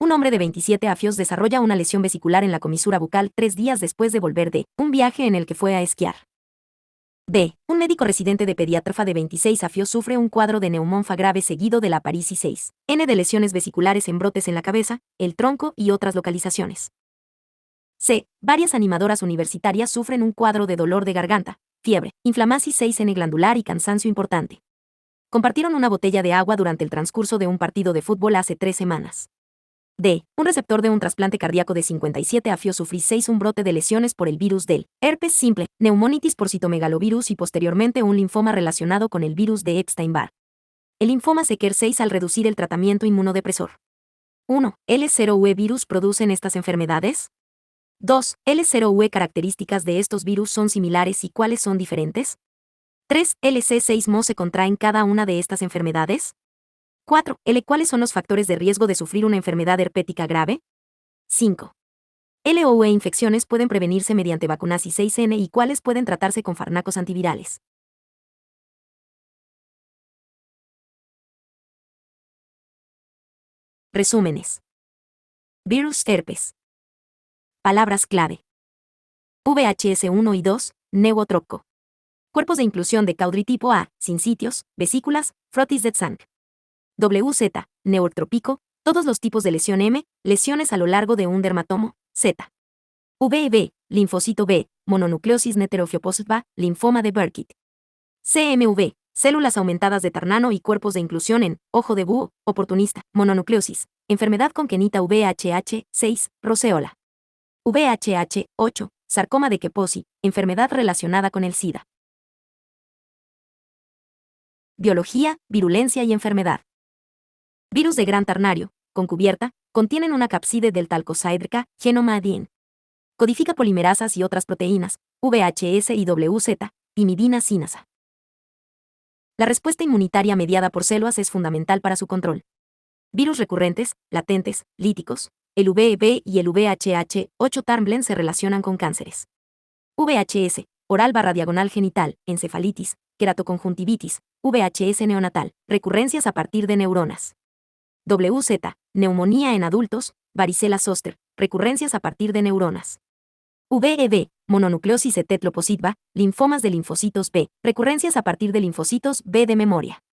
Un hombre de 27 años desarrolla una lesión vesicular en la comisura bucal 3 días después de volver de un viaje en el que fue a esquiar. B. Un médico residente de pediatra de 26 años sufre un cuadro de neumonfa grave seguido de la parálisis 6. N de lesiones vesiculares en brotes en la cabeza, el tronco y otras localizaciones. C. Varias animadoras universitarias sufren un cuadro de dolor de garganta, fiebre, inflamación 6N glandular y cansancio importante. Compartieron una botella de agua durante el transcurso de un partido de fútbol hace 3 semanas. D. Un receptor de un trasplante cardíaco de 57 años sufrió 6 un brote de lesiones por el virus del herpes simple, neumonitis por citomegalovirus y posteriormente un linfoma relacionado con el virus de Epstein-Barr. El linfoma Secker 6 al reducir el tratamiento inmunodepresor. 1. L0UE virus producen estas enfermedades. 2. L0UE características de estos virus son similares y cuáles son diferentes. 3. LC6-MO se contraen cada una de estas enfermedades. 4. ¿Cuáles son los factores de riesgo de sufrir una enfermedad herpética grave? 5. LOE infecciones pueden prevenirse mediante vacunas y 6N y cuáles pueden tratarse con fármacos antivirales. Resúmenes. Virus herpes. Palabras clave. VHS1 y 2, neuotroco. Cuerpos de inclusión de Caudery tipo A, sin sitios, vesículas, frotis de Tzanck. WZ, neurotrópico, todos los tipos de lesión M, lesiones a lo largo de un dermatomo, Z. VB, linfocito B, mononucleosis neterofiopósiva, linfoma de Burkitt. CMV, células aumentadas de Tarnano y cuerpos de inclusión en ojo de búho, oportunista, mononucleosis, enfermedad congénita VHH, 6, roseola. VHH, 8, sarcoma de Kaposi, enfermedad relacionada con el SIDA. Biología, virulencia y enfermedad. Virus de gran ternario, con cubierta, contienen una cápside del talcosaédrica, genoma ADN. Codifica polimerasas y otras proteínas, VHS y WZ, timidina sinasa. La respuesta inmunitaria mediada por células es fundamental para su control. Virus recurrentes, latentes, líticos, el VEB y el VHH8 Tarnblen se relacionan con cánceres. VHS, oral/diagonal genital, encefalitis, queratoconjuntivitis, VHS neonatal, recurrencias a partir de neuronas. WZ, neumonía en adultos, varicela zoster, recurrencias a partir de neuronas. VEB, mononucleosis etetlopositiva, linfomas de linfocitos B, recurrencias a partir de linfocitos B de memoria.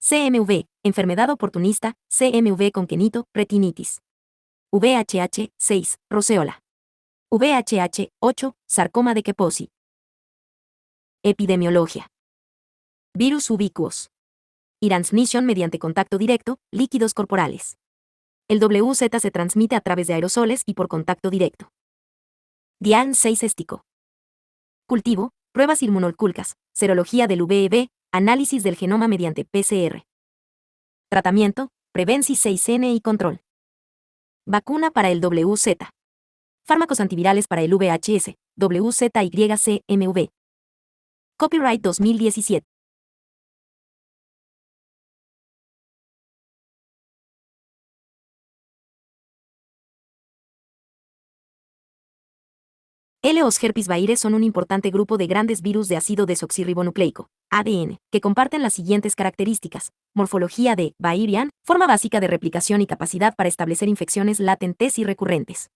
CMV, enfermedad oportunista, CMV congénito, retinitis. VHH, 6, roseola. VHH, 8, sarcoma de Kaposi. Epidemiología. Virus ubicuos. Transmisión mediante contacto directo, líquidos corporales. El WZ se transmite a través de aerosoles y por contacto directo. Dian 6 éstico. Cultivo, pruebas inmunológicas, serología del VEB, análisis del genoma mediante PCR. Tratamiento, prevención 6N y control. Vacuna para el WZ. Fármacos antivirales para el VHS, WZYCMV. Copyright 2017. Los herpes virus son un importante grupo de grandes virus de ácido desoxirribonucleico, ADN, que comparten las siguientes características: morfología de virion, forma básica de replicación y capacidad para establecer infecciones latentes y recurrentes.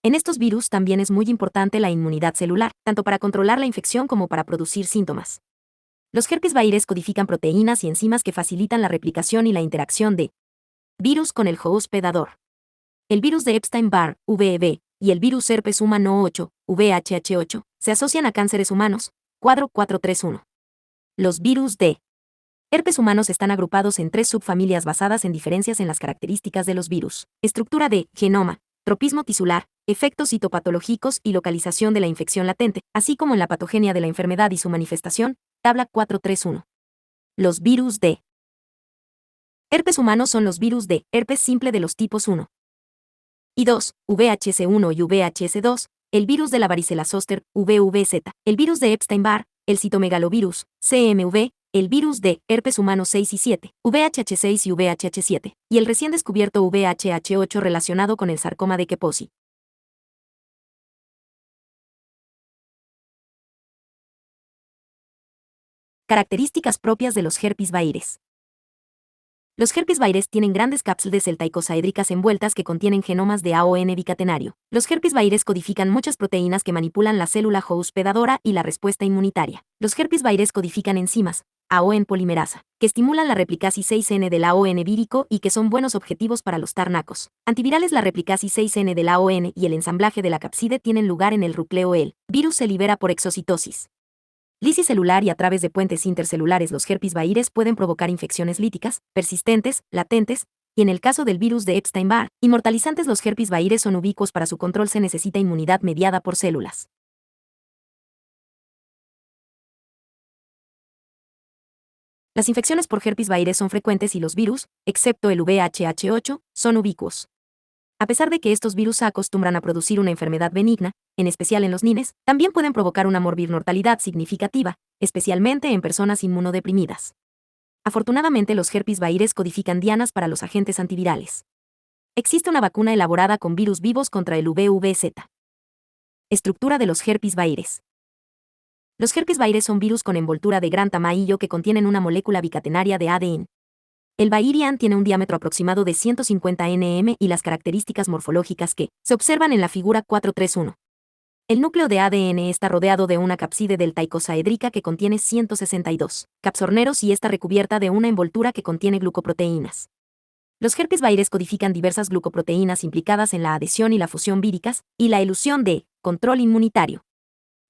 En estos virus también es muy importante la inmunidad celular, tanto para controlar la infección como para producir síntomas. Los herpes virus codifican proteínas y enzimas que facilitan la replicación y la interacción de virus con el hospedador. El virus de Epstein-Barr, VEB, y el virus herpes humano 8, VHH8, se asocian a cánceres humanos, cuadro 431. Los virus de herpes humanos están agrupados en 3 subfamilias basadas en diferencias en las características de los virus: estructura de genoma, tropismo tisular, efectos citopatológicos y localización de la infección latente, así como en la patogenia de la enfermedad y su manifestación, tabla 431. Los virus de herpes humanos son los virus de herpes simple de los tipos 1 y 2, VHS1 y VHS2, el virus de la varicela zoster, VVZ, el virus de Epstein-Barr, el citomegalovirus, CMV, el virus de herpes humano 6 y 7, VHH6 y VHH7, y el recién descubierto VHH8 relacionado con el sarcoma de Kaposi. Características propias de los herpes virus. Los herpes virus tienen grandes cápsulas deltaicosaédricas envueltas que contienen genomas de AON bicatenario. Los herpes virus codifican muchas proteínas que manipulan la célula hospedadora y la respuesta inmunitaria. Los herpes virus codifican enzimas, AON polimerasa, que estimulan la replicasis 6N del AON vírico y que son buenos objetivos para los tarnacos. Antivirales. La replicasis 6N del AON y el ensamblaje de la capside tienen lugar en el núcleo. El virus se libera por exocitosis. Lisis celular y a través de puentes intercelulares. Los herpes virus pueden provocar infecciones líticas, persistentes, latentes, y en el caso del virus de Epstein-Barr, inmortalizantes. Los herpes virus son ubicuos. Para su control se necesita inmunidad mediada por células. Las infecciones por herpes virus son frecuentes y los virus, excepto el VHH8, son ubicuos. A pesar de que estos virus acostumbran a producir una enfermedad benigna, en especial en los niños, también pueden provocar una mortalidad significativa, especialmente en personas inmunodeprimidas. Afortunadamente, los herpes virus codifican dianas para los agentes antivirales. Existe una vacuna elaborada con virus vivos contra el VVZ. Estructura de los herpes virus. Los herpes virus son virus con envoltura de gran tamaño que contienen una molécula bicatenaria de ADN. El virion tiene un diámetro aproximado de 150 nm y las características morfológicas que se observan en la figura 431. El núcleo de ADN está rodeado de una cápside deltaicosaédrica que contiene 162 capsorneros y está recubierta de una envoltura que contiene glucoproteínas. Los herpes virus codifican diversas glucoproteínas implicadas en la adhesión y la fusión víricas y la elusión de control inmunitario.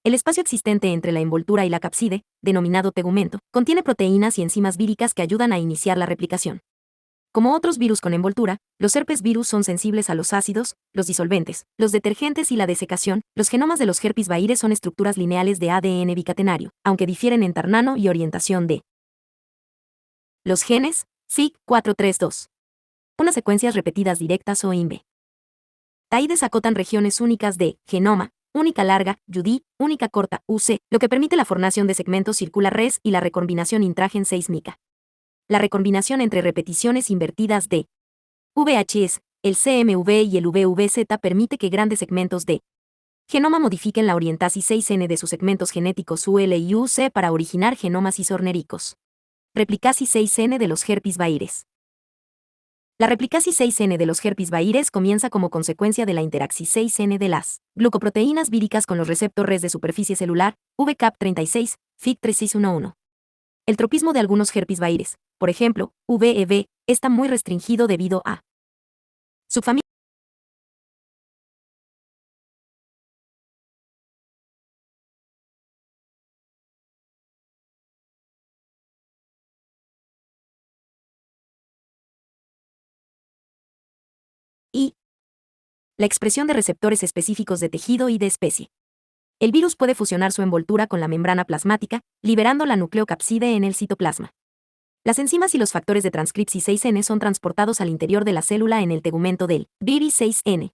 El espacio existente entre la envoltura y la cápside, denominado tegumento, contiene proteínas y enzimas víricas que ayudan a iniciar la replicación. Como otros virus con envoltura, los herpes virus son sensibles a los ácidos, los disolventes, los detergentes y la desecación. Los genomas de los herpes virus son estructuras lineales de ADN bicatenario, aunque difieren en ternano y orientación de los genes, SIG432. Unas secuencias repetidas directas o INV. TAIDES acotan regiones únicas de genoma, única larga, UDI, única corta, UC, lo que permite la formación de segmentos circular res y la recombinación intragen 6 mica. La recombinación entre repeticiones invertidas de VHS, el CMV y el VVZ permite que grandes segmentos de genoma modifiquen la orientasis 6N de sus segmentos genéticos UL y UC para originar genomas isoméricos. Replicasis 6N de los herpes virus. La replicasis 6N de los herpes virus comienza como consecuencia de la interaxis 6N de las glucoproteínas víricas con los receptores de superficie celular, VCAP36, FIC3611. El tropismo de algunos herpes virus, por ejemplo, VEV, está muy restringido debido a su familia. Y la expresión de receptores específicos de tejido y de especie. El virus puede fusionar su envoltura con la membrana plasmática, liberando la nucleocapside en el citoplasma. Las enzimas y los factores de transcripsis 6N son transportados al interior de la célula en el tegumento del VIRI6N.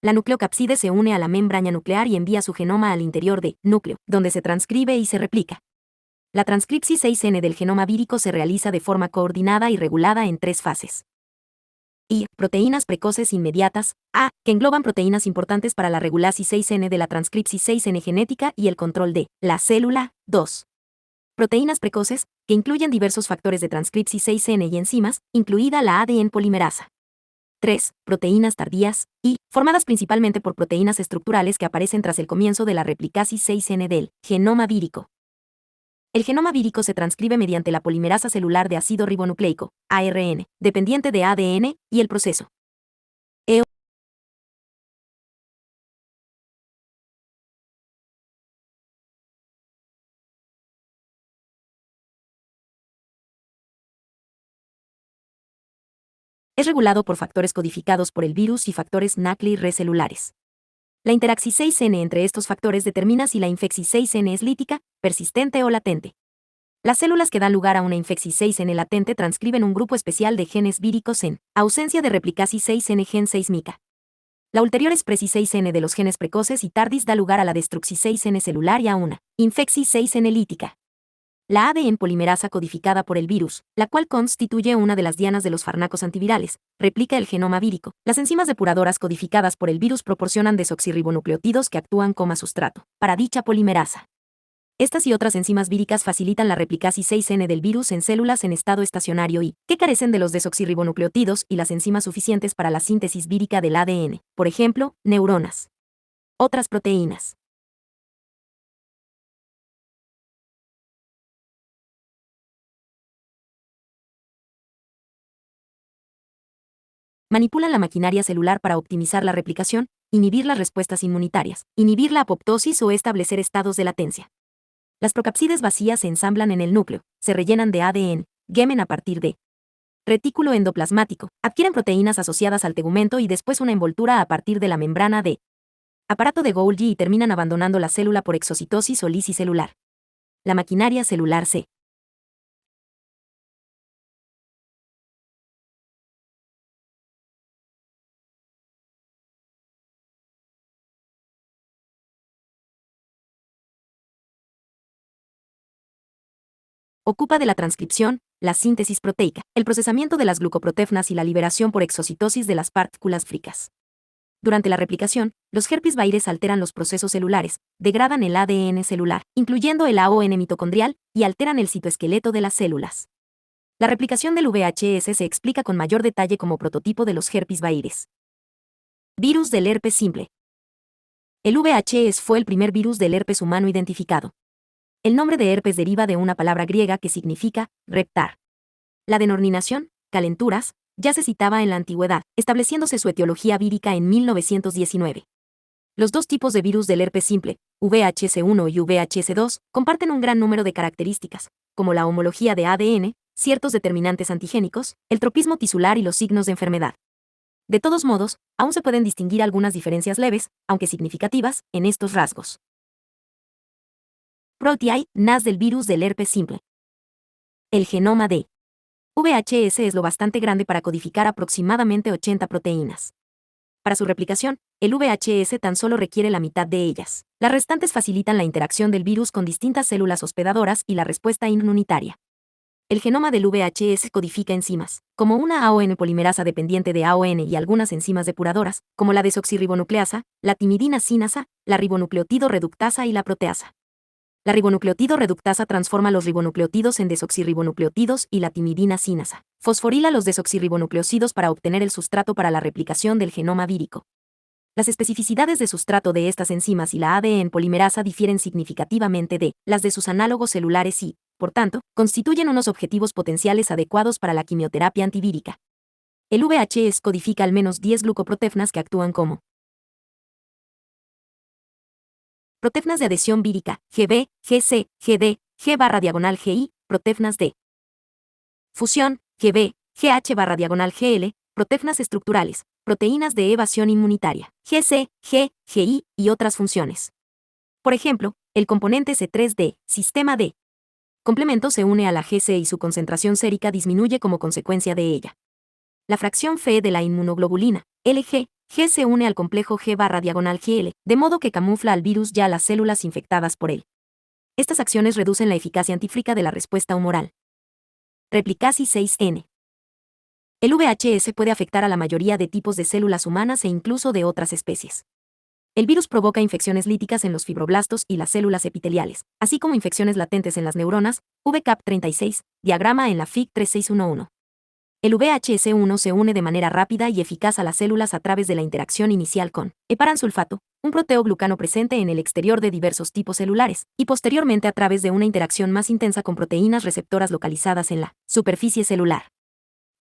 La nucleocapside se une a la membrana nuclear y envía su genoma al interior de núcleo, donde se transcribe y se replica. La transcripsis 6N del genoma vírico se realiza de forma coordinada y regulada en 3 fases. Y proteínas precoces inmediatas, A, que engloban proteínas importantes para la regulasis 6N de la transcripsis 6N genética y el control de la célula. 2. Proteínas precoces, que incluyen diversos factores de transcripsis 6N y enzimas, incluida la ADN polimerasa. 3. Proteínas tardías, y formadas principalmente por proteínas estructurales que aparecen tras el comienzo de la replicasis 6N del genoma vírico. El genoma vírico se transcribe mediante la polimerasa celular de ácido ribonucleico, ARN, dependiente de ADN, y el proceso EO es regulado por factores codificados por el virus y factores NACLI recelulares. La interaxis 6N entre estos factores determina si la infexis 6N es lítica, persistente o latente. Las células que dan lugar a una infexis 6N latente transcriben un grupo especial de genes víricos en ausencia de replicasis 6N gen 6 mica. La ulterior expresis 6N de los genes precoces y tardis da lugar a la destruxis 6N celular y a una infexis 6N lítica. La ADN polimerasa codificada por el virus, la cual constituye una de las dianas de los fármacos antivirales, replica el genoma vírico. Las enzimas depuradoras codificadas por el virus proporcionan desoxirribonucleótidos que actúan como sustrato para dicha polimerasa. Estas y otras enzimas víricas facilitan la replicasis 6N del virus en células en estado estacionario y que carecen de los desoxirribonucleótidos y las enzimas suficientes para la síntesis vírica del ADN, por ejemplo, neuronas. Otras proteínas. Manipulan la maquinaria celular para optimizar la replicación, inhibir las respuestas inmunitarias, inhibir la apoptosis o establecer estados de latencia. Las procapsides vacías se ensamblan en el núcleo, se rellenan de ADN, gemen a partir de retículo endoplasmático, adquieren proteínas asociadas al tegumento y después una envoltura a partir de la membrana de aparato de Golgi y terminan abandonando la célula por exocitosis o lisis celular. La maquinaria celular se ocupa de la transcripción, la síntesis proteica, el procesamiento de las glucoprotefnas y la liberación por exocitosis de las partículas fricas. Durante la replicación, los herpes virales alteran los procesos celulares, degradan el ADN celular, incluyendo el AON mitocondrial, y alteran el citoesqueleto de las células. La replicación del VHS se explica con mayor detalle como prototipo de los herpes virales. Virus del herpes simple. El VHS fue el primer virus del herpes humano identificado. El nombre de herpes deriva de una palabra griega que significa reptar. La denominación, calenturas, ya se citaba en la antigüedad, estableciéndose su etiología vírica en 1919. Los dos tipos de virus del herpes simple, VHS1 y VHS2, comparten un gran número de características, como la homología de ADN, ciertos determinantes antigénicos, el tropismo tisular y los signos de enfermedad. De todos modos, aún se pueden distinguir algunas diferencias leves, aunque significativas, en estos rasgos. Proteae, NAS del virus del herpes simple. El genoma de VHS es lo bastante grande para codificar aproximadamente 80 proteínas. Para su replicación, el VHS tan solo requiere la mitad de ellas. Las restantes facilitan la interacción del virus con distintas células hospedadoras y la respuesta inmunitaria. El genoma del VHS codifica enzimas, como una AON polimerasa dependiente de AON y algunas enzimas depuradoras, como la desoxirribonucleasa, la timidina sinasa, la ribonucleotido reductasa y la proteasa. La ribonucleotido reductasa transforma los ribonucleótidos en desoxirribonucleótidos y la timidina sinasa fosforila los desoxirribonucleósidos para obtener el sustrato para la replicación del genoma vírico. Las especificidades de sustrato de estas enzimas y la ADN polimerasa difieren significativamente de las de sus análogos celulares y, por tanto, constituyen unos objetivos potenciales adecuados para la quimioterapia antivírica. El VHS codifica al menos 10 glucoprotefnas que actúan como protefnas de adhesión vírica, GB, GC, GD, G/GI, protefnas de fusión, GB, GH/GL, protefnas estructurales, proteínas de evasión inmunitaria, GC, G, GI y otras funciones. Por ejemplo, el componente C3D, sistema D. Complemento se une a la GC y su concentración sérica disminuye como consecuencia de ella. La fracción Fe de la inmunoglobulina, LG, G se une al complejo G/GL, de modo que camufla al virus ya las células infectadas por él. Estas acciones reducen la eficacia antifrica de la respuesta humoral. Replicasis 6N. El VHS puede afectar a la mayoría de tipos de células humanas e incluso de otras especies. El virus provoca infecciones líticas en los fibroblastos y las células epiteliales, así como infecciones latentes en las neuronas, VCAP36, diagrama en la Fig 3611. El VHS1 se une de manera rápida y eficaz a las células a través de la interacción inicial con heparansulfato, un proteoglucano presente en el exterior de diversos tipos celulares, y posteriormente a través de una interacción más intensa con proteínas receptoras localizadas en la superficie celular.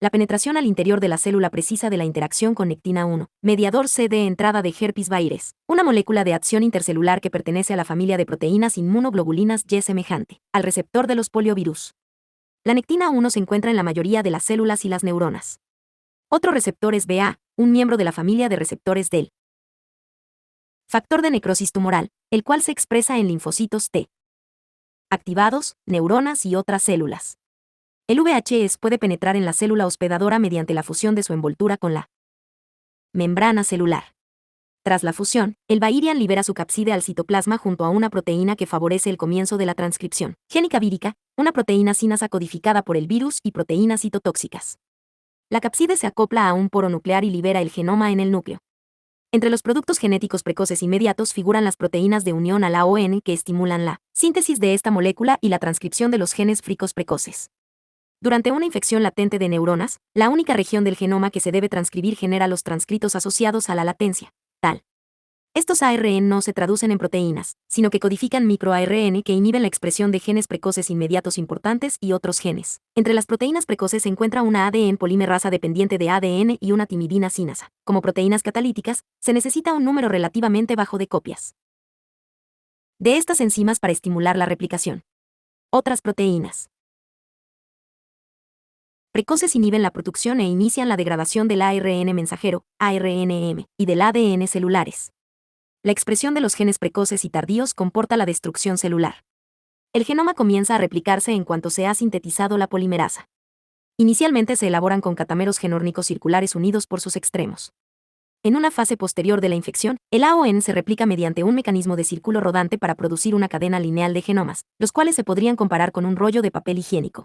La penetración al interior de la célula precisa de la interacción con nectina 1, mediador C de entrada de herpes virus, una molécula de acción intercelular que pertenece a la familia de proteínas inmunoglobulinas Y semejante al receptor de los poliovirus. La nectina 1 se encuentra en la mayoría de las células y las neuronas. Otro receptor es BA, un miembro de la familia de receptores del factor de necrosis tumoral, el cual se expresa en linfocitos T activados, neuronas y otras células. El VHS puede penetrar en la célula hospedadora mediante la fusión de su envoltura con la membrana celular. Tras la fusión, el Bahirian libera su capside al citoplasma junto a una proteína que favorece el comienzo de la transcripción génica vírica, una proteína sinasa codificada por el virus y proteínas citotóxicas. La capside se acopla a un poro nuclear y libera el genoma en el núcleo. Entre los productos genéticos precoces inmediatos figuran las proteínas de unión a la ON que estimulan la síntesis de esta molécula y la transcripción de los genes fricos precoces. Durante una infección latente de neuronas, la única región del genoma que se debe transcribir genera los transcritos asociados a la latencia. Tal. Estos ARN no se traducen en proteínas, sino que codifican microARN que inhiben la expresión de genes precoces inmediatos importantes y otros genes. Entre las proteínas precoces se encuentra una ADN polimerasa dependiente de ADN y una timidina sinasa. Como proteínas catalíticas, se necesita un número relativamente bajo de copias de estas enzimas para estimular la replicación. Otras proteínas precoces inhiben la producción e inician la degradación del ARN mensajero, ARNM, y del ADN celulares. La expresión de los genes precoces y tardíos comporta la destrucción celular. El genoma comienza a replicarse en cuanto se ha sintetizado la polimerasa. Inicialmente se elaboran con catameros genórnicos circulares unidos por sus extremos. En una fase posterior de la infección, el AON se replica mediante un mecanismo de círculo rodante para producir una cadena lineal de genomas, los cuales se podrían comparar con un rollo de papel higiénico.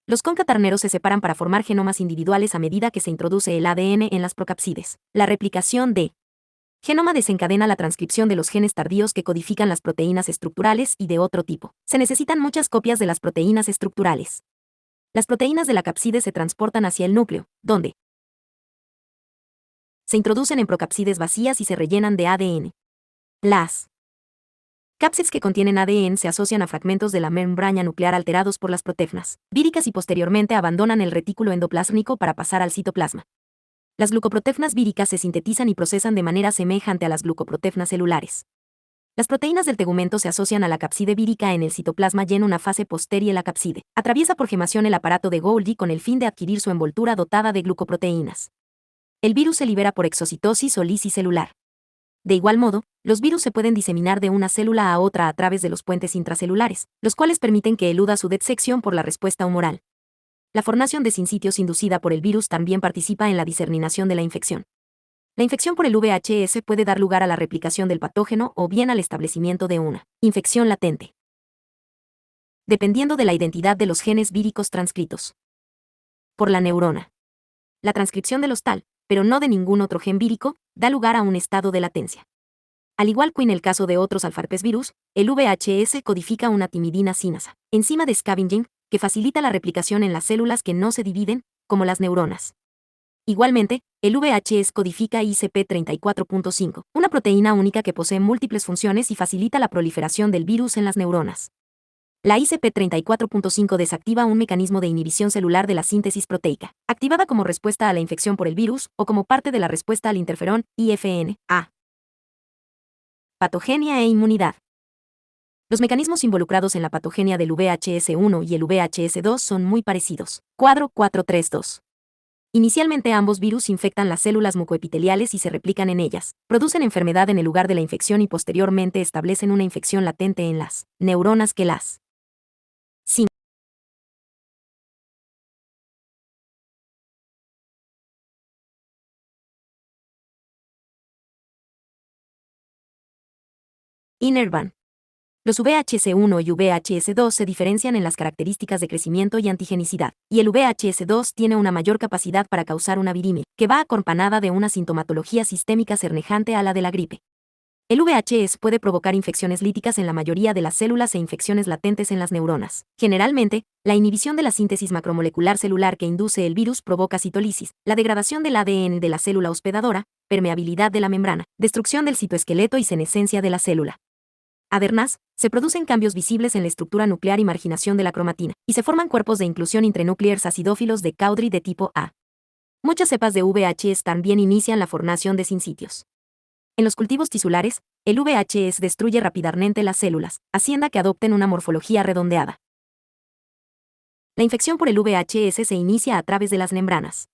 Los concaterneros se separan para formar genomas individuales a medida que se introduce el ADN en las procapsides. La replicación de genoma desencadena la transcripción de los genes tardíos que codifican las proteínas estructurales y de otro tipo. Se necesitan muchas copias de las proteínas estructurales. Las proteínas de la cápside se transportan hacia el núcleo, donde se introducen en procapsides vacías y se rellenan de ADN. Las cápsides que contienen ADN se asocian a fragmentos de la membrana nuclear alterados por las proteínas víricas y posteriormente abandonan el retículo endoplásmico para pasar al citoplasma. Las glucoproteínas víricas se sintetizan y procesan de manera semejante a las glucoproteínas celulares. Las proteínas del tegumento se asocian a la cápside vírica en el citoplasma y en una fase posterior la cápside atraviesa por gemación el aparato de Golgi con el fin de adquirir su envoltura dotada de glucoproteínas. El virus se libera por exocitosis o lisis celular. De igual modo, los virus se pueden diseminar de una célula a otra a través de los puentes intracelulares, los cuales permiten que eluda su disección por la respuesta humoral. La formación de sinsitios inducida por el virus también participa en la diseminación de la infección. La infección por el VHS puede dar lugar a la replicación del patógeno o bien al establecimiento de una infección latente, dependiendo de la identidad de los genes víricos transcritos por la neurona. La transcripción de los tal, pero no de ningún otro gen vírico, da lugar a un estado de latencia. Al igual que en el caso de otros alfarpesvirus, el VHS codifica una timidina sinasa, enzima de scavenging, que facilita la replicación en las células que no se dividen, como las neuronas. Igualmente, el VHS codifica ICP34.5, una proteína única que posee múltiples funciones y facilita la proliferación del virus en las neuronas. La ICP34.5 desactiva un mecanismo de inhibición celular de la síntesis proteica, activada como respuesta a la infección por el virus o como parte de la respuesta al interferón IFN-A. Patogenia e inmunidad. Los mecanismos involucrados en la patogenia del VHS1 y el VHS2 son muy parecidos. Cuadro 432. Inicialmente ambos virus infectan las células mucoepiteliales y se replican en ellas, producen enfermedad en el lugar de la infección y posteriormente establecen una infección latente en las neuronas que las inervan. Los VHS1 y VHS2 se diferencian en las características de crecimiento y antigenicidad, y el VHS2 tiene una mayor capacidad para causar una virimia, que va acompañada de una sintomatología sistémica semejante a la de la gripe. El VHS puede provocar infecciones líticas en la mayoría de las células e infecciones latentes en las neuronas. Generalmente, la inhibición de la síntesis macromolecular celular que induce el virus provoca citólisis, la degradación del ADN de la célula hospedadora, permeabilidad de la membrana, destrucción del citoesqueleto y senescencia de la célula. Además, se producen cambios visibles en la estructura nuclear y marginación de la cromatina, y se forman cuerpos de inclusión intranucleares acidófilos de Cowdrey de tipo A. Muchas cepas de VHS también inician la formación de sinsitios. En los cultivos tisulares, el VHS destruye rápidamente las células, haciendo que adopten una morfología redondeada. La infección por el VHS se inicia a través de las membranas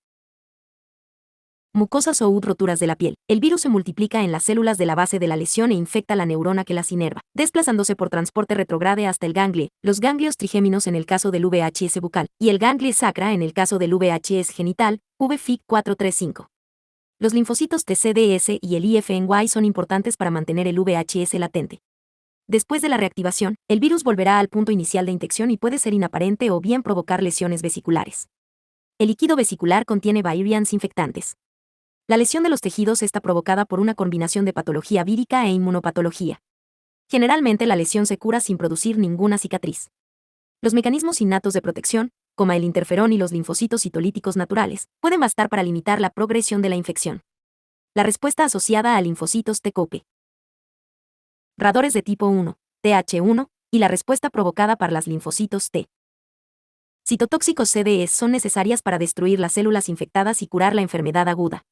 mucosas o roturas de la piel. El virus se multiplica en las células de la base de la lesión e infecta la neurona que las inerva, desplazándose por transporte retrograde hasta el ganglio, los ganglios trigéminos en el caso del VHS bucal, y el ganglio sacra en el caso del VHS genital, VFIC435. Los linfocitos TCDS y el IFNY son importantes para mantener el VHS latente. Después de la reactivación, el virus volverá al punto inicial de infección y puede ser inaparente o bien provocar lesiones vesiculares. El líquido vesicular contiene virions infectantes. La lesión de los tejidos está provocada por una combinación de patología vírica e inmunopatología. Generalmente la lesión se cura sin producir ninguna cicatriz. Los mecanismos innatos de protección, como el interferón y los linfocitos citolíticos naturales, pueden bastar para limitar la progresión de la infección. La respuesta asociada a linfocitos T-COPE. Radores de tipo 1, TH1, y la respuesta provocada por las linfocitos T. Citotóxicos CDE son necesarias para destruir las células infectadas y curar la enfermedad aguda.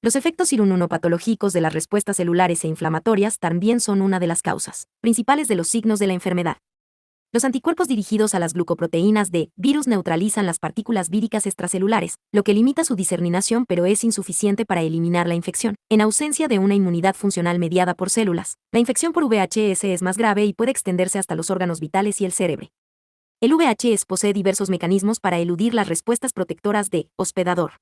Los efectos inmunopatológicos de las respuestas celulares e inflamatorias también son una de las causas principales de los signos de la enfermedad. Los anticuerpos dirigidos a las glucoproteínas D virus neutralizan las partículas víricas extracelulares, lo que limita su diseminación pero es insuficiente para eliminar la infección. En ausencia de una inmunidad funcional mediada por células, la infección por VHS es más grave y puede extenderse hasta los órganos vitales y el cerebro. El VHS posee diversos mecanismos para eludir las respuestas protectoras de hospedador.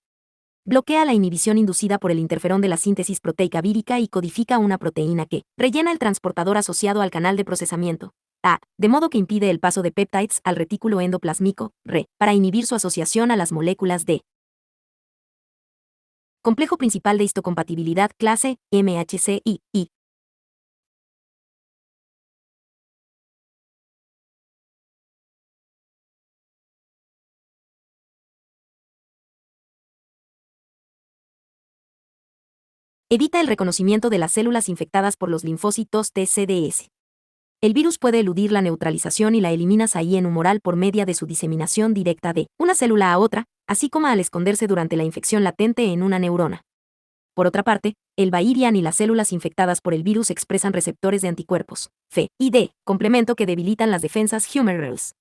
Bloquea la inhibición inducida por el interferón de la síntesis proteica vírica y codifica una proteína que rellena el transportador asociado al canal de procesamiento, de modo que impide el paso de péptidos al retículo endoplásmico, RE, para inhibir su asociación a las moléculas D. Complejo principal de histocompatibilidad clase MHC-I. Evita el reconocimiento de las células infectadas por los linfocitos TCDS. El virus puede eludir la neutralización y la eliminación en humoral por medio de su diseminación directa de una célula a otra, así como al esconderse durante la infección latente en una neurona. Por otra parte, el Bayerian y las células infectadas por el virus expresan receptores de anticuerpos, F y D, complemento que debilitan las defensas humorales.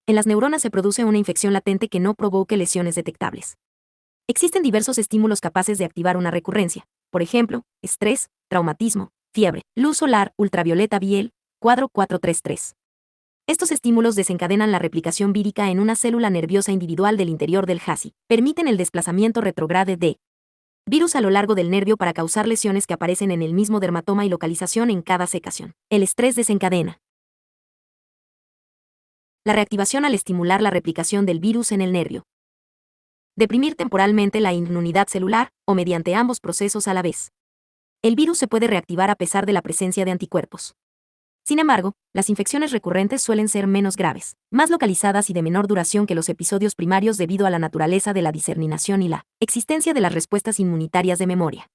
En las neuronas se produce una infección latente que no provoque lesiones detectables. Existen diversos estímulos capaces de activar una recurrencia, por ejemplo, estrés, traumatismo, fiebre, luz solar, ultravioleta biel, cuadro 433. Estos estímulos desencadenan la replicación vírica en una célula nerviosa individual del interior del HASI, permiten el desplazamiento retrograde de virus a lo largo del nervio para causar lesiones que aparecen en el mismo dermatoma y localización en cada secación. El estrés desencadena la reactivación al estimular la replicación del virus en el nervio. Deprimir temporalmente la inmunidad celular, o mediante ambos procesos a la vez. El virus se puede reactivar a pesar de la presencia de anticuerpos. Sin embargo, las infecciones recurrentes suelen ser menos graves, más localizadas y de menor duración que los episodios primarios debido a la naturaleza de la diseminación y la existencia de las respuestas inmunitarias de memoria.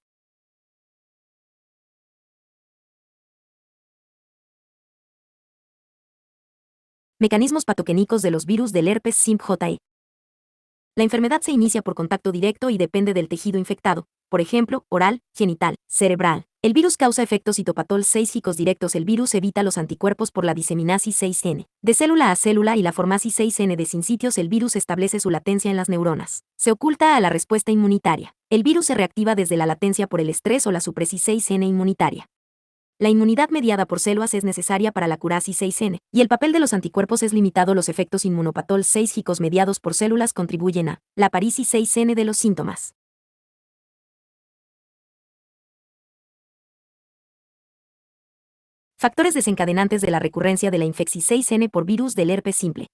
Mecanismos patogénicos de los virus del herpes simple. La enfermedad se inicia por contacto directo y depende del tejido infectado, por ejemplo, oral, genital, cerebral. El virus causa efectos citopatol 6 directos. El virus evita los anticuerpos por la diseminasis 6N. De célula a célula y la formasis 6N de sinsitios. El virus establece su latencia en las neuronas. Se oculta a la respuesta inmunitaria. El virus se reactiva desde la latencia por el estrés o la supresis 6N inmunitaria. La inmunidad mediada por células es necesaria para la curasis 6N, y el papel de los anticuerpos es limitado. Los efectos inmunopatol 6 mediados por células contribuyen a la aparición 6N de los síntomas. Factores desencadenantes de la recurrencia de la infección 6N por virus del herpes simple.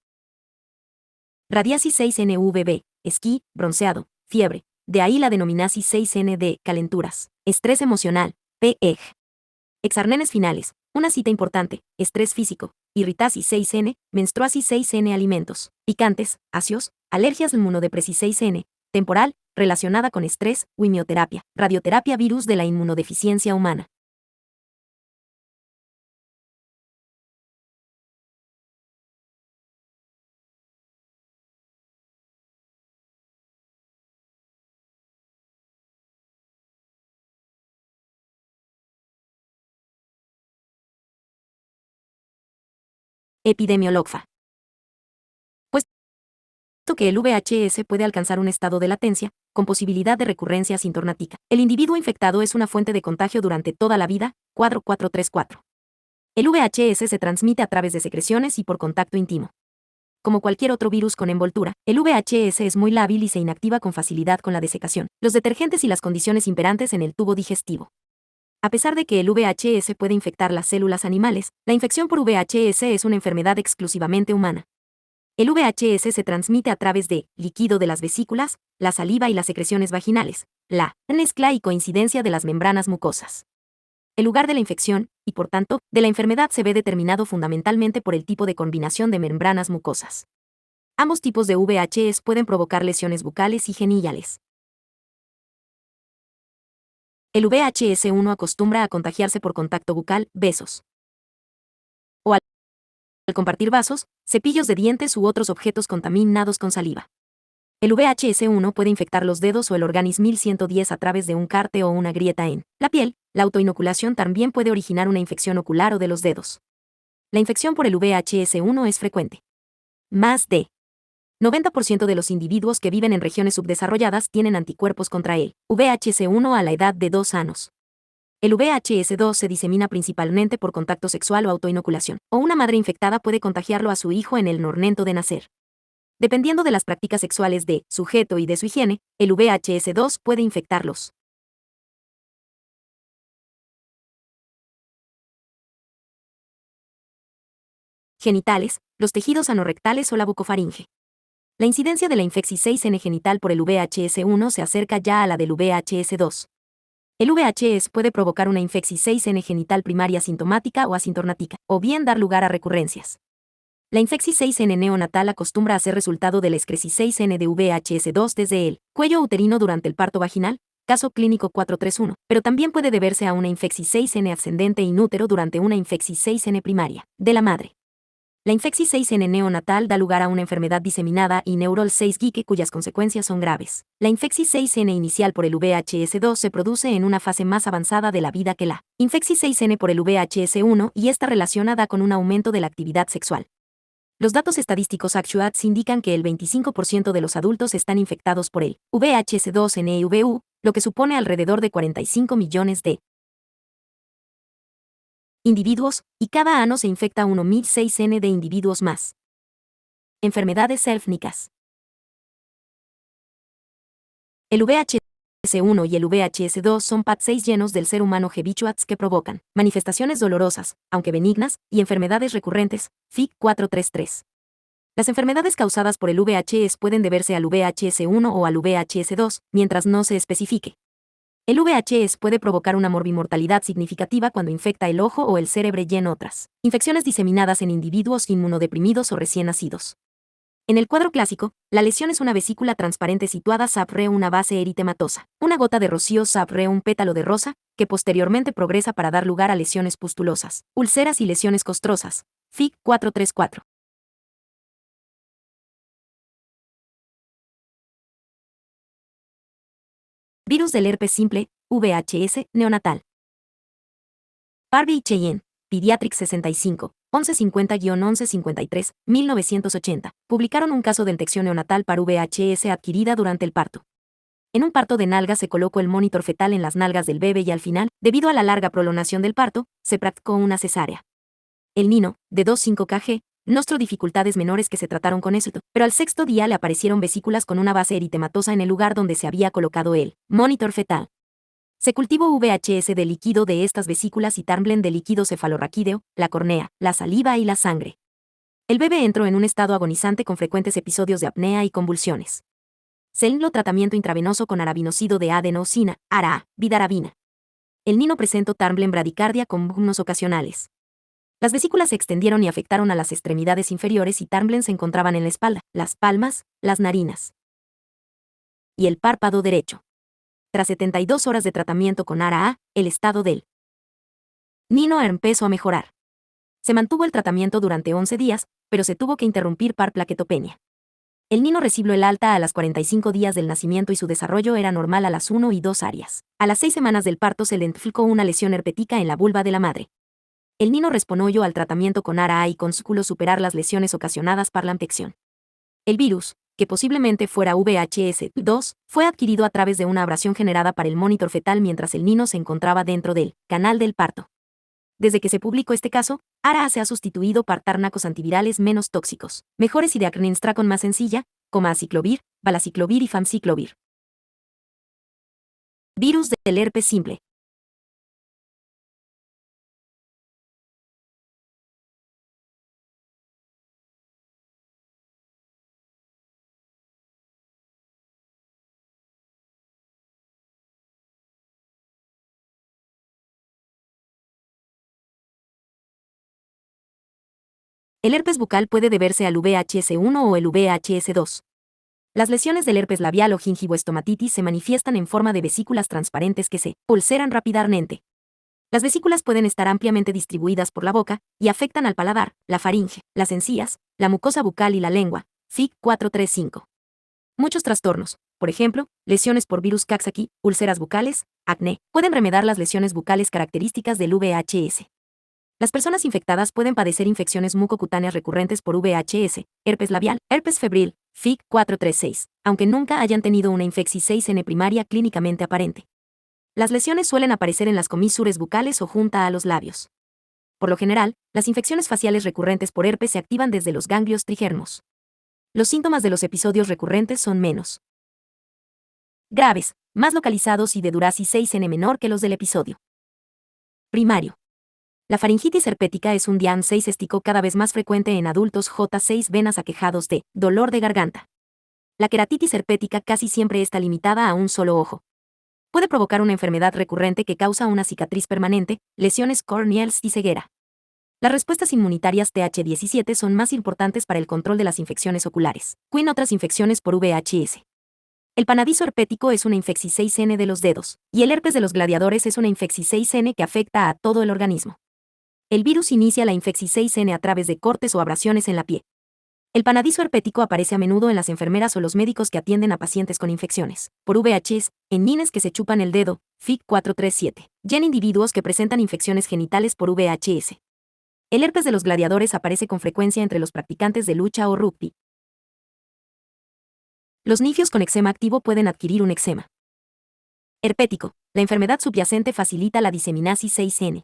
Radiasis 6N-VB, esquí, bronceado, fiebre, de ahí la denominasis 6N de calenturas, estrés emocional, PEG. Exarnenes finales, una cita importante, estrés físico, irritasis 6N, menstruasis 6N. Alimentos, picantes, ácidos, alergias. Inmunodepresis 6N, temporal, relacionada con estrés, quimioterapia, radioterapia. Virus de la inmunodeficiencia humana. Epidemiología. Puesto que el VHS puede alcanzar un estado de latencia, con posibilidad de recurrencia asintomática, el individuo infectado es una fuente de contagio durante toda la vida, cuadro 434. El VHS se transmite a través de secreciones y por contacto íntimo. Como cualquier otro virus con envoltura, el VHS es muy lábil y se inactiva con facilidad con la desecación, los detergentes y las condiciones imperantes en el tubo digestivo. A pesar de que el VHS puede infectar las células animales, la infección por VHS es una enfermedad exclusivamente humana. El VHS se transmite a través de líquido de las vesículas, la saliva y las secreciones vaginales, la mezcla y coincidencia de las membranas mucosas. El lugar de la infección, y por tanto, de la enfermedad se ve determinado fundamentalmente por el tipo de combinación de membranas mucosas. Ambos tipos de VHS pueden provocar lesiones bucales y genitales. El VHS1 acostumbra a contagiarse por contacto bucal, besos, o al compartir vasos, cepillos de dientes u otros objetos contaminados con saliva. El VHS1 puede infectar los dedos o el organismo 1110 a través de un carte o una grieta en la piel. La autoinoculación también puede originar una infección ocular o de los dedos. La infección por el VHS1 es frecuente. Más de 90% de los individuos que viven en regiones subdesarrolladas tienen anticuerpos contra el VHS1 a la edad de 2 años. El VHS2 se disemina principalmente por contacto sexual o autoinoculación, o una madre infectada puede contagiarlo a su hijo en el momento de nacer. Dependiendo de las prácticas sexuales de sujeto y de su higiene, el VHS2 puede infectarlos. Genitales, los tejidos anorrectales o la bucofaringe. La incidencia de la infección 6N genital por el VHS1 se acerca ya a la del VHS2. El VHS puede provocar una infección 6N genital primaria sintomática o asintomática, o bien dar lugar a recurrencias. La infección 6N neonatal acostumbra a ser resultado del excresis 6N de VHS2 desde el cuello uterino durante el parto vaginal, caso clínico 431, pero también puede deberse a una infección 6N ascendente inútero durante una infección 6N primaria de la madre. La infección 6N neonatal da lugar a una enfermedad diseminada y neurol 6 guique cuyas consecuencias son graves. La infección 6N inicial por el VHS2 se produce en una fase más avanzada de la vida que la infección 6N por el VHS1 y está relacionada con un aumento de la actividad sexual. Los datos estadísticos actuales indican que el 25% de los adultos están infectados por el VHS2 en EUVU, lo que supone alrededor de 45 millones de individuos, y cada año se infecta 1.006N de individuos más. Enfermedades sélfnicas. El VHS1 y el VHS2 son PAT6 llenos del ser humano habituals que provocan manifestaciones dolorosas, aunque benignas, y enfermedades recurrentes, FIC 433. Las enfermedades causadas por el VHS pueden deberse al VHS1 o al VHS2, mientras no se especifique. El VHS puede provocar una morbimortalidad significativa cuando infecta el ojo o el cerebro y en otras infecciones diseminadas en individuos inmunodeprimidos o recién nacidos. En el cuadro clásico, la lesión es una vesícula transparente situada sobre una base eritematosa, una gota de rocío sobre un pétalo de rosa, que posteriormente progresa para dar lugar a lesiones pustulosas, úlceras y lesiones costrosas. FIC 434. Virus del herpes simple, VHS, neonatal. Barbie y Cheyenne, Pediatrics 65, 1150-1153, 1980, publicaron un caso de infección neonatal para VHS adquirida durante el parto. En un parto de nalgas se colocó el monitor fetal en las nalgas del bebé y al final, debido a la larga prolongación del parto, se practicó una cesárea. El niño, de 2,5 kg, mostró dificultades menores que se trataron con éxito, pero al sexto día le aparecieron vesículas con una base eritematosa en el lugar donde se había colocado el monitor fetal. Se cultivó VHS de líquido de estas vesículas y Tarmblen de líquido cefalorraquídeo, la cornea, la saliva y la sangre. El bebé entró en un estado agonizante con frecuentes episodios de apnea y convulsiones. Se inició tratamiento intravenoso con arabinócido de adenosina, ARA, vidarabina. El niño presentó Tarmblen bradicardia con bugnos ocasionales. Las vesículas se extendieron y afectaron a las extremidades inferiores y Tarmblen se encontraban en la espalda, las palmas, las narinas y el párpado derecho. Tras 72 horas de tratamiento con ARA, el estado del niño empezó a mejorar. Se mantuvo el tratamiento durante 11 días, pero se tuvo que interrumpir por plaquetopenia. El niño recibió el alta a las 45 días del nacimiento y su desarrollo era normal a las 1 y 2 áreas. A las 6 semanas del parto se le identificó una lesión herpética en la vulva de la madre. El niño respondió al tratamiento con ARA y consiguió superar las lesiones ocasionadas por la infección. El virus, que posiblemente fuera VHS2, fue adquirido a través de una abrasión generada por el monitor fetal mientras el niño se encontraba dentro del canal del parto. Desde que se publicó este caso, ARA se ha sustituido por fármacos antivirales menos tóxicos, mejores y de con más sencilla, como aciclovir, valaciclovir y famciclovir. Virus del herpes simple. El herpes bucal puede deberse al VHS1 o el VHS2. Las lesiones del herpes labial o gingivoestomatitis se manifiestan en forma de vesículas transparentes que se ulceran rápidamente. Las vesículas pueden estar ampliamente distribuidas por la boca y afectan al paladar, la faringe, las encías, la mucosa bucal y la lengua. Fig 435. Muchos trastornos, por ejemplo, lesiones por virus Coxsackie, úlceras bucales, acné, pueden remediar las lesiones bucales características del VHS. Las personas infectadas pueden padecer infecciones mucocutáneas recurrentes por VHS, herpes labial, herpes febril, Fig 436, aunque nunca hayan tenido una infección 6N primaria clínicamente aparente. Las lesiones suelen aparecer en las comisuras bucales o junto a los labios. Por lo general, las infecciones faciales recurrentes por herpes se activan desde los ganglios trigernos. Los síntomas de los episodios recurrentes son menos graves, más localizados y de duración 6N menor que los del episodio primario. La faringitis herpética es un diagnóstico cada vez más frecuente en adultos J6 venas aquejados de dolor de garganta. La queratitis herpética casi siempre está limitada a un solo ojo. Puede provocar una enfermedad recurrente que causa una cicatriz permanente, lesiones corneales y ceguera. Las respuestas inmunitarias Th17 son más importantes para el control de las infecciones oculares, que en otras infecciones por VHS. El panadizo herpético es una infección 6N de los dedos, y el herpes de los gladiadores es una infección 6N que afecta a todo el organismo. El virus inicia la infección 6N a través de cortes o abrasiones en la piel. El panadizo herpético aparece a menudo en las enfermeras o los médicos que atienden a pacientes con infecciones por VHS, en niños que se chupan el dedo, Fig 437, y en individuos que presentan infecciones genitales por VHS. El herpes de los gladiadores aparece con frecuencia entre los practicantes de lucha o rugby. Los nifios con eczema activo pueden adquirir un eczema herpético. La enfermedad subyacente facilita la diseminasis 6N.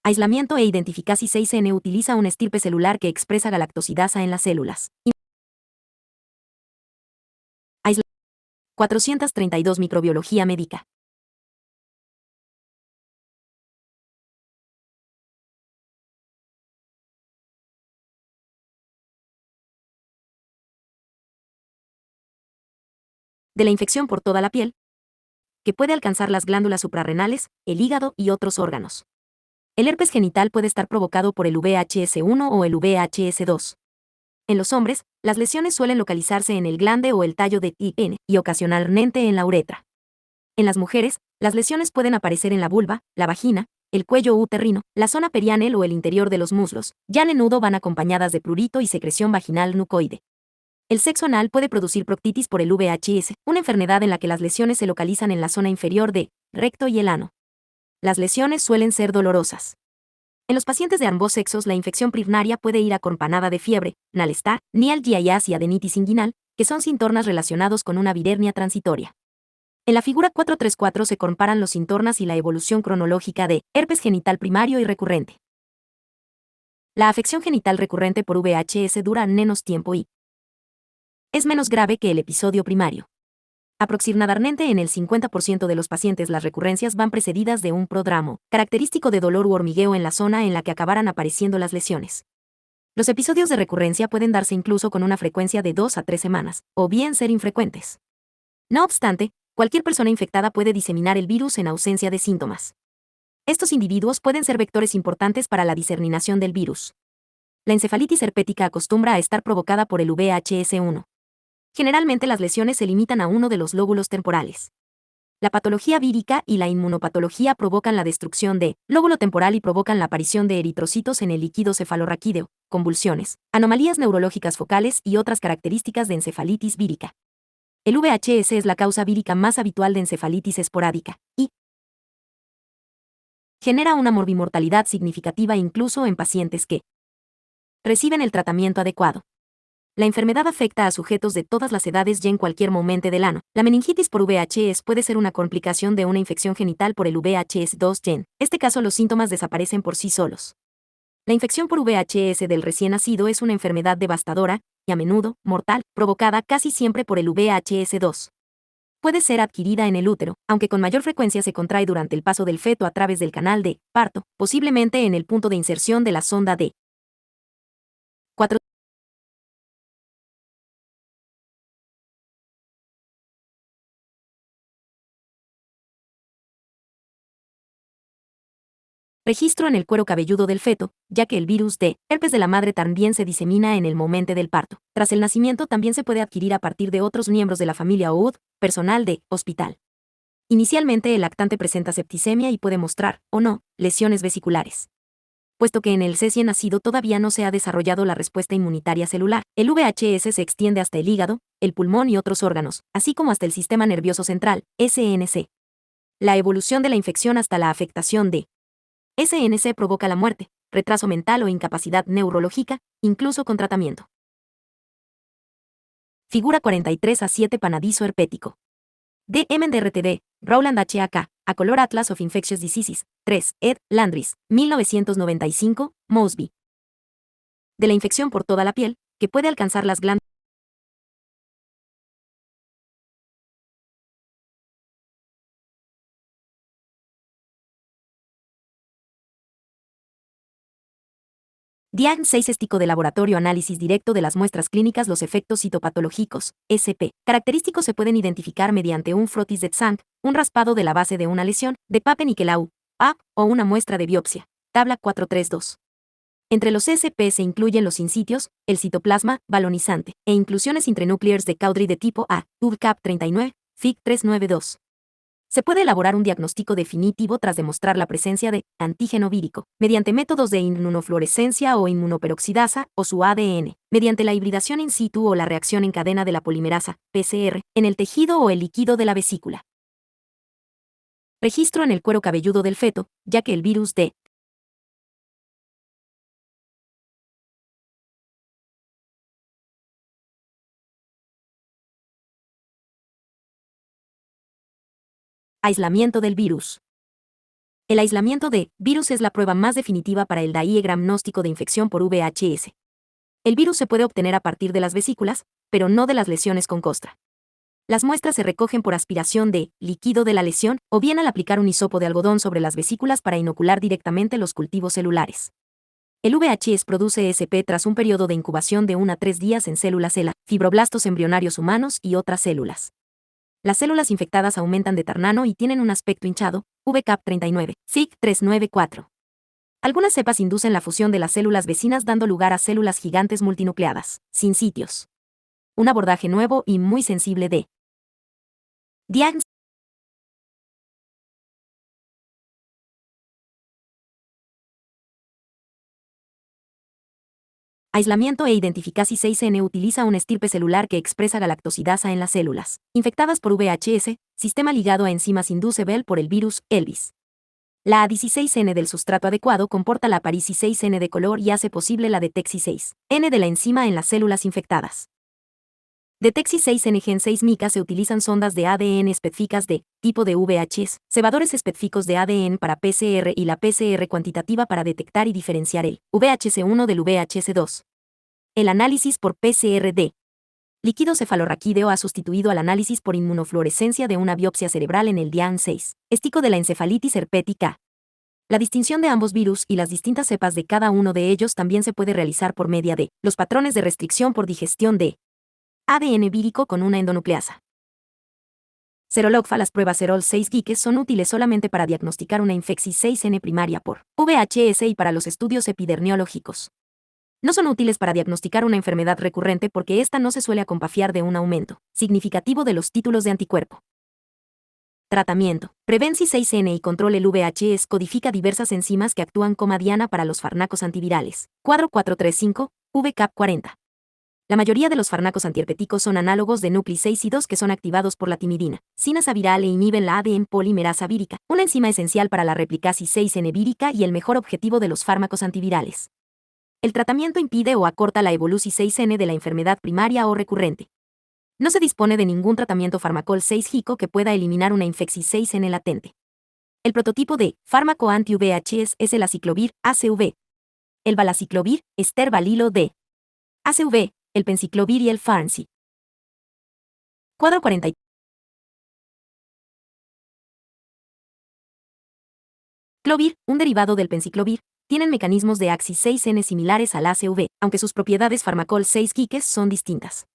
Aislamiento e identificasis 6N utiliza una estirpe celular que expresa galactosidasa en las células. 432 Microbiología médica. De la infección por toda la piel, que puede alcanzar las glándulas suprarrenales, el hígado y otros órganos. El herpes genital puede estar provocado por el VHS1 o el VHS2. En los hombres, las lesiones suelen localizarse en el glande o el tallo de IN y ocasionalmente en la uretra. En las mujeres, las lesiones pueden aparecer en la vulva, la vagina, el cuello uterino, la zona perianal o el interior de los muslos. Ya a menudo van acompañadas de prurito y secreción vaginal nucoide. El sexo anal puede producir proctitis por el VHS, una enfermedad en la que las lesiones se localizan en la zona inferior de recto y el ano. Las lesiones suelen ser dolorosas. En los pacientes de ambos sexos la infección primaria puede ir acompañada de fiebre, malestar, mialgias y adenitis inguinal, que son síntomas relacionados con una viremia transitoria. En la figura 434 se comparan los síntomas y la evolución cronológica de herpes genital primario y recurrente. La afección genital recurrente por VHS dura menos tiempo y es menos grave que el episodio primario. Aproximadamente en el 50% de los pacientes las recurrencias van precedidas de un prodromo, característico de dolor u hormigueo en la zona en la que acabarán apareciendo las lesiones. Los episodios de recurrencia pueden darse incluso con una frecuencia de 2 a 3 semanas, o bien ser infrecuentes. No obstante, cualquier persona infectada puede diseminar el virus en ausencia de síntomas. Estos individuos pueden ser vectores importantes para la diseminación del virus. La encefalitis herpética acostumbra a estar provocada por el VHS1. Generalmente las lesiones se limitan a uno de los lóbulos temporales. La patología vírica y la inmunopatología provocan la destrucción de lóbulo temporal y provocan la aparición de eritrocitos en el líquido cefalorraquídeo, convulsiones, anomalías neurológicas focales y otras características de encefalitis vírica. El VHS es la causa vírica más habitual de encefalitis esporádica y genera una morbimortalidad significativa incluso en pacientes que reciben el tratamiento adecuado. La enfermedad afecta a sujetos de todas las edades y en cualquier momento del año. La meningitis por VHS puede ser una complicación de una infección genital por el VHS2 gen. En este caso los síntomas desaparecen por sí solos. La infección por VHS del recién nacido es una enfermedad devastadora, y a menudo, mortal, provocada casi siempre por el VHS2. Puede ser adquirida en el útero, aunque con mayor frecuencia se contrae durante el paso del feto a través del canal de parto, posiblemente en el punto de inserción de la sonda D. 4. Registro en el cuero cabelludo del feto, ya que el virus de herpes de la madre también se disemina en el momento del parto. Tras el nacimiento también se puede adquirir a partir de otros miembros de la familia o personal de hospital. Inicialmente el lactante presenta septicemia y puede mostrar, o no, lesiones vesiculares. Puesto que en el recién nacido todavía no se ha desarrollado la respuesta inmunitaria celular, el VHS se extiende hasta el hígado, el pulmón y otros órganos, así como hasta el sistema nervioso central, SNC. La evolución de la infección hasta la afectación de SNC provoca la muerte, retraso mental o incapacidad neurológica, incluso con tratamiento. Figura 43A7 Panadizo herpético. DMDRTD, Rowland HAK, A Color Atlas of Infectious Diseases, 3, ed. Landris, 1995, Mosby. De la infección por toda la piel, que puede alcanzar las glándulas. DIAN 6 Estico de laboratorio análisis directo de las muestras clínicas. Los efectos citopatológicos, SP, característicos se pueden identificar mediante un frotis de tzank, un raspado de la base de una lesión, de Pape-Nicolau, o una muestra de biopsia. Tabla 432. Entre los SP se incluyen los sincitios, el citoplasma, balonizante, e inclusiones intranucleares de Cowdry de tipo A, UVCAP 39, FIG 392. Se puede elaborar un diagnóstico definitivo tras demostrar la presencia de antígeno vírico, mediante métodos de inmunofluorescencia o inmunoperoxidasa, o su ADN, mediante la hibridación in situ o la reacción en cadena de la polimerasa, PCR, en el tejido o el líquido de la vesícula. Registro en el cuero cabelludo del feto, ya que el virus de aislamiento del virus. El aislamiento de virus es la prueba más definitiva para el diagnóstico de infección por VHS. El virus se puede obtener a partir de las vesículas, pero no de las lesiones con costra. Las muestras se recogen por aspiración de líquido de la lesión o bien al aplicar un hisopo de algodón sobre las vesículas para inocular directamente los cultivos celulares. El VHS produce SP tras un periodo de incubación de 1 a 3 días en células ELA, fibroblastos embrionarios humanos y otras células. Las células infectadas aumentan de ternano y tienen un aspecto hinchado, VCAP 39, FIG 394. Algunas cepas inducen la fusión de las células vecinas dando lugar a células gigantes multinucleadas, sin sitios. Un abordaje nuevo y muy sensible de Diagn. Aislamiento e identificación. 6N utiliza una estirpe celular que expresa galactosidasa en las células infectadas por VHS, sistema ligado a enzimas inducible por el virus ELVIS. La A16N del sustrato adecuado comporta la Parisi6N de color y hace posible la Detexi6N de la enzima en las células infectadas. Detexi6N Gen 6 mica se utilizan sondas de ADN específicas de tipo de VHS, cebadores específicos de ADN para PCR y la PCR cuantitativa para detectar y diferenciar el VHS1 del VHS2. El análisis por PCR de líquido cefalorraquídeo ha sustituido al análisis por inmunofluorescencia de una biopsia cerebral en el DIAN 6, estico de la encefalitis herpética. La distinción de ambos virus y las distintas cepas de cada uno de ellos también se puede realizar por medio de los patrones de restricción por digestión de ADN vírico con una endonucleasa. Serologfa. Las pruebas Serol 6 Geekes son útiles solamente para diagnosticar una infección 6N primaria por VHS y para los estudios epidemiológicos. No son útiles para diagnosticar una enfermedad recurrente porque esta no se suele acompañar de un aumento significativo de los títulos de anticuerpo. Tratamiento. Prevenci 6N y control. El VHS codifica diversas enzimas que actúan como diana para los fármacos antivirales. Cuadro 435, VCAP 40. La mayoría de los fármacos antiherpéticos son análogos de nucleosídos que son activados por la timidina, sinasa viral e inhiben la ADN polimerasa vírica, una enzima esencial para la replicación 6N vírica y el mejor objetivo de los fármacos antivirales. El tratamiento impide o acorta la evolución 6N de la enfermedad primaria o recurrente. No se dispone de ningún tratamiento farmacol 6-GICO que pueda eliminar una infección 6N latente. El prototipo de fármaco anti-VHS es el aciclovir, ACV. El valaciclovir, estervalilo D. ACV, el penciclovir y el Farncy. Cuadro 40. Clovir, un derivado del penciclovir, tienen mecanismos de Axis 6N similares al ACV, aunque sus propiedades Farmacol 6 quiques son distintas.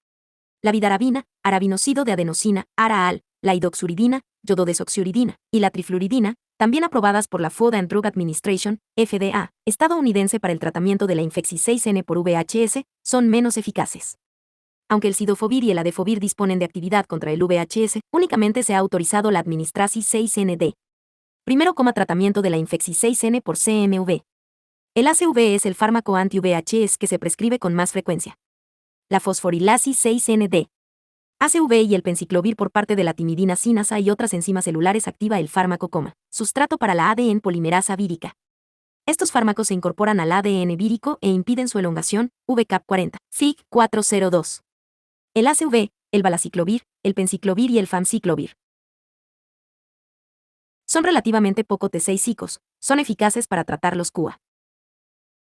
La vidarabina, arabinócido de adenosina, ARAAL, la hidroxuridina, yododesoxiuridina, y la trifluoridina, también aprobadas por la Food and Drug Administration, FDA, estadounidense para el tratamiento de la infección 6N por VHS, son menos eficaces. Aunque el sidofovir y el adefovir disponen de actividad contra el VHS, únicamente se ha autorizado la administración 6ND. Primero, tratamiento de la infección 6N por CMV. El ACV es el fármaco anti-VHS que se prescribe con más frecuencia. La fosforilasis 6ND. ACV y el penciclovir por parte de la timidina sinasa y otras enzimas celulares activa el fármaco, sustrato para la ADN polimerasa vírica. Estos fármacos se incorporan al ADN vírico e impiden su elongación, VCAP40, Fig 402. El ACV, el valaciclovir, el penciclovir y el famciclovir son relativamente poco T6-cicos, son eficaces para tratar los QA.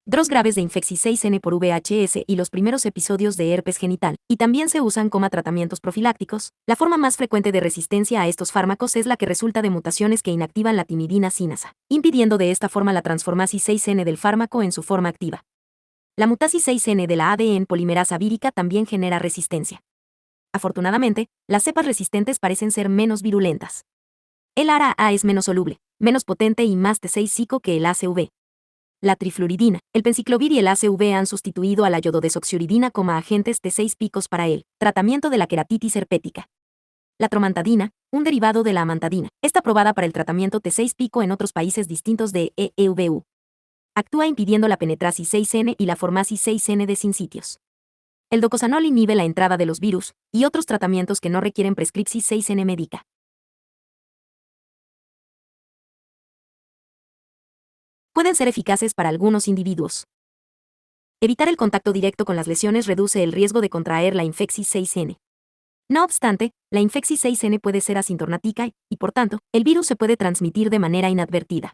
Dros graves de infección 6N por VHS y los primeros episodios de herpes genital, y también se usan como tratamientos profilácticos. La forma más frecuente de resistencia a estos fármacos es la que resulta de mutaciones que inactivan la timidina sinasa, impidiendo de esta forma la transformación 6N del fármaco en su forma activa. La mutación 6N de la ADN polimerasa vírica también genera resistencia. Afortunadamente, las cepas resistentes parecen ser menos virulentas. El ARA-A es menos soluble, menos potente y más T6-cico que el ACV. La trifluoridina, el penciclovir y el ACV han sustituido a la yododesoxiuridina como agentes T6 picos para el tratamiento de la queratitis herpética. La tromantadina, un derivado de la amantadina, está aprobada para el tratamiento T6 pico en otros países distintos de EUVU. Actúa impidiendo la penetración 6N y la formación 6N de sinsitios. El docosanol inhibe la entrada de los virus y otros tratamientos que no requieren prescripción 6N médica. Pueden ser eficaces para algunos individuos. Evitar el contacto directo con las lesiones reduce el riesgo de contraer la infección 6N. No obstante, la infección 6N puede ser asintomática y, por tanto, el virus se puede transmitir de manera inadvertida.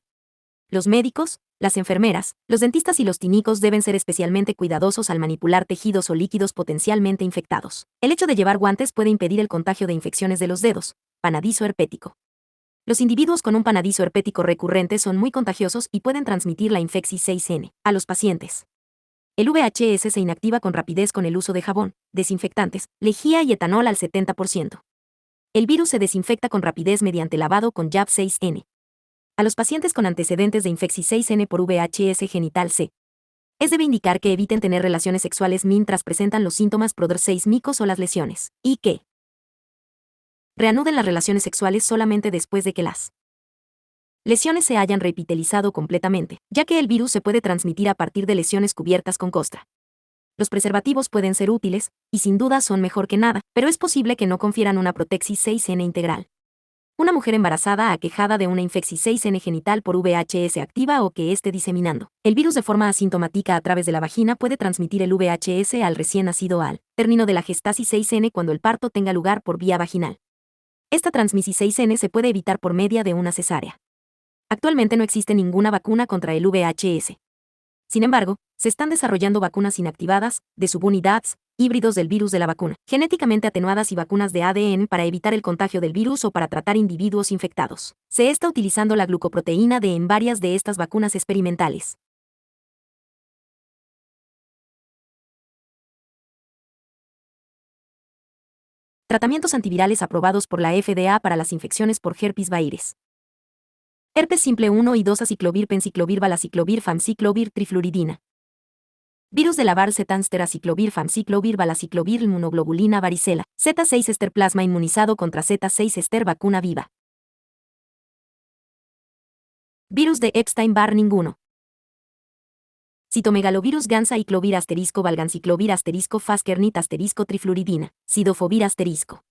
Los médicos, las enfermeras, los dentistas y los clínicos deben ser especialmente cuidadosos al manipular tejidos o líquidos potencialmente infectados. El hecho de llevar guantes puede impedir el contagio de infecciones de los dedos, panadizo herpético. Los individuos con un panadizo herpético recurrente son muy contagiosos y pueden transmitir la infección 6N a los pacientes. El VHS se inactiva con rapidez con el uso de jabón, desinfectantes, lejía y etanol al 70%. El virus se desinfecta con rapidez mediante lavado con JAV 6N. A los pacientes con antecedentes de infección 6N por VHS genital C. Es debe indicar que eviten tener relaciones sexuales mientras presentan los síntomas PRODR6 micos o las lesiones, y que reanuden las relaciones sexuales solamente después de que las lesiones se hayan reepitelizado completamente, ya que el virus se puede transmitir a partir de lesiones cubiertas con costra. Los preservativos pueden ser útiles, y sin duda son mejor que nada, pero es posible que no confieran una protección 6N integral. Una mujer embarazada aquejada de una infección 6N genital por VHS activa o que esté diseminando el virus de forma asintomática a través de la vagina puede transmitir el VHS al recién nacido al término de la gestación 6N cuando el parto tenga lugar por vía vaginal. Esta transmisión 6N se puede evitar por medio de una cesárea. Actualmente no existe ninguna vacuna contra el VHS. Sin embargo, se están desarrollando vacunas inactivadas, de subunidades, híbridos del virus de la vacuna, genéticamente atenuadas y vacunas de ADN para evitar el contagio del virus o para tratar individuos infectados. Se está utilizando la glucoproteína D en varias de estas vacunas experimentales. Tratamientos antivirales aprobados por la FDA para las infecciones por herpes virus. Herpes simple 1 y 2 aciclovir penciclovir valaciclovir famciclovir trifluoridina. Virus de la varicela aciclovir famciclovir valaciclovir inmunoglobulina varicela, Z6 ester plasma inmunizado contra Z6 ester vacuna viva. Virus de Epstein-Barr ninguno. Citomegalovirus gansa y clovir asterisco valganciclovir asterisco faskernit asterisco trifluoridina, sidofovir asterisco.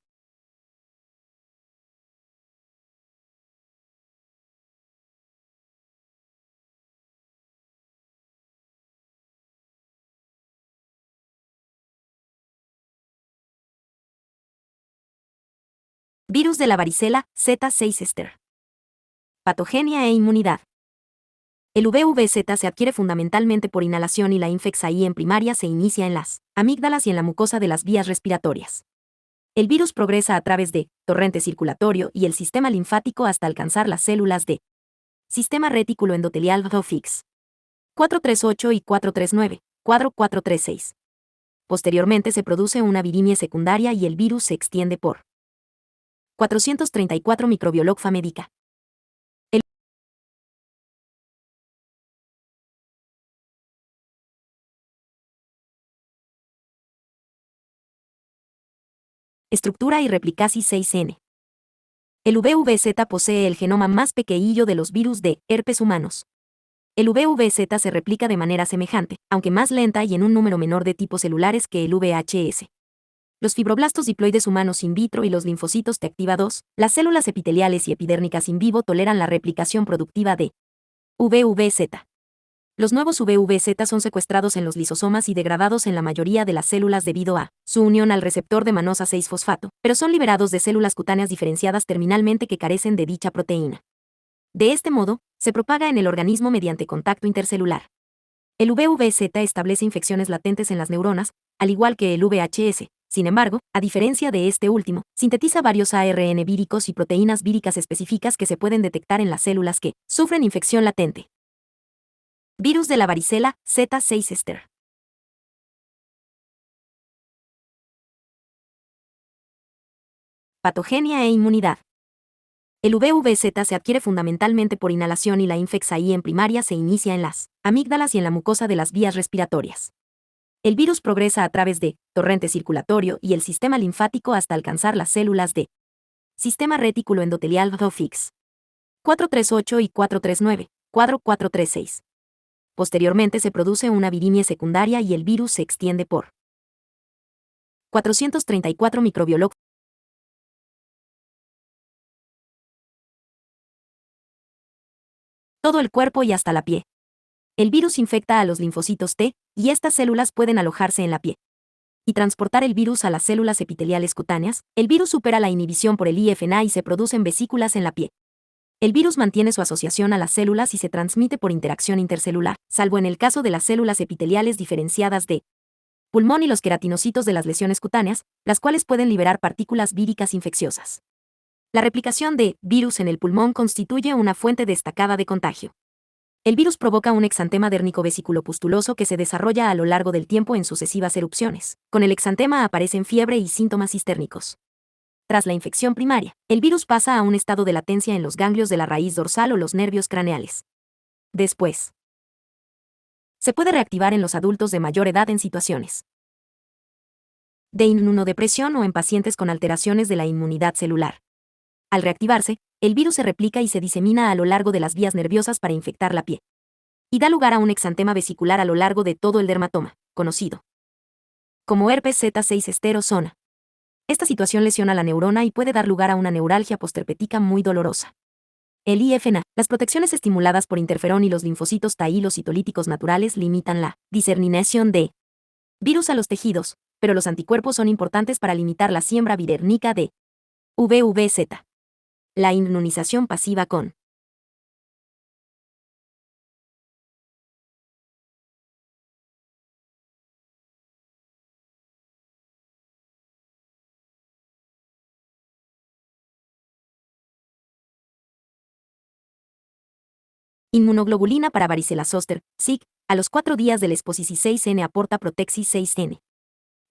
Virus de la varicela, Z6 ester. Patogenia e inmunidad. El VVZ se adquiere fundamentalmente por inhalación y la infección en primaria se inicia en las amígdalas y en la mucosa de las vías respiratorias. El virus progresa a través de torrente circulatorio y el sistema linfático hasta alcanzar las células de Sistema retículo endotelial VOFIX. 438 y 439, cuadro 436. Posteriormente se produce una virimia secundaria y el virus se extiende por 434 microbiologfa médica. Estructura y replicasis 6N. El VVZ posee el genoma más pequeño de los virus de herpes humanos. El VVZ se replica de manera semejante, aunque más lenta y en un número menor de tipos celulares que el VHS. Los fibroblastos diploides humanos in vitro y los linfocitos T activa 2, las células epiteliales y epidérmicas in vivo toleran la replicación productiva de VVZ. Los nuevos VVZ son secuestrados en los lisosomas y degradados en la mayoría de las células debido a su unión al receptor de manosa 6-fosfato, pero son liberados de células cutáneas diferenciadas terminalmente que carecen de dicha proteína. De este modo, se propaga en el organismo mediante contacto intercelular. El VVZ establece infecciones latentes en las neuronas, al igual que el VHS. Sin embargo, a diferencia de este último, sintetiza varios ARN víricos y proteínas víricas específicas que se pueden detectar en las células que sufren infección latente. Virus de la varicela, Z6 Ester. Patogenia e inmunidad. El VVZ se adquiere fundamentalmente por inhalación y la infección en primaria se inicia en las amígdalas y en la mucosa de las vías respiratorias. El virus progresa a través de torrente circulatorio y el sistema linfático hasta alcanzar las células de sistema retículo endotelial VOFIX. 438 y 439, cuadro 436. Posteriormente se produce una virimia secundaria y el virus se extiende por 434 microbiologos. Todo el cuerpo y hasta la piel. El virus infecta a los linfocitos T, y estas células pueden alojarse en la piel y transportar el virus a las células epiteliales cutáneas. El virus supera la inhibición por el IFNA y se producen vesículas en la piel. El virus mantiene su asociación a las células y se transmite por interacción intercelular, salvo en el caso de las células epiteliales diferenciadas de pulmón y los queratinocitos de las lesiones cutáneas, las cuales pueden liberar partículas víricas infecciosas. La replicación de virus en el pulmón constituye una fuente destacada de contagio. El virus provoca un exantema dérmico vesiculopustuloso que se desarrolla a lo largo del tiempo en sucesivas erupciones. Con el exantema aparecen fiebre y síntomas cistérnicos. Tras la infección primaria, el virus pasa a un estado de latencia en los ganglios de la raíz dorsal o los nervios craneales. Después, se puede reactivar en los adultos de mayor edad en situaciones de inmunodepresión o en pacientes con alteraciones de la inmunidad celular. Al reactivarse, el virus se replica y se disemina a lo largo de las vías nerviosas para infectar la piel. Y da lugar a un exantema vesicular a lo largo de todo el dermatoma, conocido como herpes Z6 estero zona. Esta situación lesiona la neurona y puede dar lugar a una neuralgia postherpética muy dolorosa. El IFNA, las protecciones estimuladas por interferón y los linfocitos T y los citolíticos naturales limitan la diseminación de virus a los tejidos, pero los anticuerpos son importantes para limitar la siembra virérnica de VVZ. La inmunización pasiva con inmunoglobulina para varicela zoster, SIG, a los 4 días de la exposición 6N aporta Protexis 6N.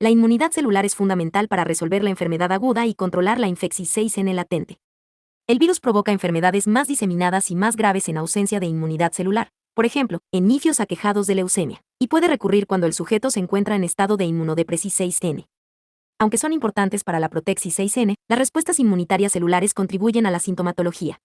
La inmunidad celular es fundamental para resolver la enfermedad aguda y controlar la infección 6N latente. El virus provoca enfermedades más diseminadas y más graves en ausencia de inmunidad celular, por ejemplo, en niños aquejados de leucemia, y puede recurrir cuando el sujeto se encuentra en estado de inmunodepresión 6N. Aunque son importantes para la Protexis 6N, las respuestas inmunitarias celulares contribuyen a la sintomatología.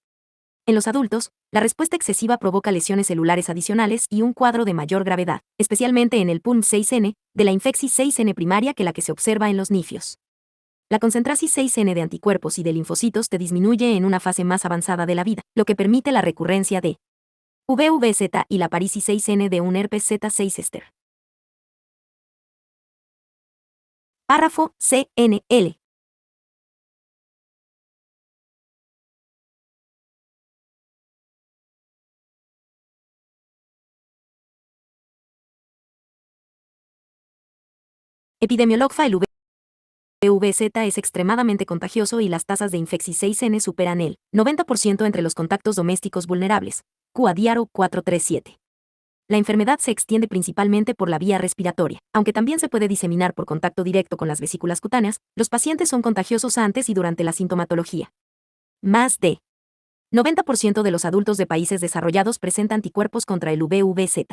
En los adultos, la respuesta excesiva provoca lesiones celulares adicionales y un cuadro de mayor gravedad, especialmente en el PUM 6N, de la infección 6N primaria que la que se observa en los niños. La concentración 6N de anticuerpos y de linfocitos te disminuye en una fase más avanzada de la vida, lo que permite la recurrencia de VVZ y la aparición 6N de un herpes Z6 ester. Párrafo CNL. Epidemiologfa el VVZ es extremadamente contagioso y las tasas de infección 6N superan el 90% entre los contactos domésticos vulnerables, Cuadiaro 437. La enfermedad se extiende principalmente por la vía respiratoria, aunque también se puede diseminar por contacto directo con las vesículas cutáneas. Los pacientes son contagiosos antes y durante la sintomatología. Más de 90% de los adultos de países desarrollados presentan anticuerpos contra el VVZ.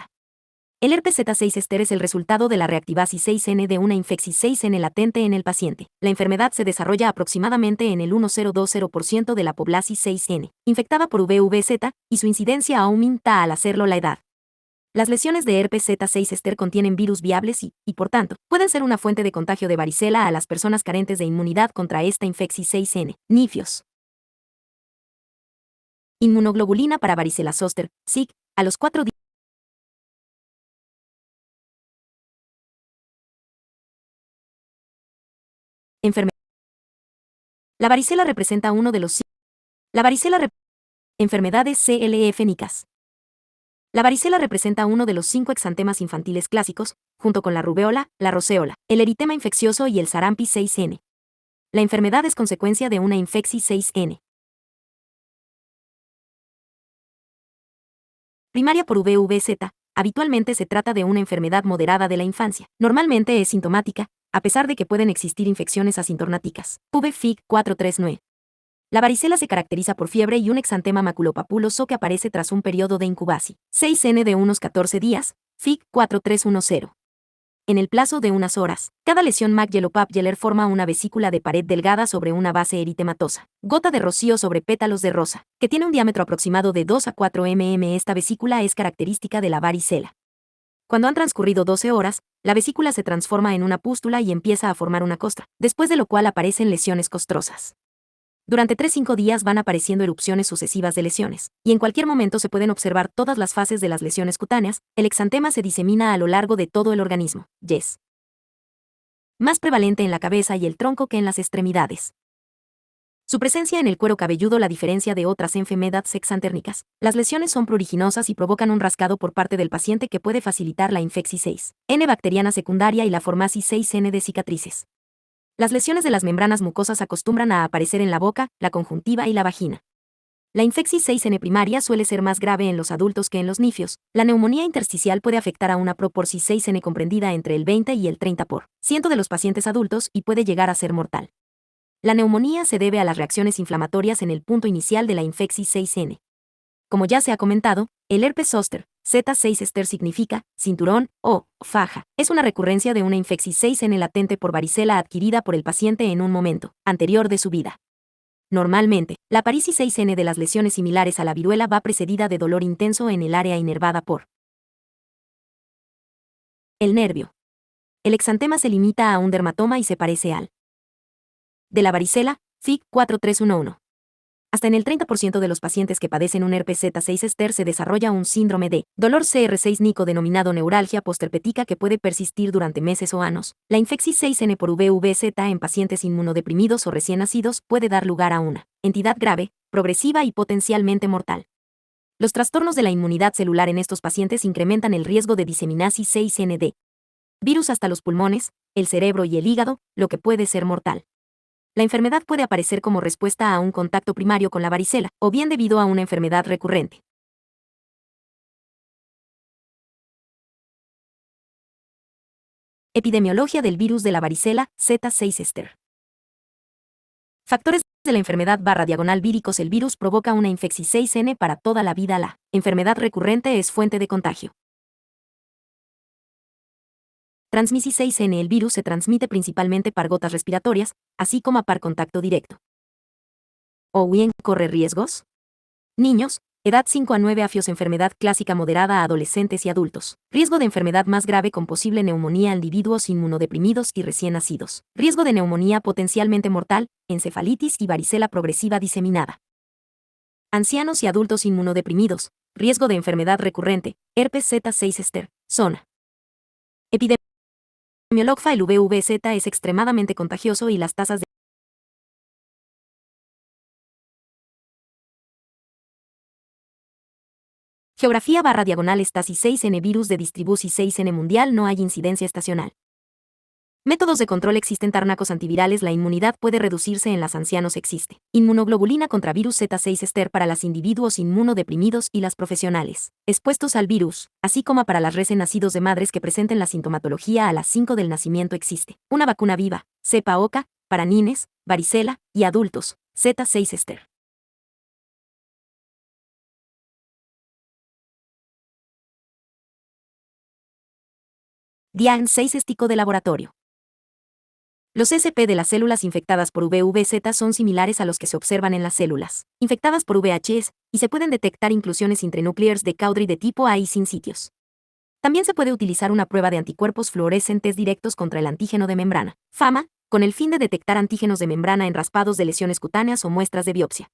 El herpes Z6 ester es el resultado de la reactivasis 6N de una infección 6N latente en el paciente. La enfermedad se desarrolla aproximadamente en el 1020% de la población 6N, infectada por VVZ, y su incidencia aumenta al hacerlo la edad. Las lesiones de herpes Z6 ester contienen virus viables y, por tanto, pueden ser una fuente de contagio de varicela a las personas carentes de inmunidad contra esta infección 6N. Nifios. Inmunoglobulina para varicela zoster, SIC, a los 4 días. Enfermedad. La varicela representa uno de los... La varicela enfermedades CLF-nicas. La varicela representa uno de los 5 exantemas infantiles clásicos, junto con la rubeola, la roceola, el eritema infeccioso y el sarampi 6N. La enfermedad es consecuencia de una infección 6N. Primaria por VVZ, habitualmente se trata de una enfermedad moderada de la infancia. Normalmente es sintomática, a pesar de que pueden existir infecciones asintomáticas. VFIG 439. La varicela se caracteriza por fiebre y un exantema maculopapuloso que aparece tras un periodo de incubación. 6N de unos 14 días, FIG 4310. En el plazo de unas horas, cada lesión McYellow-Papgeller forma una vesícula de pared delgada sobre una base eritematosa, gota de rocío sobre pétalos de rosa, que tiene un diámetro aproximado de 2 a 4 mm. Esta vesícula es característica de la varicela. Cuando han transcurrido 12 horas, la vesícula se transforma en una pústula y empieza a formar una costra, después de lo cual aparecen lesiones costrosas. Durante 3-5 días van apareciendo erupciones sucesivas de lesiones, y en cualquier momento se pueden observar todas las fases de las lesiones cutáneas. El exantema se disemina a lo largo de todo el organismo. Yes. Más prevalente en la cabeza y el tronco que en las extremidades. Su presencia en el cuero cabelludo la diferencia de otras enfermedades exantérnicas. Las lesiones son pruriginosas y provocan un rascado por parte del paciente que puede facilitar la infección 6N bacteriana secundaria y la formación 6N de cicatrices. Las lesiones de las membranas mucosas acostumbran a aparecer en la boca, la conjuntiva y la vagina. La infección 6N primaria suele ser más grave en los adultos que en los nifios. La neumonía intersticial puede afectar a una proporción 6N comprendida entre el 20 y el 30% de los pacientes adultos y puede llegar a ser mortal. La neumonía se debe a las reacciones inflamatorias en el punto inicial de la infección 6N. Como ya se ha comentado, el herpes zóster, Z6 ester significa cinturón o faja. Es una recurrencia de una infección 6N latente por varicela adquirida por el paciente en un momento anterior de su vida. Normalmente, la aparición 6N de las lesiones similares a la viruela va precedida de dolor intenso en el área inervada por el nervio. El exantema se limita a un dermatoma y se parece al de la varicela, FIG 4311. Hasta en el 30% de los pacientes que padecen un herpes Z6 ester se desarrolla un síndrome de dolor CR6-nico denominado neuralgia postherpética que puede persistir durante meses o años. La infección 6N por VVZ en pacientes inmunodeprimidos o recién nacidos puede dar lugar a una entidad grave, progresiva y potencialmente mortal. Los trastornos de la inmunidad celular en estos pacientes incrementan el riesgo de diseminación 6N de virus hasta los pulmones, el cerebro y el hígado, lo que puede ser mortal. La enfermedad puede aparecer como respuesta a un contacto primario con la varicela, o bien debido a una enfermedad recurrente. Epidemiología del virus de la varicela, Z6 ester. Factores de la enfermedad /víricos. El virus provoca una infección 6N para toda la vida. La enfermedad recurrente es fuente de contagio. Transmisión 6N. El virus se transmite principalmente por gotas respiratorias, así como por contacto directo. ¿O bien corre riesgos? Niños, edad 5 a 9 años. Enfermedad clásica moderada a adolescentes y adultos. Riesgo de enfermedad más grave con posible neumonía a individuos inmunodeprimidos y recién nacidos. Riesgo de neumonía potencialmente mortal, encefalitis y varicela progresiva diseminada. Ancianos y adultos inmunodeprimidos. Riesgo de enfermedad recurrente, herpes Z6 ester, zona. Epidemiología. El VVZ es extremadamente contagioso y las tasas de Geografía /diagonal estasis 6N virus de distribución 6N mundial. No hay incidencia estacional. Métodos de control existen fármacos antivirales. La inmunidad puede reducirse en los ancianos. Existe inmunoglobulina contra virus Z6 ester para los individuos inmunodeprimidos y las profesionales expuestos al virus, así como para las recién nacidos de madres que presenten la sintomatología a las 5 del nacimiento. Existe una vacuna viva, cepa OCA, para niños, varicela y adultos, Z6 ester. Dian 6 estico de laboratorio. Los SP de las células infectadas por VVZ son similares a los que se observan en las células infectadas por VHS, y se pueden detectar inclusiones intranucleares de Cowdry de tipo A y sin sitios. También se puede utilizar una prueba de anticuerpos fluorescentes directos contra el antígeno de membrana, FAMA, con el fin de detectar antígenos de membrana en raspados de lesiones cutáneas o muestras de biopsia.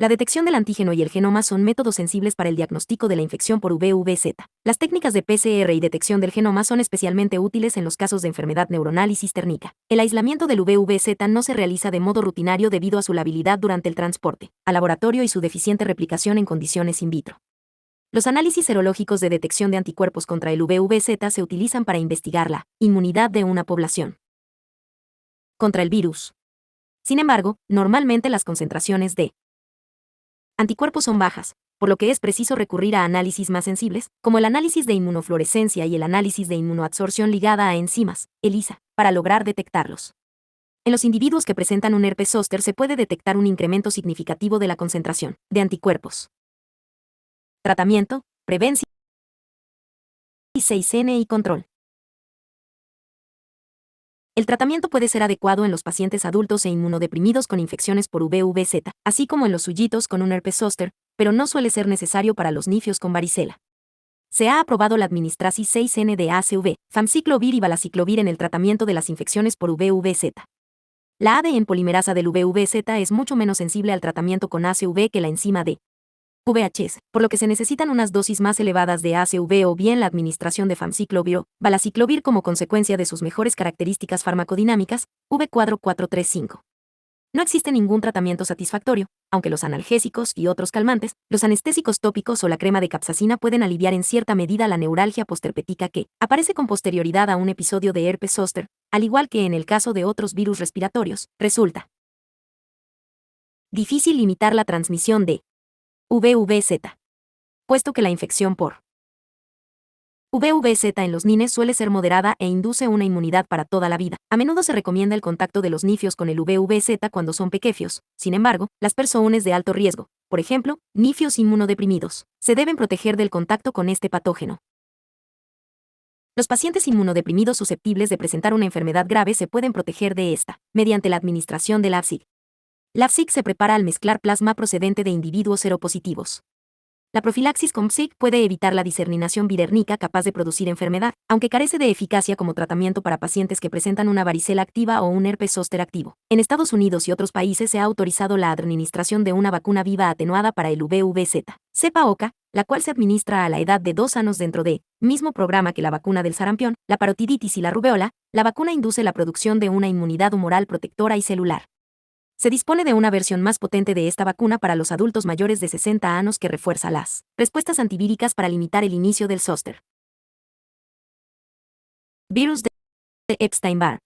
La detección del antígeno y el genoma son métodos sensibles para el diagnóstico de la infección por VVZ. Las técnicas de PCR y detección del genoma son especialmente útiles en los casos de enfermedad neuronal y cistérnica. El aislamiento del VVZ no se realiza de modo rutinario debido a su labilidad durante el transporte al laboratorio y su deficiente replicación en condiciones in vitro. Los análisis serológicos de detección de anticuerpos contra el VVZ se utilizan para investigar la inmunidad de una población contra el virus. Sin embargo, normalmente las concentraciones de anticuerpos son bajas, por lo que es preciso recurrir a análisis más sensibles, como el análisis de inmunofluorescencia y el análisis de inmunoabsorción ligada a enzimas, ELISA, para lograr detectarlos. En los individuos que presentan un herpes zóster se puede detectar un incremento significativo de la concentración de anticuerpos. Tratamiento, prevención y 6N y control. El tratamiento puede ser adecuado en los pacientes adultos e inmunodeprimidos con infecciones por VVZ, así como en los sullitos con un herpes zóster, pero no suele ser necesario para los nifios con varicela. Se ha aprobado la administración 6N de ACV, famciclovir y valaciclovir en el tratamiento de las infecciones por VVZ. La ADN polimerasa del VVZ es mucho menos sensible al tratamiento con ACV que la enzima de VHS, por lo que se necesitan unas dosis más elevadas de ACV o bien la administración de famciclovir o valaciclovir como consecuencia de sus mejores características farmacodinámicas, V cuadro 435. No existe ningún tratamiento satisfactorio, aunque los analgésicos y otros calmantes, los anestésicos tópicos o la crema de capsaicina pueden aliviar en cierta medida la neuralgia postherpética que aparece con posterioridad a un episodio de herpes zóster, al igual que en el caso de otros virus respiratorios. Resulta difícil limitar la transmisión de VVZ, puesto que la infección por VVZ en los niños suele ser moderada e induce una inmunidad para toda la vida. A menudo se recomienda el contacto de los nifios con el VVZ cuando son pequeños. Sin embargo, las personas de alto riesgo, por ejemplo, nifios inmunodeprimidos, se deben proteger del contacto con este patógeno. Los pacientes inmunodeprimidos susceptibles de presentar una enfermedad grave se pueden proteger de esta mediante la administración de LAVSIG. LAVSIG se prepara al mezclar plasma procedente de individuos seropositivos. La profilaxis con PSIC puede evitar la diseminación virérnica capaz de producir enfermedad, aunque carece de eficacia como tratamiento para pacientes que presentan una varicela activa o un herpes zóster activo. En Estados Unidos y otros países se ha autorizado la administración de una vacuna viva atenuada para el VVZ, cepa OCA, la cual se administra a la edad de 2 años dentro de mismo programa que la vacuna del sarampión, la parotiditis y la rubeola. La vacuna induce la producción de una inmunidad humoral protectora y celular. Se dispone de una versión más potente de esta vacuna para los adultos mayores de 60 años que refuerza las respuestas antivíricas para limitar el inicio del zóster. Virus de Epstein-Barr.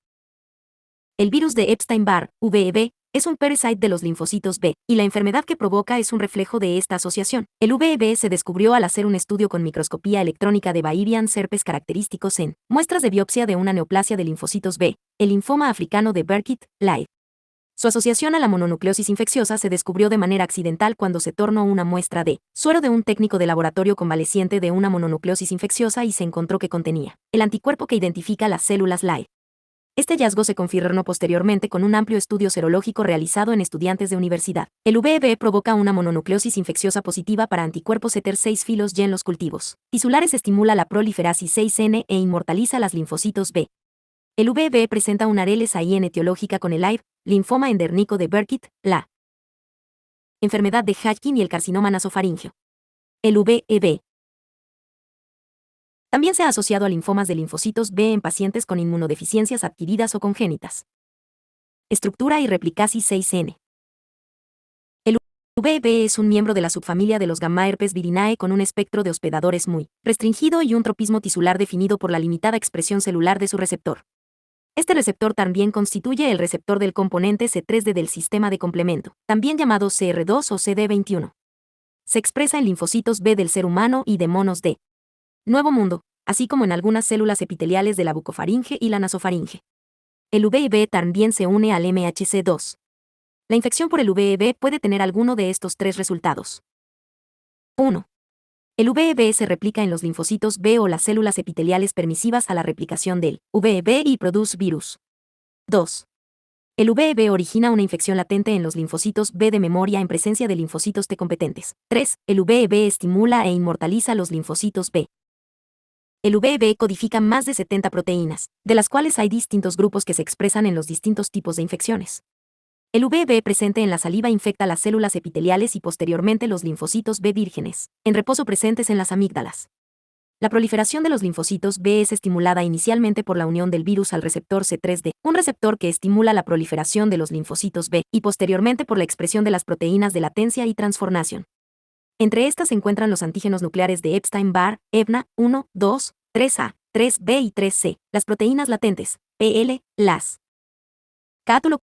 El virus de Epstein-Barr, VEB, es un parasite de los linfocitos B, y la enfermedad que provoca es un reflejo de esta asociación. El VEB se descubrió al hacer un estudio con microscopía electrónica de Bayesian serpes característicos en muestras de biopsia de una neoplasia de linfocitos B, el linfoma africano de Burkitt-Lyle. Su asociación a la mononucleosis infecciosa se descubrió de manera accidental cuando se tornó una muestra de suero de un técnico de laboratorio convaleciente de una mononucleosis infecciosa y se encontró que contenía el anticuerpo que identifica las células Lie. Este hallazgo se confirmó posteriormente con un amplio estudio serológico realizado en estudiantes de universidad. El VEB provoca una mononucleosis infecciosa positiva para anticuerpos ETER6 filos Y en los cultivos tisulares, estimula la proliferasis 6N e inmortaliza las linfocitos B. El VEB presenta una RLSIN etiológica con el LIVE, linfoma endérmico de Burkitt, la enfermedad de Hodgkin y el carcinoma nasofaríngeo. El VEB también se ha asociado a linfomas de linfocitos B en pacientes con inmunodeficiencias adquiridas o congénitas. Estructura y replicasis 6N. El VEB es un miembro de la subfamilia de los gamma herpes virinae con un espectro de hospedadores muy restringido y un tropismo tisular definido por la limitada expresión celular de su receptor. Este receptor también constituye el receptor del componente C3D del sistema de complemento, también llamado CR2 o CD21. Se expresa en linfocitos B del ser humano y de monos de Nuevo Mundo, así como en algunas células epiteliales de la bucofaringe y la nasofaringe. El VIB también se une al MHC2. La infección por el VIB puede tener alguno de estos tres resultados. 1. El VEB se replica en los linfocitos B o las células epiteliales permisivas a la replicación del VEB y produce virus. 2. El VEB origina una infección latente en los linfocitos B de memoria en presencia de linfocitos T competentes. 3. El VEB estimula e inmortaliza los linfocitos B. El VEB codifica más de 70 proteínas, de las cuales hay distintos grupos que se expresan en los distintos tipos de infecciones. El VEB presente en la saliva infecta las células epiteliales y posteriormente los linfocitos B vírgenes, en reposo presentes en las amígdalas. La proliferación de los linfocitos B es estimulada inicialmente por la unión del virus al receptor C3D, un receptor que estimula la proliferación de los linfocitos B, y posteriormente por la expresión de las proteínas de latencia y transformación. Entre estas se encuentran los antígenos nucleares de Epstein-Barr, EBNA 1, 2, 3A, 3B y 3C, las proteínas latentes, PL, las cátulo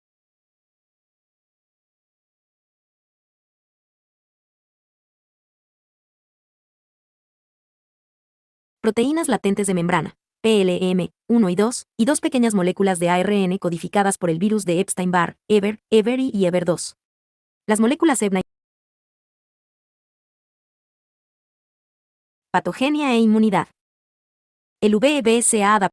proteínas latentes de membrana, PLM, 1 y 2 pequeñas moléculas de ARN codificadas por el virus de Epstein-Barr, EBER, EBERI y EBER2. Las moléculas EBNA, patogenia e inmunidad. El VEB se ha adaptado.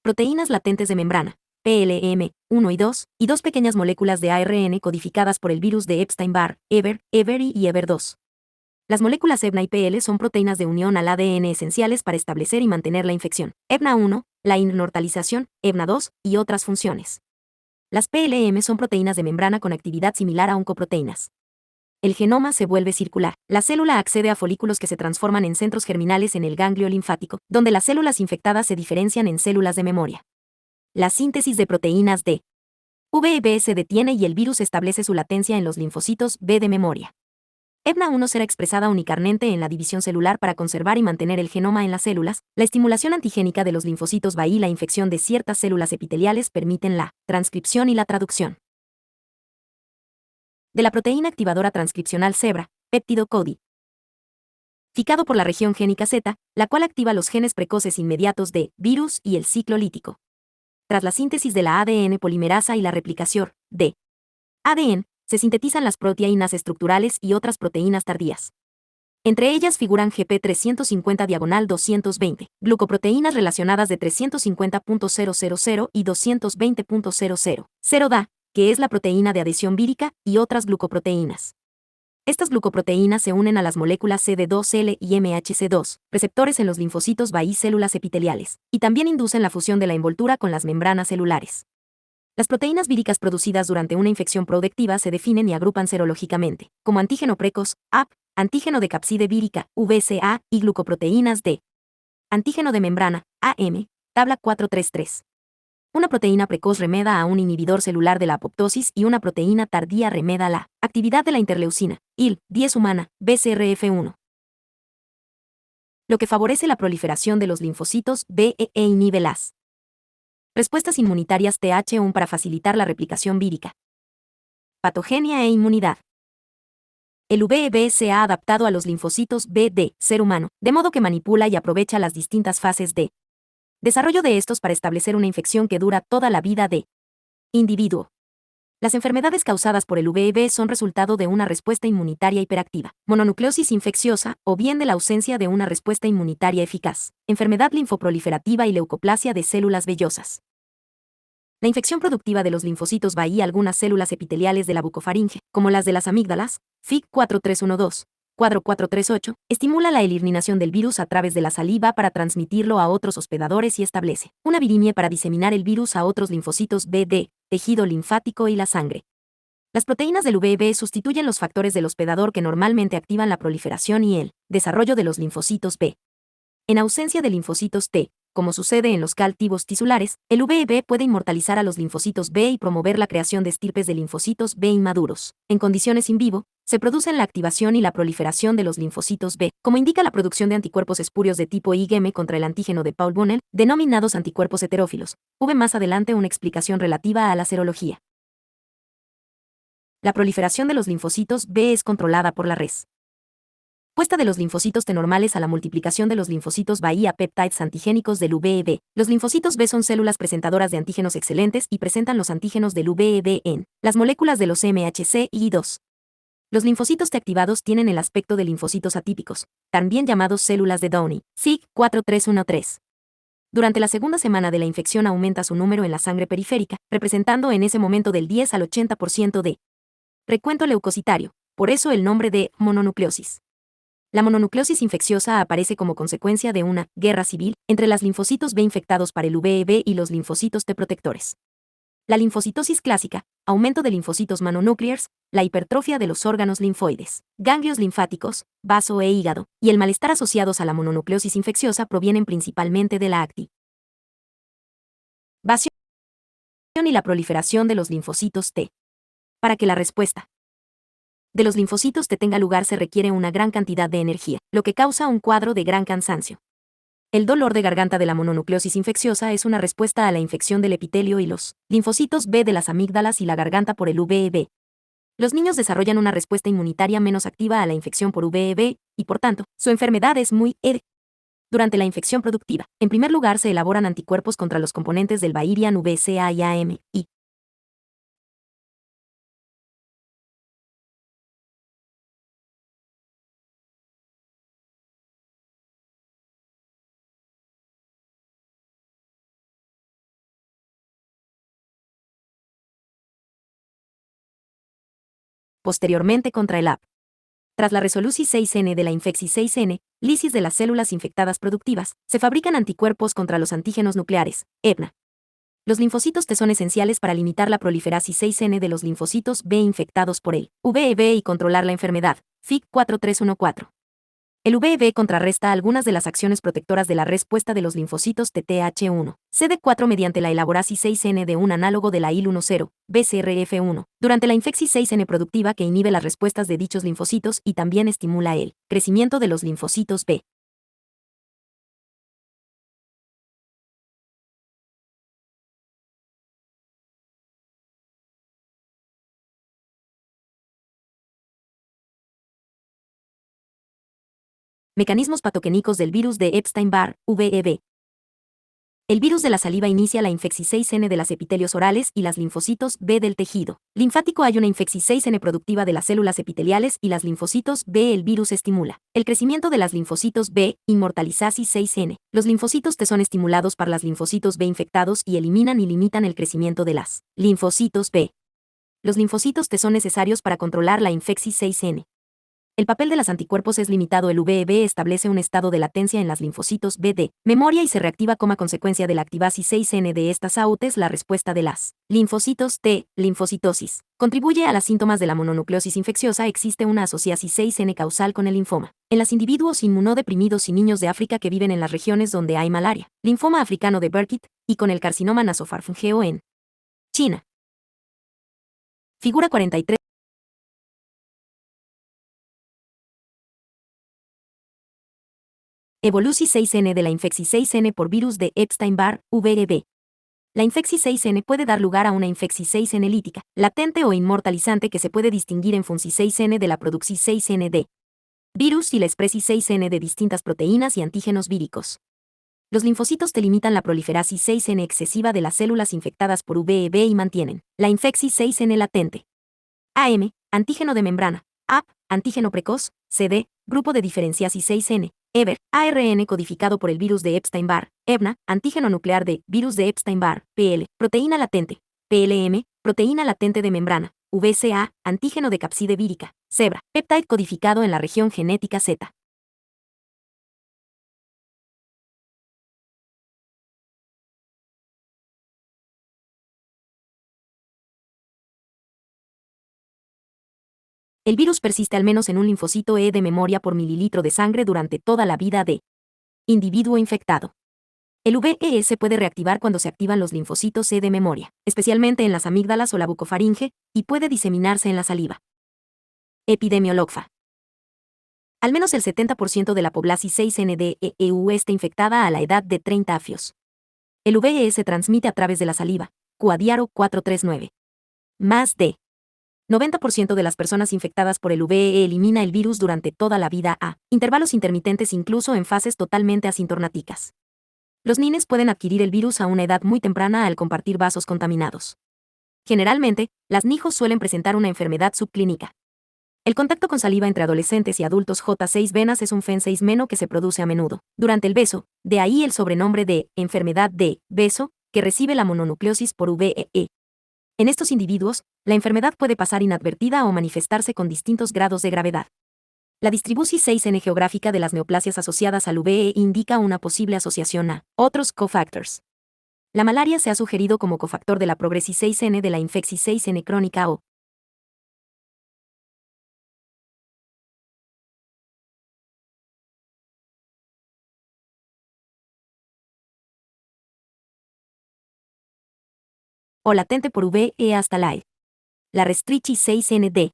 Proteínas latentes de membrana, PLM, 1 y 2 pequeñas moléculas de ARN codificadas por el virus de Epstein-Barr, EBER, EBERI y EBER2. Las moléculas EBNA y PL son proteínas de unión al ADN esenciales para establecer y mantener la infección. EBNA 1, la inmortalización, EBNA 2 y otras funciones. Las PLM son proteínas de membrana con actividad similar a oncoproteínas. El genoma se vuelve circular. La célula accede a folículos que se transforman en centros germinales en el ganglio linfático, donde las células infectadas se diferencian en células de memoria. La síntesis de proteínas de VEB se detiene y el virus establece su latencia en los linfocitos B de memoria. EBNA 1 será expresada unicarnamente en la división celular para conservar y mantener el genoma en las células. La estimulación antigénica de los linfocitos BA y la infección de ciertas células epiteliales permiten la transcripción y la traducción de la proteína activadora transcripcional CEBRA, péptido CODI, ficado por la región génica Z, la cual activa los genes precoces inmediatos de virus y el ciclo lítico. Tras la síntesis de la ADN polimerasa y la replicación de ADN, se sintetizan las proteínas estructurales y otras proteínas tardías. Entre ellas figuran GP350-220, glucoproteínas relacionadas de 350.000 y 220.00, 0DA, que es la proteína de adhesión vírica, y otras glucoproteínas. Estas glucoproteínas se unen a las moléculas CD2L y MHC2, receptores en los linfocitos BA y células epiteliales, y también inducen la fusión de la envoltura con las membranas celulares. Las proteínas víricas producidas durante una infección proudectiva se definen y agrupan serológicamente, como antígeno precoz, AP, antígeno de cápside vírica, VCA, y glucoproteínas D. Antígeno de membrana, AM, tabla 433. Una proteína precoz remeda a un inhibidor celular de la apoptosis y una proteína tardía remeda la actividad de la interleucina, IL-10 humana, BCRF1. Lo que favorece la proliferación de los linfocitos B e inhibe las respuestas inmunitarias Th1 para facilitar la replicación vírica. Patogenia e inmunidad. El VEB se ha adaptado a los linfocitos B de ser humano, de modo que manipula y aprovecha las distintas fases de desarrollo de estos para establecer una infección que dura toda la vida de individuo. Las enfermedades causadas por el VEB son resultado de una respuesta inmunitaria hiperactiva, mononucleosis infecciosa, o bien de la ausencia de una respuesta inmunitaria eficaz, enfermedad linfoproliferativa y leucoplasia de células vellosas. La infección productiva de los linfocitos BA y algunas células epiteliales de la bucofaringe, como las de las amígdalas, FIG4312, cuadro 438, estimula la eliminación del virus a través de la saliva para transmitirlo a otros hospedadores y establece una virimia para diseminar el virus a otros linfocitos B de tejido linfático y la sangre. Las proteínas del VEB sustituyen los factores del hospedador que normalmente activan la proliferación y el desarrollo de los linfocitos B. En ausencia de linfocitos T, como sucede en los cultivos tisulares, el VEB puede inmortalizar a los linfocitos B y promover la creación de estirpes de linfocitos B inmaduros. En condiciones in vivo, se producen la activación y la proliferación de los linfocitos B, como indica la producción de anticuerpos espurios de tipo IgM contra el antígeno de Paul Bonnell, denominados anticuerpos heterófilos. Más adelante una explicación relativa a la serología. La proliferación de los linfocitos B es controlada por la respuesta de los linfocitos T normales a la multiplicación de los linfocitos Bahía peptides antigénicos del VEB. Los linfocitos B son células presentadoras de antígenos excelentes y presentan los antígenos del VEB en las moléculas de los MHC y I2. Los linfocitos T activados tienen el aspecto de linfocitos atípicos, también llamados células de Downey, Sig4313. Durante la segunda semana de la infección aumenta su número en la sangre periférica, representando en ese momento del 10 al 80% de recuento leucocitario, por eso el nombre de mononucleosis. La mononucleosis infecciosa aparece como consecuencia de una guerra civil entre los linfocitos B infectados por el VEB y los linfocitos T protectores. La linfocitosis clásica, aumento de linfocitos mononuclears, la hipertrofia de los órganos linfoides, ganglios linfáticos, vaso e hígado, y el malestar asociados a la mononucleosis infecciosa provienen principalmente de la activación y la proliferación de los linfocitos T. Para que la respuesta de los linfocitos T tenga lugar se requiere una gran cantidad de energía, lo que causa un cuadro de gran cansancio. El dolor de garganta de la mononucleosis infecciosa es una respuesta a la infección del epitelio y los linfocitos B de las amígdalas y la garganta por el VEB. Los niños desarrollan una respuesta inmunitaria menos activa a la infección por VEB, y por tanto, su enfermedad es muy durante la infección productiva. En primer lugar se elaboran anticuerpos contra los componentes del Bahirian VCA y AM, y posteriormente contra el AP. Tras la resolusis 6N de la infección 6N, lisis de las células infectadas productivas, se fabrican anticuerpos contra los antígenos nucleares, EBNA. Los linfocitos T son esenciales para limitar la proliferasis 6N de los linfocitos B infectados por el VEB y controlar la enfermedad, FIG4314. El VEB contrarresta algunas de las acciones protectoras de la respuesta de los linfocitos TTH1, CD4 mediante la elaborasis 6N de un análogo de la IL-10, BCRF1, durante la infección 6N productiva que inhibe las respuestas de dichos linfocitos y también estimula el crecimiento de los linfocitos B. Mecanismos patogenicos del virus de Epstein-Barr, VEB. El virus de la saliva inicia la infección 6N de las epitelios orales y las linfocitos B del tejido linfático. Hay una infección 6N productiva de las células epiteliales y las linfocitos B. El virus estimula el crecimiento de las linfocitos B, inmortalizasis 6N. Los linfocitos T son estimulados por las linfocitos B infectados y eliminan y limitan el crecimiento de las linfocitos B. Los linfocitos T son necesarios para controlar la infección 6N. El papel de los anticuerpos es limitado. El VEB establece un estado de latencia en las linfocitos B de memoria y se reactiva como consecuencia de la activasis 6N de estas AUTs. La respuesta de las linfocitos T, linfocitosis, contribuye a los síntomas de la mononucleosis infecciosa. Existe una asociación 6N causal con el linfoma en los individuos inmunodeprimidos y niños de África que viven en las regiones donde hay malaria, linfoma africano de Burkitt, y con el carcinoma nasofaríngeo en China. Figura 43. Evolusis 6N de la infección 6N por virus de Epstein-Barr, VEB. La infección 6N puede dar lugar a una infección 6N lítica, latente o inmortalizante que se puede distinguir en función 6N de la producción 6N de virus y la expresión 6N de distintas proteínas y antígenos víricos. Los linfocitos T limitan la proliferasis 6N excesiva de las células infectadas por VEB y mantienen la infección 6N latente. AM, antígeno de membrana. AP, antígeno precoz. CD, grupo de diferenciasis 6N. EBER, ARN codificado por el virus de Epstein-Barr. EBNA, antígeno nuclear de virus de Epstein-Barr. PL, proteína latente. PLM, proteína latente de membrana. VCA, antígeno de cápside vírica. CEBRA, peptide codificado en la región genética Z. El virus persiste al menos en un linfocito E de memoria por mililitro de sangre durante toda la vida de individuo infectado. El VES puede reactivar cuando se activan los linfocitos E de memoria, especialmente en las amígdalas o la bucofaringe, y puede diseminarse en la saliva. Epidemiologfa. Al menos el 70% de la población 6ND-EU está infectada a la edad de 30 afios. El VES se transmite a través de la saliva, Cuadiaro 439. Más de 90% de las personas infectadas por el VEE elimina el virus durante toda la vida a intervalos intermitentes, incluso en fases totalmente asintomáticas. Los niños pueden adquirir el virus a una edad muy temprana al compartir vasos contaminados. Generalmente, las NIJOS suelen presentar una enfermedad subclínica. El contacto con saliva entre adolescentes y adultos J6 venas es un fen6 que se produce a menudo durante el beso, de ahí el sobrenombre de enfermedad de beso, que recibe la mononucleosis por VEE. En estos individuos, la enfermedad puede pasar inadvertida o manifestarse con distintos grados de gravedad. La distribución 6N geográfica de las neoplasias asociadas al VEE indica una posible asociación a otros cofactors. La malaria se ha sugerido como cofactor de la progresis 6N de la infección 6N crónica o latente por VE hasta la E. La restrichi 6ND.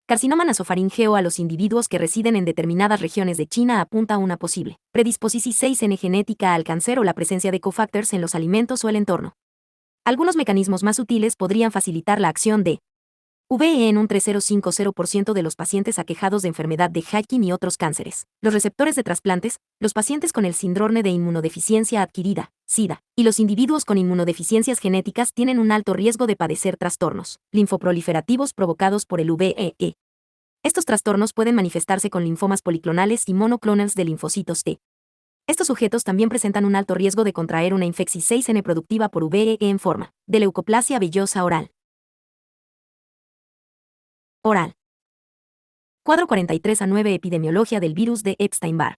Carcinoma nasofaringeo a los individuos que residen en determinadas regiones de China apunta a una posible predisposición 6N genética al cáncer o la presencia de cofactors en los alimentos o el entorno. Algunos mecanismos más sutiles podrían facilitar la acción de VE en un 3050% de los pacientes aquejados de enfermedad de Hodgkin y otros cánceres, los receptores de trasplantes, los pacientes con el síndrome de inmunodeficiencia adquirida, SIDA, y los individuos con inmunodeficiencias genéticas tienen un alto riesgo de padecer trastornos linfoproliferativos provocados por el VEE. Estos trastornos pueden manifestarse con linfomas policlonales y monoclonales de linfocitos T. Estos sujetos también presentan un alto riesgo de contraer una infección 6N productiva por VEE en forma de leucoplasia vellosa oral. Oral. Cuadro 43A9 Epidemiología del virus de Epstein-Barr.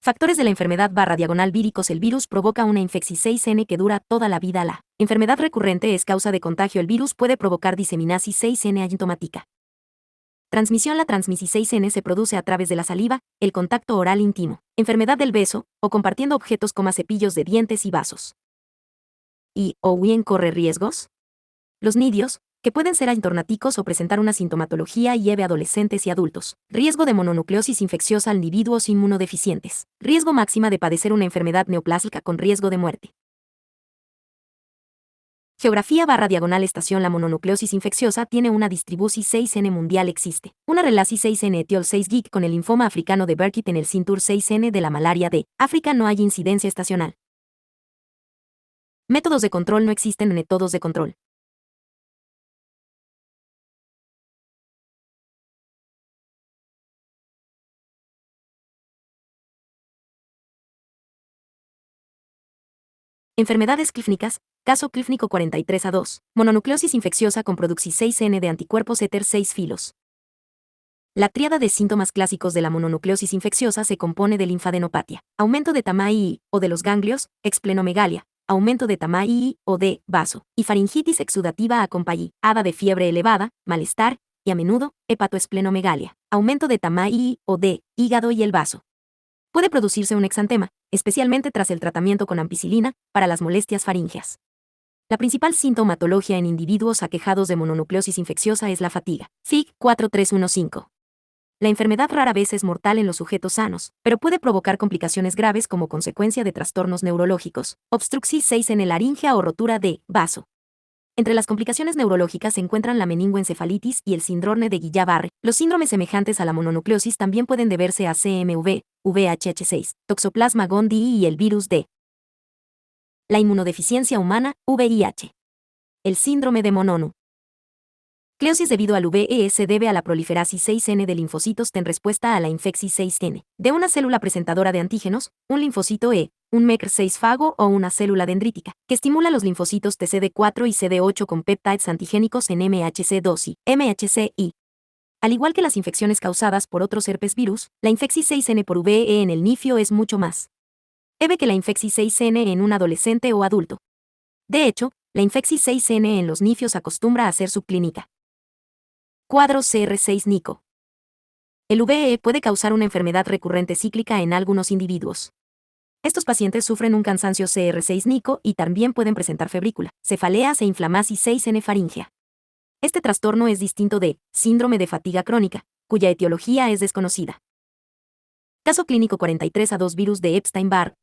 Factores de la enfermedad /víricos. El virus provoca una infección 6N que dura toda la vida. La enfermedad recurrente es causa de contagio. El virus puede provocar diseminasis 6N asintomática. Transmisión. La transmisión 6N se produce a través de la saliva, el contacto oral íntimo, enfermedad del beso, o compartiendo objetos como cepillos de dientes y vasos. ¿O bien corre riesgos? Los nidios, que pueden ser asintomáticos o presentar una sintomatología leve adolescentes y adultos. Riesgo de mononucleosis infecciosa al individuos inmunodeficientes. Riesgo máxima de padecer una enfermedad neoplásica con riesgo de muerte. Geografía / estación. La mononucleosis infecciosa tiene una distribución 6N mundial. Existe una relación 6N etiol 6 geek con el linfoma africano de Burkitt en el cintur 6N de la malaria de África. No hay incidencia estacional. Métodos de control. No existen métodos de control. Enfermedades clínicas. Caso clínico 43A2. Mononucleosis infecciosa con producción 6N de anticuerpos éter 6 filos. La tríada de síntomas clásicos de la mononucleosis infecciosa se compone de linfadenopatía, aumento de tamaño o de los ganglios, explenomegalia, aumento de tamaño o de vaso, y faringitis exudativa acompañada de fiebre elevada, malestar, y a menudo, hepatoesplenomegalia, aumento de tamaño o de hígado y el vaso. Puede producirse un exantema, especialmente tras el tratamiento con ampicilina, para las molestias faríngeas. La principal sintomatología en individuos aquejados de mononucleosis infecciosa es la fatiga. FIG 4315. La enfermedad rara vez es mortal en los sujetos sanos, pero puede provocar complicaciones graves como consecuencia de trastornos neurológicos, obstrucción 6 en el laringe o rotura de vaso. Entre las complicaciones neurológicas se encuentran la meningoencefalitis y el síndrome de Guillain-Barré. Los síndromes semejantes a la mononucleosis también pueden deberse a CMV, VHH6, Toxoplasma gondii y el virus de la inmunodeficiencia humana, VIH. El síndrome de mononucleosis debido al VEE se debe a la proliferación 6N de linfocitos T en respuesta a la infección 6N de una célula presentadora de antígenos, un linfocito E, un MECR6 fago o una célula dendrítica, que estimula los linfocitos TCD4 y CD8 con peptides antigénicos en MHC2 y MHC-I. Al igual que las infecciones causadas por otros herpes virus, la infección 6N por VEE en el nifio es mucho más leve que la infección 6N en un adolescente o adulto. De hecho, la infección 6N en los nifios acostumbra a ser subclínica. Cuadro CR6 Nico. El VEE puede causar una enfermedad recurrente cíclica en algunos individuos. Estos pacientes sufren un cansancio CR6-NICO y también pueden presentar febrícula, cefaleas e inflamasis 6N faríngea. Este trastorno es distinto de síndrome de fatiga crónica, cuya etiología es desconocida. Caso clínico 43A2 virus de Epstein-Barr,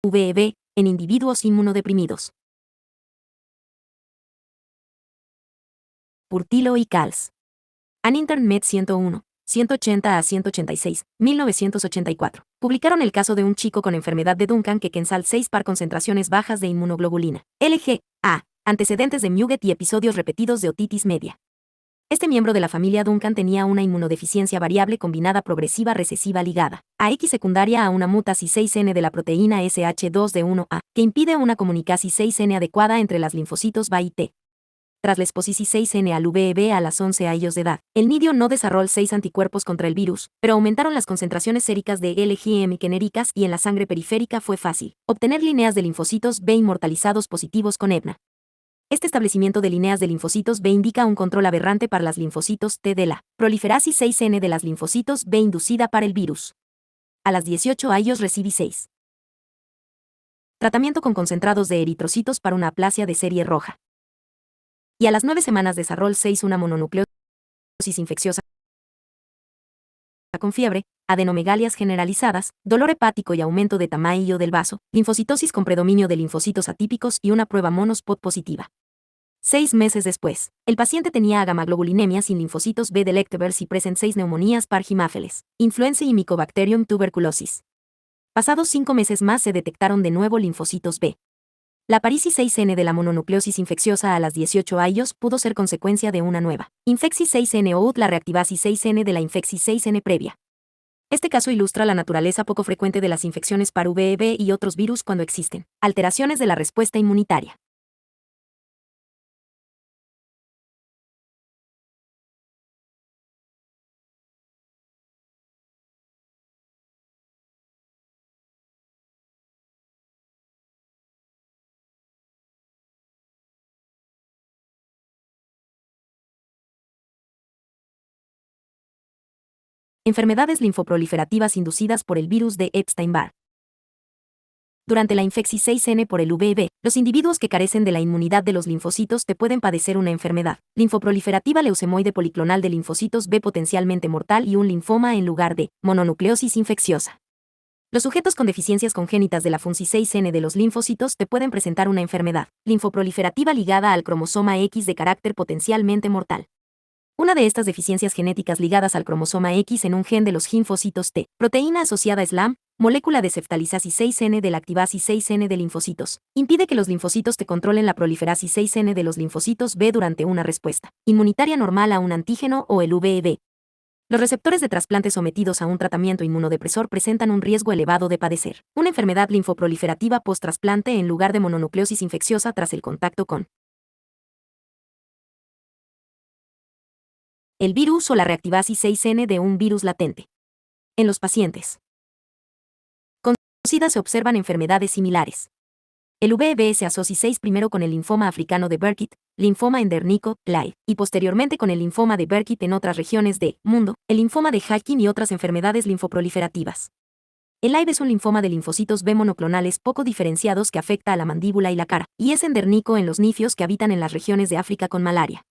VEB, en individuos inmunodeprimidos. Purtilo y Cals. An Med 101, 180 a 186, 1984. Publicaron el caso de un chico con enfermedad de Duncan que Kensal 6 par concentraciones bajas de inmunoglobulina, LGA, antecedentes de Muget y episodios repetidos de otitis media. Este miembro de la familia Duncan tenía una inmunodeficiencia variable combinada progresiva recesiva ligada a X secundaria a una mutasis 6N de la proteína SH2D1A, que impide una comunicasis 6N adecuada entre las linfocitos B y T. Tras la exposición 6N al VEB a las 11 años de edad, el nidio no desarrolló 6 anticuerpos contra el virus, pero aumentaron las concentraciones séricas de LGM genéricas y en la sangre periférica fue fácil obtener líneas de linfocitos B inmortalizados positivos con EBNA. Este establecimiento de líneas de linfocitos B indica un control aberrante para las linfocitos T de la proliferasis 6N de las linfocitos B inducida para el virus. A las 18 años recibí 6. Tratamiento con concentrados de eritrocitos para una aplasia de serie roja. Y a las 9 semanas desarrolló 6 una mononucleosis infecciosa con fiebre, adenomegalias generalizadas, dolor hepático y aumento de tamaño del vaso, linfocitosis con predominio de linfocitos atípicos y una prueba monospot positiva. 6 meses después, el paciente tenía agamaglobulinemia sin linfocitos B delectables y present 6 neumonías par Haemophilus, influenza y Mycobacterium tuberculosis. Pasados 5 meses más se detectaron de nuevo linfocitos B. La aparición 6N de la mononucleosis infecciosa a las 18 años pudo ser consecuencia de una nueva infección 6N o la reactivasis 6N de la infección 6N previa. Este caso ilustra la naturaleza poco frecuente de las infecciones por VEB y otros virus cuando existen alteraciones de la respuesta inmunitaria. Enfermedades linfoproliferativas inducidas por el virus de Epstein-Barr. Durante la infección 6N por el VEB, los individuos que carecen de la inmunidad de los linfocitos T pueden padecer una enfermedad linfoproliferativa leucemoide policlonal de linfocitos B potencialmente mortal y un linfoma en lugar de mononucleosis infecciosa. Los sujetos con deficiencias congénitas de la función 6N de los linfocitos T pueden presentar una enfermedad linfoproliferativa ligada al cromosoma X de carácter potencialmente mortal. Una de estas deficiencias genéticas ligadas al cromosoma X en un gen de los linfocitos T, proteína asociada a SLAM, molécula de ceftalizasis 6N de la activasis 6N de linfocitos, impide que los linfocitos T controlen la proliferasis 6N de los linfocitos B durante una respuesta inmunitaria normal a un antígeno o el VEB. Los receptores de trasplante sometidos a un tratamiento inmunodepresor presentan un riesgo elevado de padecer una enfermedad linfoproliferativa post-trasplante en lugar de mononucleosis infecciosa tras el contacto con el virus o la reactivasis 6N de un virus latente. En los pacientes con SIDA se observan enfermedades similares. El VEB se asocia 6 primero con el linfoma africano de Burkitt, linfoma endérmico, LAI, y posteriormente con el linfoma de Burkitt en otras regiones del mundo, el linfoma de Hodgkin y otras enfermedades linfoproliferativas. El LAI es un linfoma de linfocitos B monoclonales poco diferenciados que afecta a la mandíbula y la cara, y es endérmico en los nifios que habitan en las regiones de África con malaria.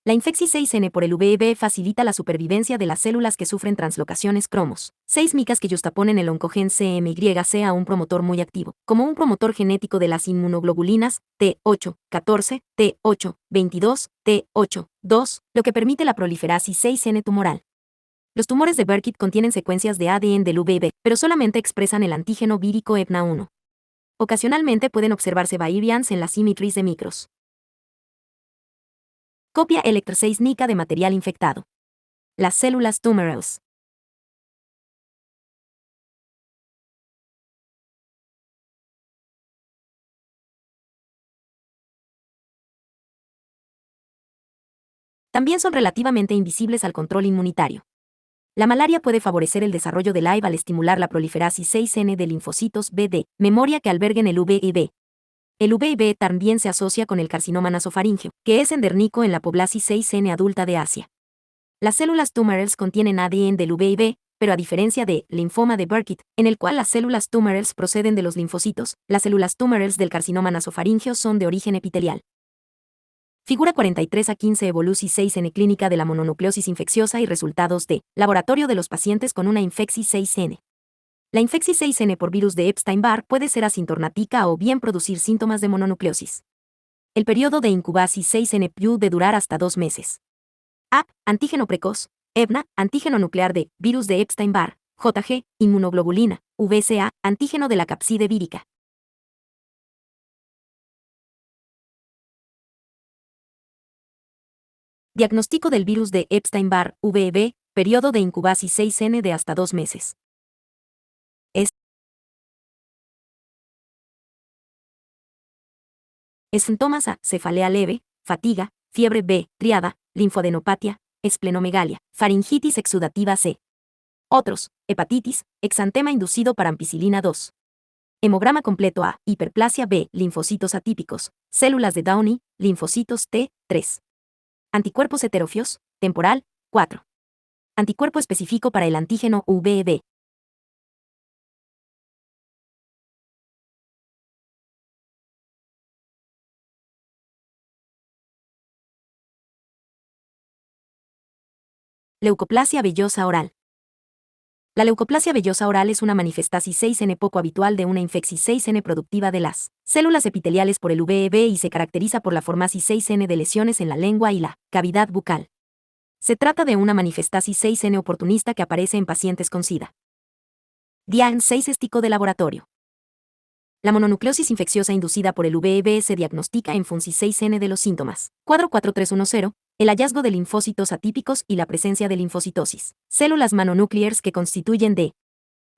La infección 6N por el VEB facilita la supervivencia de las células que sufren translocaciones cromos 6 micas que justaponen el oncogen CMYC a un promotor muy activo, como un promotor genético de las inmunoglobulinas T8, 14, T8, 22, T8, 2, lo que permite la proliferasis 6N tumoral. Los tumores de Burkitt contienen secuencias de ADN del VEB, pero solamente expresan el antígeno vírico EBNA1. Ocasionalmente pueden observarse variants en las simetries de micros. Copia Electro 6 NICA de material infectado. Las células tumorales. También son relativamente invisibles al control inmunitario. La malaria puede favorecer el desarrollo del HIV al estimular la proliferasis 6N de linfocitos B de memoria que alberguen el VEB. El VIB también se asocia con el carcinoma nasofaríngeo, que es endérmico en la población 6N adulta de Asia. Las células tumorales contienen ADN del VIB, pero a diferencia de linfoma de Burkitt, en el cual las células tumorales proceden de los linfocitos, las células tumorales del carcinoma nasofaríngeo son de origen epitelial. Figura 43-15 Evolusi 6N clínica de la mononucleosis infecciosa y resultados de laboratorio de los pacientes con una infeccis 6N. La infeccis 6N por virus de Epstein-Barr puede ser asintomática o bien producir síntomas de mononucleosis. El periodo de incubasis 6N puede durar hasta 2 meses. A. Antígeno precoz. EBNA, antígeno nuclear de virus de Epstein-Barr. JG, inmunoglobulina. VCA, antígeno de la cápside vírica. Diagnóstico del virus de Epstein-Barr, VEB, periodo de incubasis 6N de hasta 2 meses. Síntomas A. Cefalea leve, fatiga, fiebre B. Triada, linfoadenopatia, esplenomegalia, faringitis exudativa C. Otros, hepatitis, exantema inducido por ampicilina 2. Hemograma completo A. Hiperplasia B. Linfocitos atípicos, células de Downey, linfocitos T, 3. Anticuerpos heterófilos, temporal, 4. Anticuerpo específico para el antígeno VEB. Leucoplasia vellosa oral. La leucoplasia vellosa oral es una manifestasis 6N poco habitual de una infeccis 6N productiva de las células epiteliales por el VEB y se caracteriza por la formasis 6N de lesiones en la lengua y la cavidad bucal. Se trata de una manifestasis 6N oportunista que aparece en pacientes con SIDA. DIAN 6 estico de laboratorio. La mononucleosis infecciosa inducida por el VEB se diagnostica en FUNCI 6N de los síntomas. Cuadro 4310, el hallazgo de linfocitos atípicos y la presencia de linfocitosis. Células mononucleares que constituyen de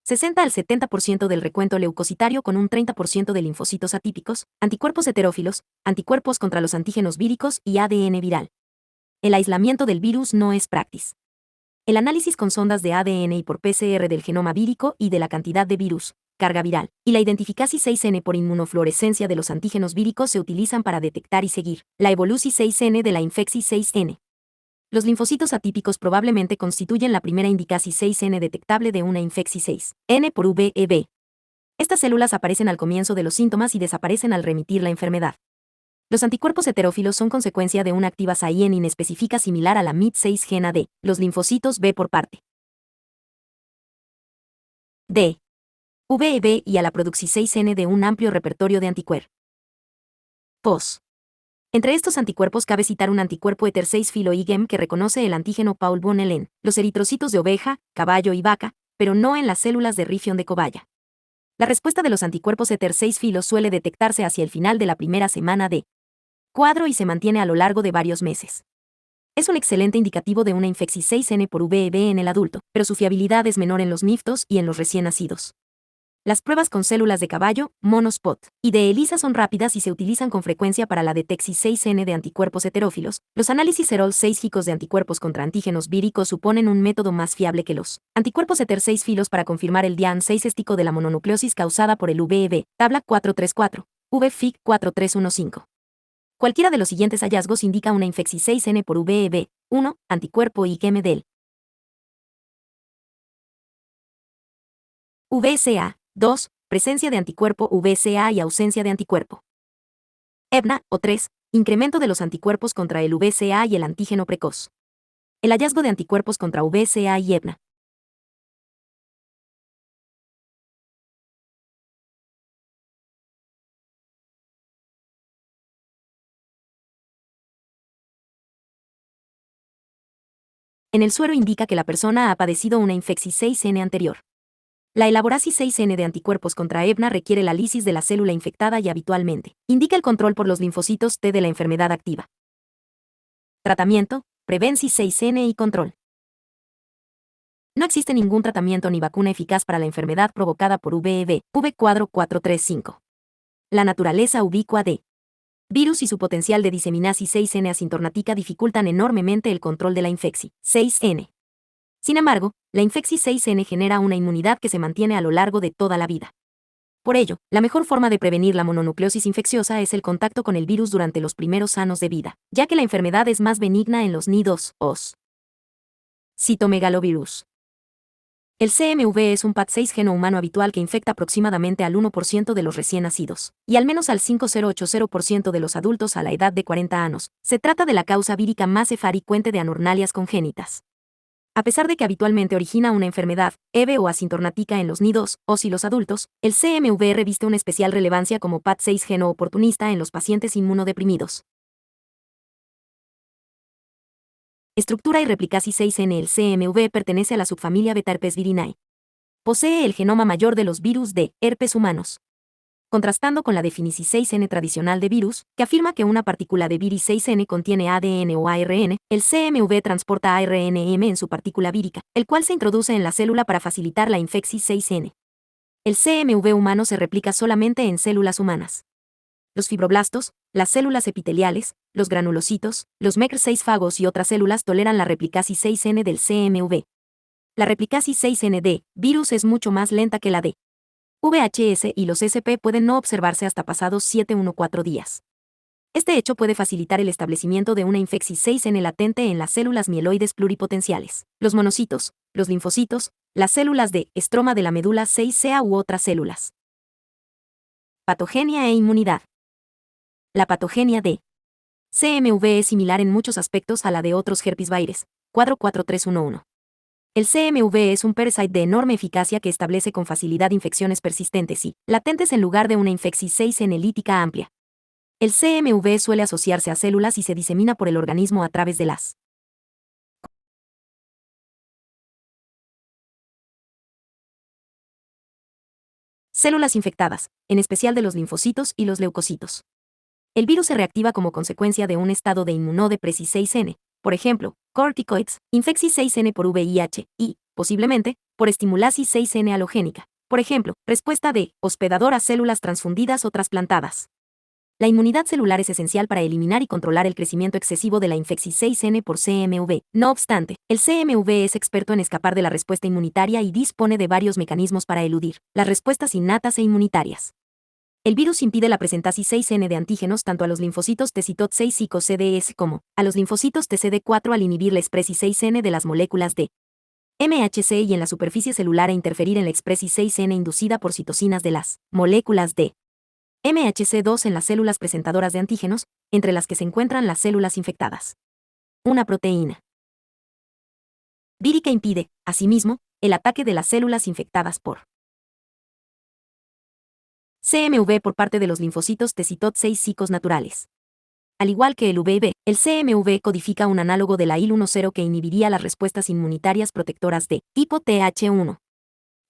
60 al 70% del recuento leucocitario con un 30% de linfocitos atípicos, anticuerpos heterófilos, anticuerpos contra los antígenos víricos y ADN viral. El aislamiento del virus no es praxis. El análisis con sondas de ADN y por PCR del genoma vírico y de la cantidad de virus, carga viral, y la identificasis 6N por inmunofluorescencia de los antígenos víricos se utilizan para detectar y seguir la evolución 6N de la infeccis 6N. Los linfocitos atípicos probablemente constituyen la primera indicasis 6N detectable de una infeccis 6N por VEB. Estas células aparecen al comienzo de los síntomas y desaparecen al remitir la enfermedad. Los anticuerpos heterófilos son consecuencia de una activa SAIN inespecífica similar a la MIT6 gena D, los linfocitos B por parte D. VEB y a la producción 6N de un amplio repertorio de anticuerpos. Entre estos anticuerpos cabe citar un anticuerpo Heter 6 filo IgM que reconoce el antígeno Paul Bunel en los eritrocitos de oveja, caballo y vaca, pero no en las células de rifión de cobaya. La respuesta de los anticuerpos Heter 6 filo suele detectarse hacia el final de la primera semana de cuadro y se mantiene a lo largo de varios meses. Es un excelente indicativo de una infeccis 6N por VEB en el adulto, pero su fiabilidad es menor en los niftos y en los recién nacidos. Las pruebas con células de caballo, monospot, y de ELISA son rápidas y se utilizan con frecuencia para la detección 6N de anticuerpos heterófilos. Los análisis serol 6 gicos de anticuerpos contra antígenos víricos suponen un método más fiable que los anticuerpos Heter 6 filos para confirmar el DIAN 6 estico de la mononucleosis causada por el VEB. Tabla 434, VFIC 4315. Cualquiera de los siguientes hallazgos indica una infeccis 6N por VEB. 1. Anticuerpo IgM del VCA. 2. Presencia de anticuerpo VCA y ausencia de anticuerpo EBNA. O 3. Incremento de los anticuerpos contra el VCA y el antígeno precoz. El hallazgo de anticuerpos contra VCA y EBNA. En el suero indica que la persona ha padecido una infeccis 6N anterior. La elaborasis 6N de anticuerpos contra EBNA requiere la lisis de la célula infectada y habitualmente indica el control por los linfocitos T de la enfermedad activa. Tratamiento, prevencis 6N y control. No existe ningún tratamiento ni vacuna eficaz para la enfermedad provocada por VEB, V cuadro 435. La naturaleza ubicua de virus y su potencial de diseminasis 6N asintomática dificultan enormemente el control de la infeccis 6N. Sin embargo, la infeccis 6N genera una inmunidad que se mantiene a lo largo de toda la vida. Por ello, la mejor forma de prevenir la mononucleosis infecciosa es el contacto con el virus durante los primeros años de vida, ya que la enfermedad es más benigna en los nidos os. Citomegalovirus. El CMV es un PAT6 geno humano habitual que infecta aproximadamente al 1% de los recién nacidos, y al menos al 5080% de los adultos a la edad de 40 años. Se trata de la causa vírica más frecuente de anornalias congénitas. A pesar de que habitualmente origina una enfermedad, leve o asintomática en los nidos, o si los adultos, el CMV reviste una especial relevancia como PAT6 geno oportunista en los pacientes inmunodeprimidos. Estructura y replicasis 6N. El CMV pertenece a la subfamilia Beta-herpes virinae. Posee el genoma mayor de los virus de herpes humanos. Contrastando con la definición 6N tradicional de virus, que afirma que una partícula de virus 6N contiene ADN o ARN, el CMV transporta ARNM en su partícula vírica, el cual se introduce en la célula para facilitar la infección 6N. El CMV humano se replica solamente en células humanas. Los fibroblastos, las células epiteliales, los granulocitos, los Mecr6 fagos y otras células toleran la replicasis 6N del CMV. La replicasis 6N de virus es mucho más lenta que la de VHS y los SP pueden no observarse hasta pasados 7-14 días. Este hecho puede facilitar el establecimiento de una infección 6N latente en las células mieloides pluripotenciales, los monocitos, los linfocitos, las células de estroma de la médula 6A u otras células. Patogenia e inmunidad. La patogenia de CMV es similar en muchos aspectos a la de otros herpes virus. Cuadro 4311. El CMV es un parasite de enorme eficacia que establece con facilidad infecciones persistentes y latentes en lugar de una infección 6N lítica amplia. El CMV suele asociarse a células y se disemina por el organismo a través de las células infectadas, en especial de los linfocitos y los leucocitos. El virus se reactiva como consecuencia de un estado de inmunodepresión 6N, por ejemplo, corticoides, infección 6N por VIH, y, posiblemente, por estimulasis 6N halogénica, por ejemplo, respuesta de hospedador a células transfundidas o trasplantadas. La inmunidad celular es esencial para eliminar y controlar el crecimiento excesivo de la infección 6N por CMV. No obstante, el CMV es experto en escapar de la respuesta inmunitaria y dispone de varios mecanismos para eludir las respuestas innatas e inmunitarias. El virus impide la presentación 6N de antígenos tanto a los linfocitos TCT6 y CDS como a los linfocitos TCD4 al inhibir la expresión 6N de las moléculas de MHC y en la superficie celular e interferir en la expresión 6N inducida por citocinas de las moléculas de MHC2 en las células presentadoras de antígenos, entre las que se encuentran las células infectadas. Una proteína vírica impide, asimismo, el ataque de las células infectadas por CMV por parte de los linfocitos TCT6 cicos naturales. Al igual que el VIB, el CMV codifica un análogo de la IL-10 que inhibiría las respuestas inmunitarias protectoras de tipo TH1.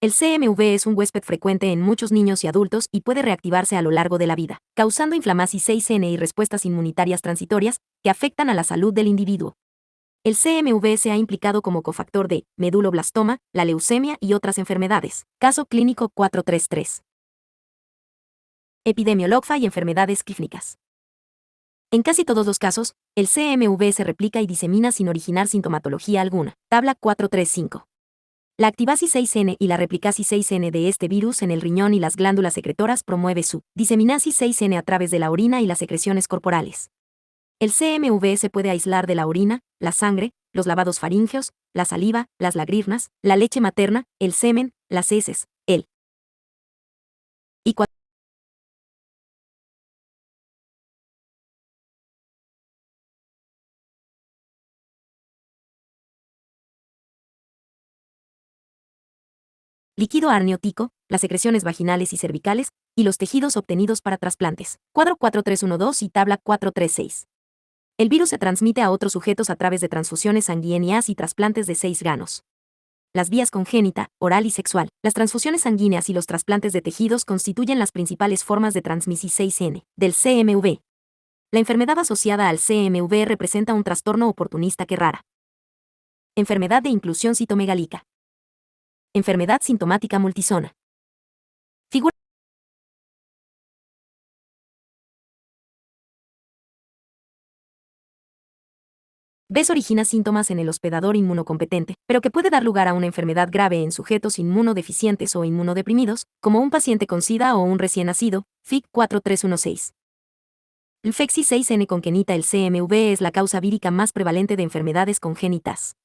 El CMV es un huésped frecuente en muchos niños y adultos y puede reactivarse a lo largo de la vida, causando inflamación 6N y respuestas inmunitarias transitorias que afectan a la salud del individuo. El CMV se ha implicado como cofactor de meduloblastoma, la leucemia y otras enfermedades. Caso clínico 433. Epidemiología y enfermedades clínicas. En casi todos los casos, el CMV se replica y disemina sin originar sintomatología alguna. Tabla 435. La activasis 6N y la replicasis 6N de este virus en el riñón y las glándulas secretoras promueve su diseminasis 6N a través de la orina y las secreciones corporales. El CMV se puede aislar de la orina, la sangre, los lavados faríngeos, la saliva, las lagrimas, la leche materna, el semen, las heces, el y líquido amniótico, las secreciones vaginales y cervicales, y los tejidos obtenidos para trasplantes. Cuadro 4312 y tabla 436. El virus se transmite a otros sujetos a través de transfusiones sanguíneas y trasplantes de 6 granos. Las vías congénita, oral y sexual, las transfusiones sanguíneas y los trasplantes de tejidos constituyen las principales formas de transmisión 6N del CMV. La enfermedad asociada al CMV representa un trastorno oportunista que rara. Enfermedad de inclusión citomegálica. Enfermedad sintomática multisona. Figura. BES origina síntomas en el hospedador inmunocompetente, pero que puede dar lugar a una enfermedad grave en sujetos inmunodeficientes o inmunodeprimidos, como un paciente con SIDA o un recién nacido, FIC 4316. Infección 6N congénita. El CMV es la causa vírica más prevalente de enfermedades congénitas.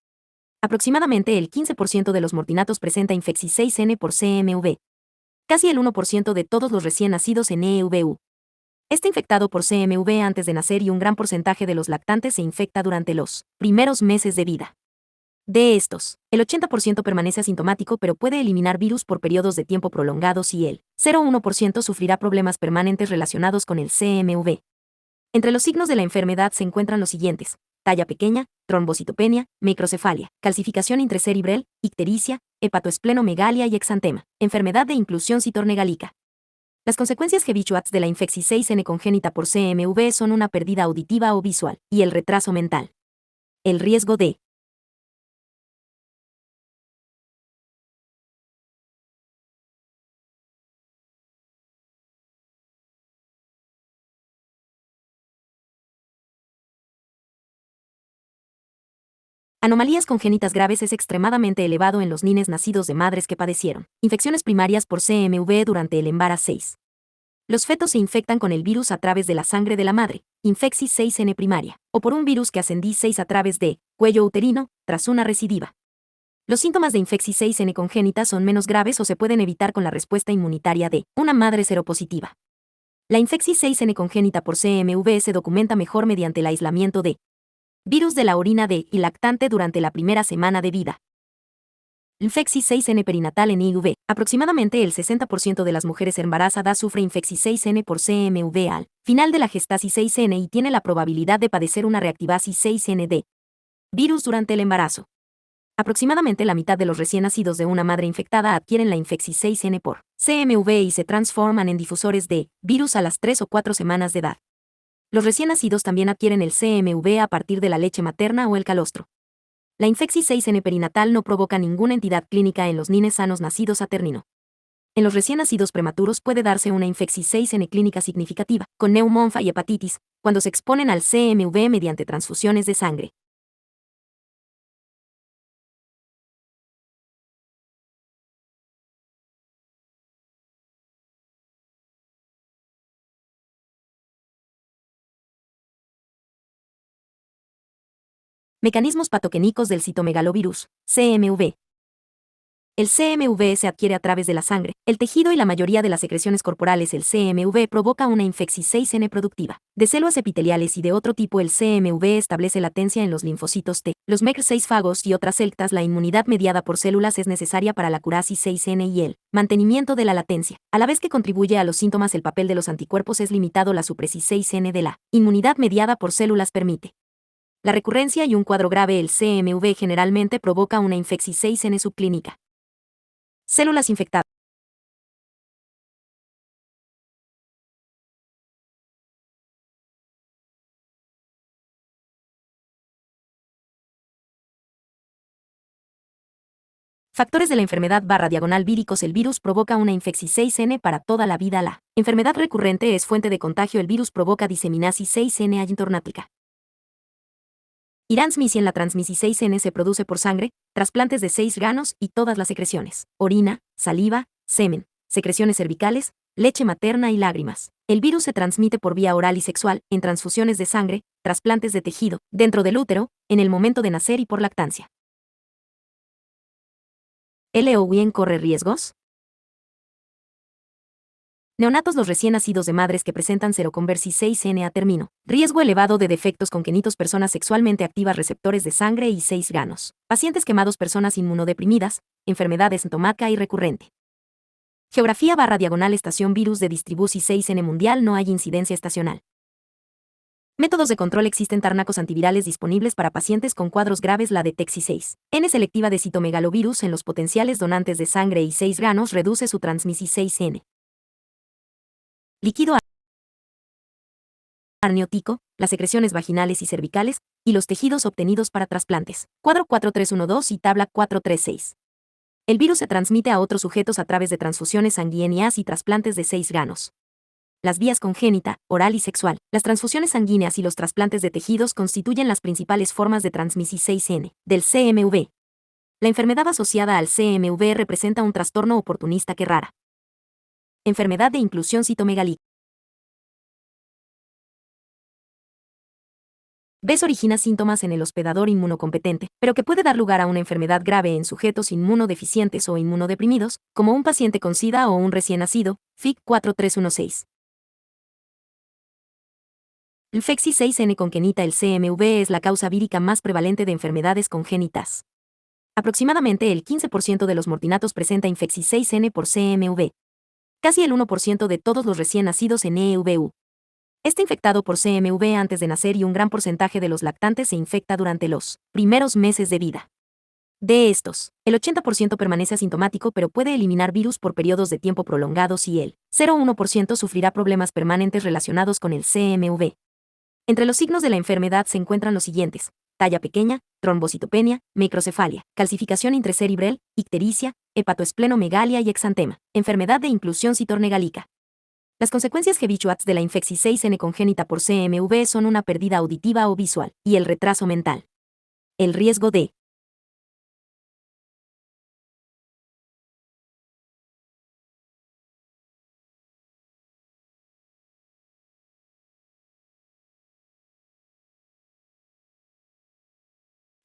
Aproximadamente el 15% de los mortinatos presenta infeccis 6N por CMV. Casi el 1% de todos los recién nacidos en EUVU está infectado por CMV antes de nacer y un gran porcentaje de los lactantes se infecta durante los primeros meses de vida. De estos, el 80% permanece asintomático pero puede eliminar virus por periodos de tiempo prolongados y el 0,1% sufrirá problemas permanentes relacionados con el CMV. Entre los signos de la enfermedad se encuentran los siguientes: talla pequeña, trombocitopenia, microcefalia, calcificación intracerebral, ictericia, hepatoesplenomegalia y exantema, enfermedad de inclusión citornegálica. Las consecuencias habituales de la infeccis 6N congénita por CMV son una pérdida auditiva o visual y el retraso mental. El riesgo de anomalías congénitas graves es extremadamente elevado en los niños nacidos de madres que padecieron infecciones primarias por CMV durante el embarazo 6. Los fetos se infectan con el virus a través de la sangre de la madre, infeccis 6N primaria, o por un virus que ascendí 6 a través de cuello uterino, tras una recidiva. Los síntomas de infeccis 6N congénita son menos graves o se pueden evitar con la respuesta inmunitaria de una madre seropositiva. La infeccis 6N congénita por CMV se documenta mejor mediante el aislamiento de virus de la orina de y lactante durante la primera semana de vida. Infeccis 6N perinatal en IUV. Aproximadamente el 60% de las mujeres embarazadas sufre infeccis 6N por CMV al final de la gestasis 6N y tiene la probabilidad de padecer una reactivasis 6N de virus durante el embarazo. Aproximadamente la mitad de los recién nacidos de una madre infectada adquieren la infeccis 6N por CMV y se transforman en difusores de virus a las 3 o 4 semanas de edad. Los recién nacidos también adquieren el CMV a partir de la leche materna o el calostro. La infeccis 6N perinatal no provoca ninguna entidad clínica en los niños sanos nacidos a término. En los recién nacidos prematuros puede darse una infeccis 6N clínica significativa, con neumonfa y hepatitis, cuando se exponen al CMV mediante transfusiones de sangre. Mecanismos patogenéticos del citomegalovirus, CMV. El CMV se adquiere a través de la sangre, el tejido y la mayoría de las secreciones corporales. El CMV provoca una infeccis 6N productiva de células epiteliales y de otro tipo. El CMV establece latencia en los linfocitos T, los Mcr6 fagos y otras células. La inmunidad mediada por células es necesaria para la curasis 6N y el mantenimiento de la latencia. A la vez que contribuye a los síntomas, el papel de los anticuerpos es limitado. La supresis 6N de la inmunidad mediada por células permite la recurrencia y un cuadro grave. El CMV generalmente provoca una infeccis 6N subclínica. Células infectadas. Factores de la enfermedad / víricos. El virus provoca una infeccis 6N para toda la vida. La enfermedad recurrente es fuente de contagio. El virus provoca diseminasis 6N asintomática. La transmisis 6N se produce por sangre, trasplantes de 6 órganos y todas las secreciones: orina, saliva, semen, secreciones cervicales, leche materna y lágrimas. El virus se transmite por vía oral y sexual, en transfusiones de sangre, trasplantes de tejido, dentro del útero, en el momento de nacer y por lactancia. ¿LOWIN corre riesgos? Neonatos. Los recién nacidos de madres que presentan seroconversis 6N a término. Riesgo elevado de defectos congénitos. Personas sexualmente activas. Receptores de sangre y 6 órganos. Pacientes quemados. Personas inmunodeprimidas. Enfermedad sintomática y recurrente. Geografía / estación. Virus de distribución 6N mundial. No hay incidencia estacional. Métodos de control. Existen fármacos antivirales disponibles para pacientes con cuadros graves. La detexis 6N selectiva de citomegalovirus en los potenciales donantes de sangre y 6 órganos reduce su transmisión 6N. Líquido amniótico, las secreciones vaginales y cervicales, y los tejidos obtenidos para trasplantes. Cuadro 4312 y tabla 436. El virus se transmite a otros sujetos a través de transfusiones sanguíneas y trasplantes de 6 órganos. Las vías congénita, oral y sexual. Las transfusiones sanguíneas y los trasplantes de tejidos constituyen las principales formas de transmisión 6N del CMV. La enfermedad asociada al CMV representa un trastorno oportunista que rara. Enfermedad de inclusión citomegálica. B origina síntomas en el hospedador inmunocompetente, pero que puede dar lugar a una enfermedad grave en sujetos inmunodeficientes o inmunodeprimidos, como un paciente con SIDA o un recién nacido, FIC 4316. Infeccis 6N congénita. El CMV es la causa vírica más prevalente de enfermedades congénitas. Aproximadamente el 15% de los mortinatos presenta infeccis 6N por CMV. Casi el 1% de todos los recién nacidos en EUVU está infectado por CMV antes de nacer y un gran porcentaje de los lactantes se infecta durante los primeros meses de vida. De estos, el 80% permanece asintomático pero puede eliminar virus por periodos de tiempo prolongados y el 0,1% sufrirá problemas permanentes relacionados con el CMV. Entre los signos de la enfermedad se encuentran los siguientes: talla pequeña, trombocitopenia, microcefalia, calcificación intracerebral, ictericia, hepatoesplenomegalia y exantema, enfermedad de inclusión citornegálica. Las consecuencias habituales de la infeccis 6N congénita por CMV son una pérdida auditiva o visual y el retraso mental. El riesgo de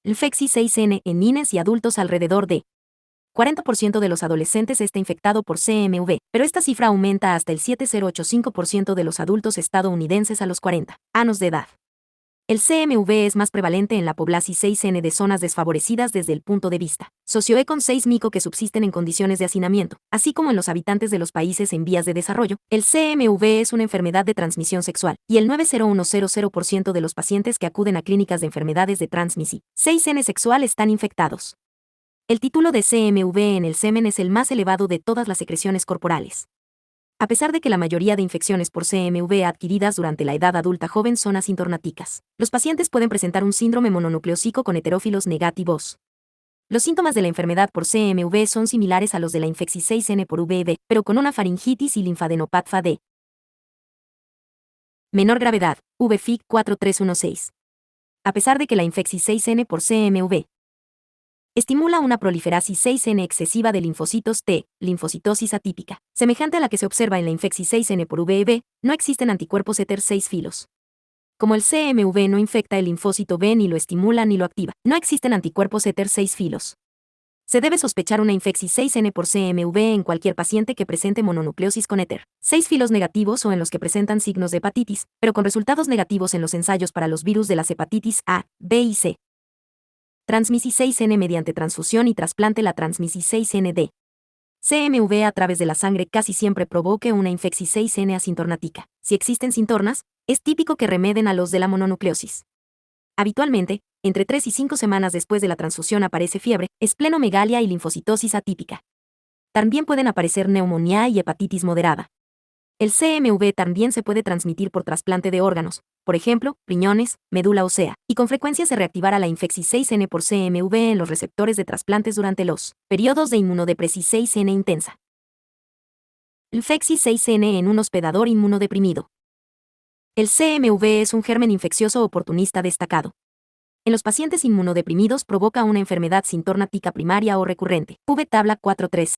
infeccis 6N en niños y adultos. Alrededor de 40% de los adolescentes está infectado por CMV, pero esta cifra aumenta hasta el 7,085% de los adultos estadounidenses a los 40 años de edad. El CMV es más prevalente en la población 6N de zonas desfavorecidas desde el punto de vista socioeconómico 6 mico que subsisten en condiciones de hacinamiento, así como en los habitantes de los países en vías de desarrollo. El CMV es una enfermedad de transmisión sexual, y el 9,0100% de los pacientes que acuden a clínicas de enfermedades de transmisión 6N sexual están infectados. El título de CMV en el semen es el más elevado de todas las secreciones corporales. A pesar de que la mayoría de infecciones por CMV adquiridas durante la edad adulta joven son asintomáticas, los pacientes pueden presentar un síndrome mononucleósico con heterófilos negativos. Los síntomas de la enfermedad por CMV son similares a los de la infeccis 6N por VB, pero con una faringitis y linfadenopatía de menor gravedad, VFIC 4316. A pesar de que la infeccis 6N por CMV estimula una proliferasis 6N excesiva de linfocitos T, linfocitosis atípica, semejante a la que se observa en la infeccis 6N por VEB, no existen anticuerpos ETER 6 filos. Como el CMV no infecta el linfocito B ni lo estimula ni lo activa, no existen anticuerpos ETER 6 filos. Se debe sospechar una infeccis 6N por CMV en cualquier paciente que presente mononucleosis con ETER 6 filos negativos o en los que presentan signos de hepatitis, pero con resultados negativos en los ensayos para los virus de las hepatitis A, B y C. Transmisis 6N mediante transfusión y trasplante. La transmisis 6N de CMV a través de la sangre casi siempre provoque una infeccis 6N asintomática. Si existen síntomas, es típico que remeden a los de la mononucleosis. Habitualmente, entre 3 y 5 semanas después de la transfusión aparece fiebre, esplenomegalia y linfocitosis atípica. También pueden aparecer neumonía y hepatitis moderada. El CMV también se puede transmitir por trasplante de órganos, por ejemplo, riñones, médula ósea, y con frecuencia se reactivará la infeccis 6N por CMV en los receptores de trasplantes durante los periodos de inmunodepresión 6N intensa. Infeccis 6N en un hospedador inmunodeprimido. El CMV es un germen infeccioso oportunista destacado. En los pacientes inmunodeprimidos provoca una enfermedad sintomática primaria o recurrente. V tabla 4.3.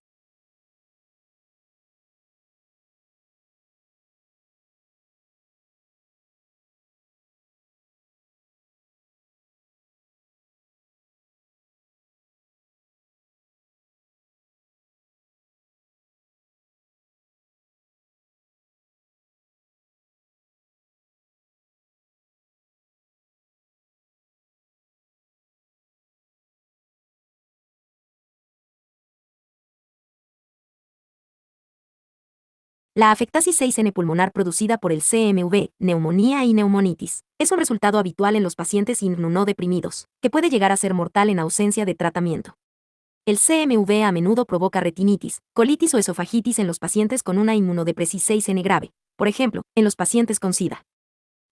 La afectasis 6N pulmonar producida por el CMV, neumonía y neumonitis, es un resultado habitual en los pacientes inmunodeprimidos, que puede llegar a ser mortal en ausencia de tratamiento. El CMV a menudo provoca retinitis, colitis o esofagitis en los pacientes con una inmunodepresión 6N grave, por ejemplo, en los pacientes con SIDA.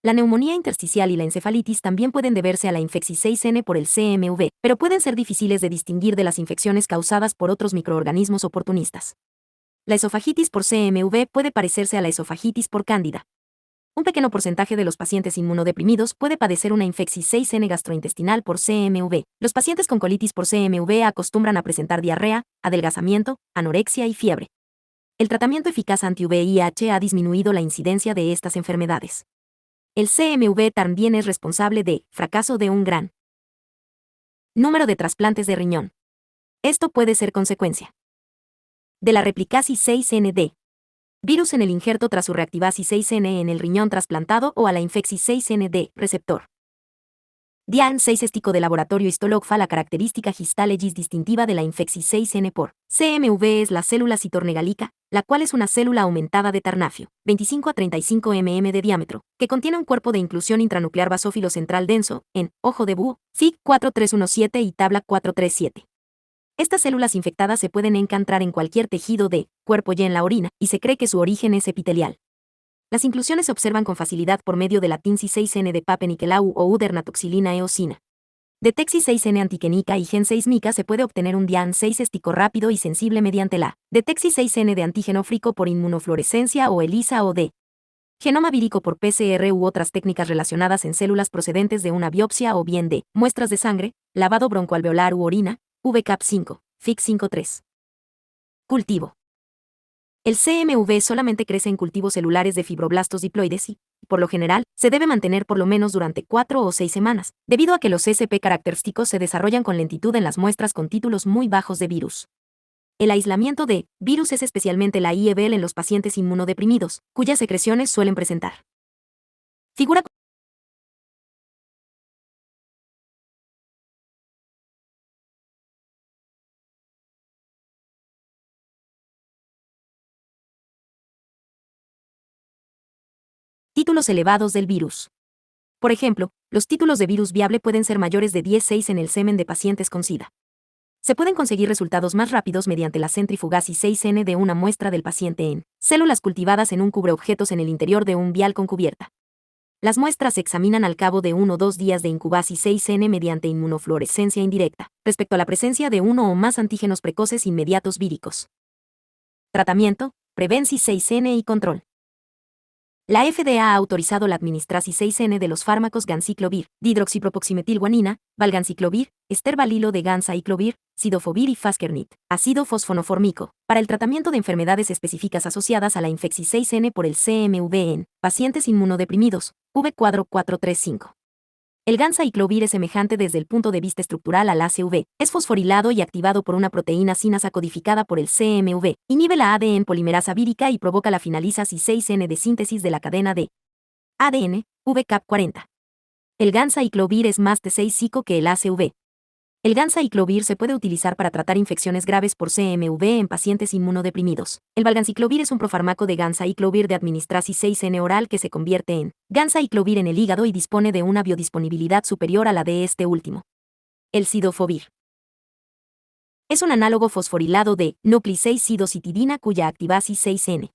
La neumonía intersticial y la encefalitis también pueden deberse a la infeccis 6N por el CMV, pero pueden ser difíciles de distinguir de las infecciones causadas por otros microorganismos oportunistas. La esofagitis por CMV puede parecerse a la esofagitis por cándida. Un pequeño porcentaje de los pacientes inmunodeprimidos puede padecer una infeccis 6N gastrointestinal por CMV. Los pacientes con colitis por CMV acostumbran a presentar diarrea, adelgazamiento, anorexia y fiebre. El tratamiento eficaz anti-VIH ha disminuido la incidencia de estas enfermedades. El CMV también es responsable de fracaso de un gran número de trasplantes de riñón. Esto puede ser consecuencia de la replicasis 6ND, virus en el injerto tras su reactivasis 6N en el riñón trasplantado o a la infeccis 6ND, receptor. DIAN 6 estico de laboratorio histologfa. La característica histalegis distintiva de la infeccis 6N por CMV es la célula citornegalica, la cual es una célula aumentada de Tarnafio, 25 a 35 mm de diámetro, que contiene un cuerpo de inclusión intranuclear basófilo central denso, en ojo de búho, FIG 4317 y tabla 437. Estas células infectadas se pueden encontrar en cualquier tejido de cuerpo y en la orina, y se cree que su origen es epitelial. Las inclusiones se observan con facilidad por medio de la TINSI 6N de papeniquelau o udernatoxilina eosina. De TEXI 6N antiquenica y Gen 6 mica se puede obtener un DIAN 6 estico rápido y sensible mediante la DETEXI 6N de antígeno frico por inmunofluorescencia o ELISA o de genoma vírico por PCR u otras técnicas relacionadas en células procedentes de una biopsia o bien de muestras de sangre, lavado broncoalveolar u orina, VCAP5, FIC53. Cultivo. El CMV solamente crece en cultivos celulares de fibroblastos diploides y, por lo general, se debe mantener por lo menos durante 4 o 6 semanas, debido a que los SP característicos se desarrollan con lentitud en las muestras con títulos muy bajos de virus. El aislamiento de virus es especialmente la IEBL en los pacientes inmunodeprimidos, cuyas secreciones suelen presentar. Figura. Títulos elevados del virus. Por ejemplo, los títulos de virus viable pueden ser mayores de 10,6 en el semen de pacientes con SIDA. Se pueden conseguir resultados más rápidos mediante la centrifugasis 6N de una muestra del paciente en células cultivadas en un cubreobjetos en el interior de un vial con cubierta. Las muestras se examinan al cabo de 1 o 2 días de incubasis 6N mediante inmunofluorescencia indirecta, respecto a la presencia de uno o más antígenos precoces inmediatos víricos. Tratamiento, prevencis 6N y control. La FDA ha autorizado la administración 6N de los fármacos ganciclovir, dihidroxipropoximetilguanina, valganciclovir, estervalilo de ganciclovir, cidofovir y fasquernit, ácido fosfonofórmico, para el tratamiento de enfermedades específicas asociadas a la infeccis 6N por el CMV en pacientes inmunodeprimidos, V cuadro 435. El ganciclovir es semejante desde el punto de vista estructural al ACV, es fosforilado y activado por una proteína sinasa codificada por el CMV, inhibe la ADN polimerasa vírica y provoca la finalizasis 6N de síntesis de la cadena de ADN, VCAP40. El ganciclovir es más T6-cico que el ACV. El ganciclovir se puede utilizar para tratar infecciones graves por CMV en pacientes inmunodeprimidos. El valganciclovir es un profármaco de ganciclovir de administrasis 6N oral que se convierte en ganciclovir en el hígado y dispone de una biodisponibilidad superior a la de este último. El cidofovir es un análogo fosforilado de núcleo 6-sidocitidina cuya activasis 6N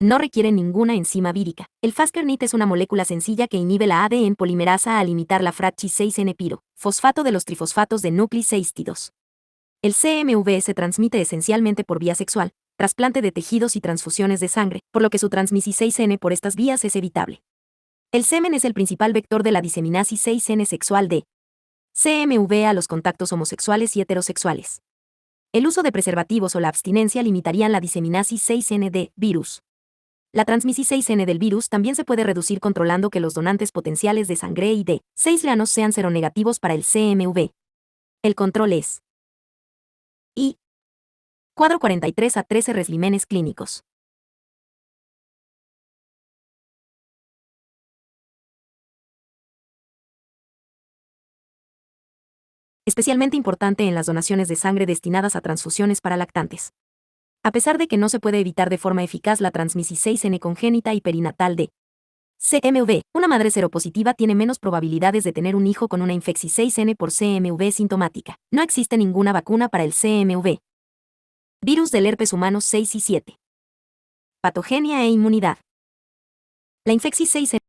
no requiere ninguna enzima vírica. El fasquernit es una molécula sencilla que inhibe la ADN polimerasa al imitar la fractis 6N-piro, fosfato de los trifosfatos de núcleo 6-tidos. El CMV se transmite esencialmente por vía sexual, trasplante de tejidos y transfusiones de sangre, por lo que su transmisión 6N por estas vías es evitable. El semen es el principal vector de la diseminasis 6N sexual de CMV a los contactos homosexuales y heterosexuales. El uso de preservativos o la abstinencia limitarían la diseminasis 6N de virus. La transmisión 6N del virus también se puede reducir controlando que los donantes potenciales de sangre y de 6 leanos sean seronegativos para el CMV. El control es I. Cuadro 43 a 13 reslimenes clínicos. Especialmente importante en las donaciones de sangre destinadas a transfusiones para lactantes. A pesar de que no se puede evitar de forma eficaz la transmisión 6N congénita y perinatal de CMV, una madre seropositiva tiene menos probabilidades de tener un hijo con una infeccis 6N por CMV sintomática. No existe ninguna vacuna para el CMV. Virus del herpes humano 6 y 7. Patogenia e inmunidad. La infeccis 6N.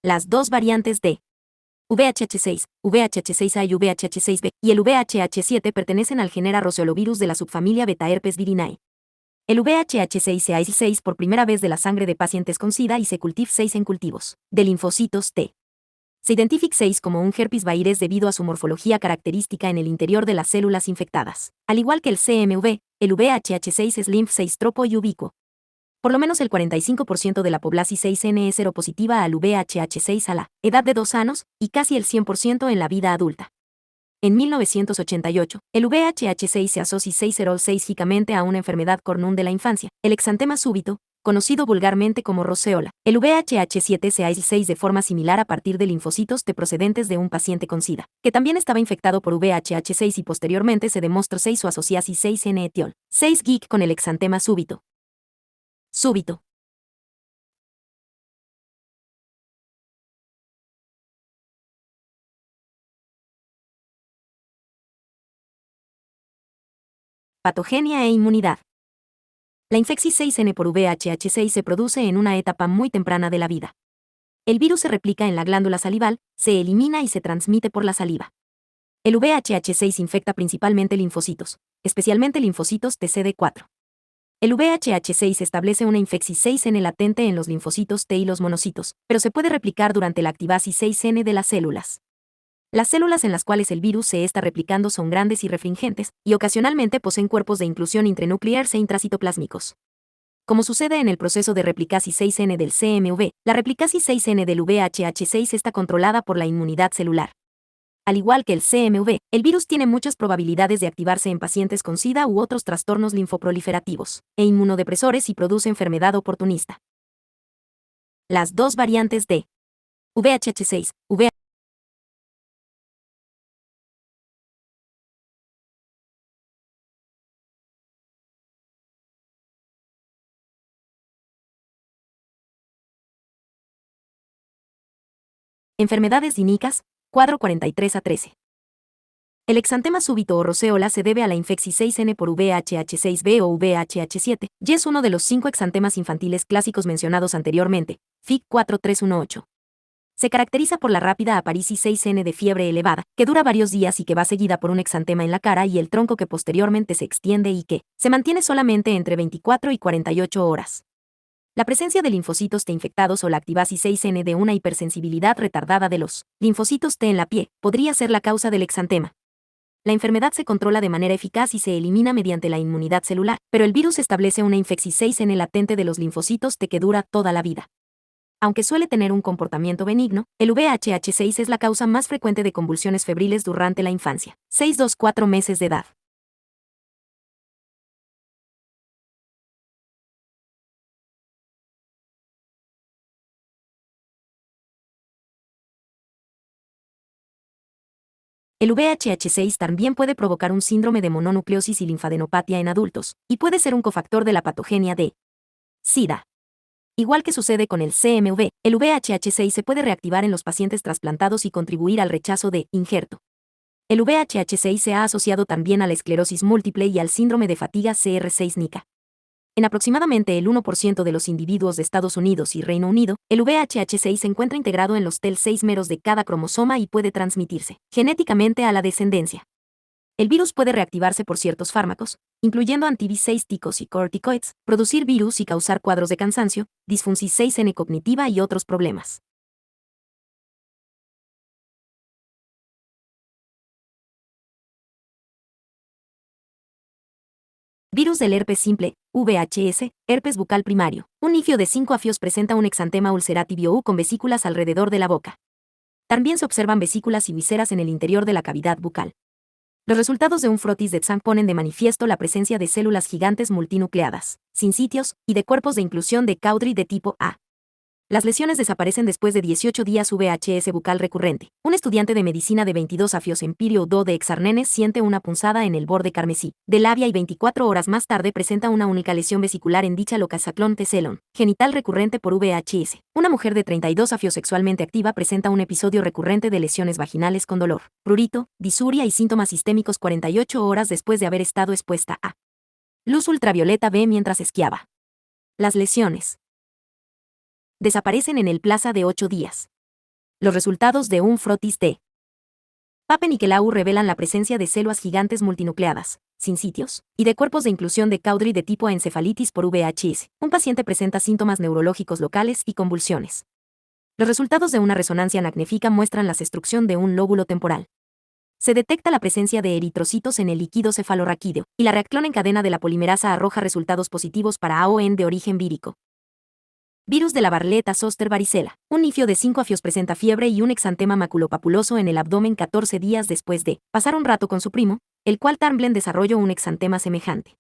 Las dos variantes de VHH6, VHH6A y VHH6B, y el VHH7 pertenecen al género Roseolovirus de la subfamilia Beta-herpes virinae. El VHH6A6 por primera vez de la sangre de pacientes con SIDA y se cultiv 6 en cultivos de linfocitos T. Se identifica 6 como un herpes virus debido a su morfología característica en el interior de las células infectadas. Al igual que el CMV, el VHH6 es linf-6 tropo y ubicuo. Por lo menos el 45% de la población 6N es seropositiva al VHH6 a la edad de 2 años y casi el 100% en la vida adulta. En 1988, el VHH6 se asocia 606 a una enfermedad común de la infancia, el exantema súbito, conocido vulgarmente como roceola. El VHH7 se aísla 6 de forma similar a partir de linfocitos T procedentes de un paciente con SIDA, que también estaba infectado por VHH6 y posteriormente se demostró 6 su asociación 6N etiol. 6 geek con el exantema súbito. Súbito. Patogenia e inmunidad. La infección 6N por VHH6 se produce en una etapa muy temprana de la vida. El virus se replica en la glándula salival, se elimina y se transmite por la saliva. El VHH6 infecta principalmente linfocitos, especialmente linfocitos TCD4. El VHH6 establece una infección 6N latente en los linfocitos T y los monocitos, pero se puede replicar durante la activación 6N de las células. Las células en las cuales el virus se está replicando son grandes y refringentes, y ocasionalmente poseen cuerpos de inclusión intranuclear e intracitoplásmicos. Como sucede en el proceso de replicación 6N del CMV, la replicación 6N del VHH6 está controlada por la inmunidad celular. Al igual que el CMV, el virus tiene muchas probabilidades de activarse en pacientes con SIDA u otros trastornos linfoproliferativos, e inmunodepresores y produce enfermedad oportunista. Las dos variantes de VHH6, enfermedades dínicas, cuadro 43 a 13. El exantema súbito o roceola se debe a la infección 6N por VHH6B o VHH7, y es uno de los 5 exantemas infantiles clásicos mencionados anteriormente, FIC 4318. Se caracteriza por la rápida aparición 6N de fiebre elevada, que dura varios días y que va seguida por un exantema en la cara y el tronco que posteriormente se extiende y que se mantiene solamente entre 24 y 48 horas. La presencia de linfocitos T infectados o la activación 6N de una hipersensibilidad retardada de los linfocitos T en la piel podría ser la causa del exantema. La enfermedad se controla de manera eficaz y se elimina mediante la inmunidad celular, pero el virus establece una infección 6N latente de los linfocitos T que dura toda la vida. Aunque suele tener un comportamiento benigno, el VHH6 es la causa más frecuente de convulsiones febriles durante la infancia. 6-4 meses de edad. El VHH6 también puede provocar un síndrome de mononucleosis y linfadenopatía en adultos, y puede ser un cofactor de la patogenia de SIDA. Igual que sucede con el CMV, el VHH6 se puede reactivar en los pacientes trasplantados y contribuir al rechazo de injerto. El VHH6 se ha asociado también a la esclerosis múltiple y al síndrome de fatiga CR6-NICA. En aproximadamente el 1% de los individuos de Estados Unidos y Reino Unido, el VHH6 se encuentra integrado en los tel 6 meros de cada cromosoma y puede transmitirse genéticamente a la descendencia. El virus puede reactivarse por ciertos fármacos, incluyendo anti-B6 y corticoides, producir virus y causar cuadros de cansancio, disfunción 6N cognitiva y otros problemas. Virus del herpes simple, VHS, herpes bucal primario. Un nifio de 5 afios presenta un exantema ulceratibio con vesículas alrededor de la boca. También se observan vesículas y viseras en el interior de la cavidad bucal. Los resultados de un frotis de Tsang ponen de manifiesto la presencia de células gigantes multinucleadas, sin sitios, y de cuerpos de inclusión de Cowdry de tipo A. Las lesiones desaparecen después de 18 días. VHS bucal recurrente. Un estudiante de medicina de 22 afios en periodo de exarnenes siente una punzada en el borde carmesí de labia y 24 horas más tarde presenta una única lesión vesicular en dicha locasaclón teselon, genital recurrente por VHS. Una mujer de 32 afios sexualmente activa presenta un episodio recurrente de lesiones vaginales con dolor, prurito, disuria y síntomas sistémicos 48 horas después de haber estado expuesta a luz ultravioleta B mientras esquiaba. Las lesiones desaparecen en el plazo de 8 días. Los resultados de un frotis de Pape-Nicolau revelan la presencia de células gigantes multinucleadas, sin sitios, y de cuerpos de inclusión de Cowdry de tipo encefalitis por VHS. Un paciente presenta síntomas neurológicos locales y convulsiones. Los resultados de una resonancia magnética muestran la destrucción de un lóbulo temporal. Se detecta la presencia de eritrocitos en el líquido cefalorraquídeo, y la reacción en cadena de la polimerasa arroja resultados positivos para AON de origen vírico. Virus de la Barletta Zoster varicela. Un nifio de 5 afios presenta fiebre y un exantema maculopapuloso en el abdomen 14 días después de pasar un rato con su primo, el cual Tarnblen desarrolló un exantema semejante.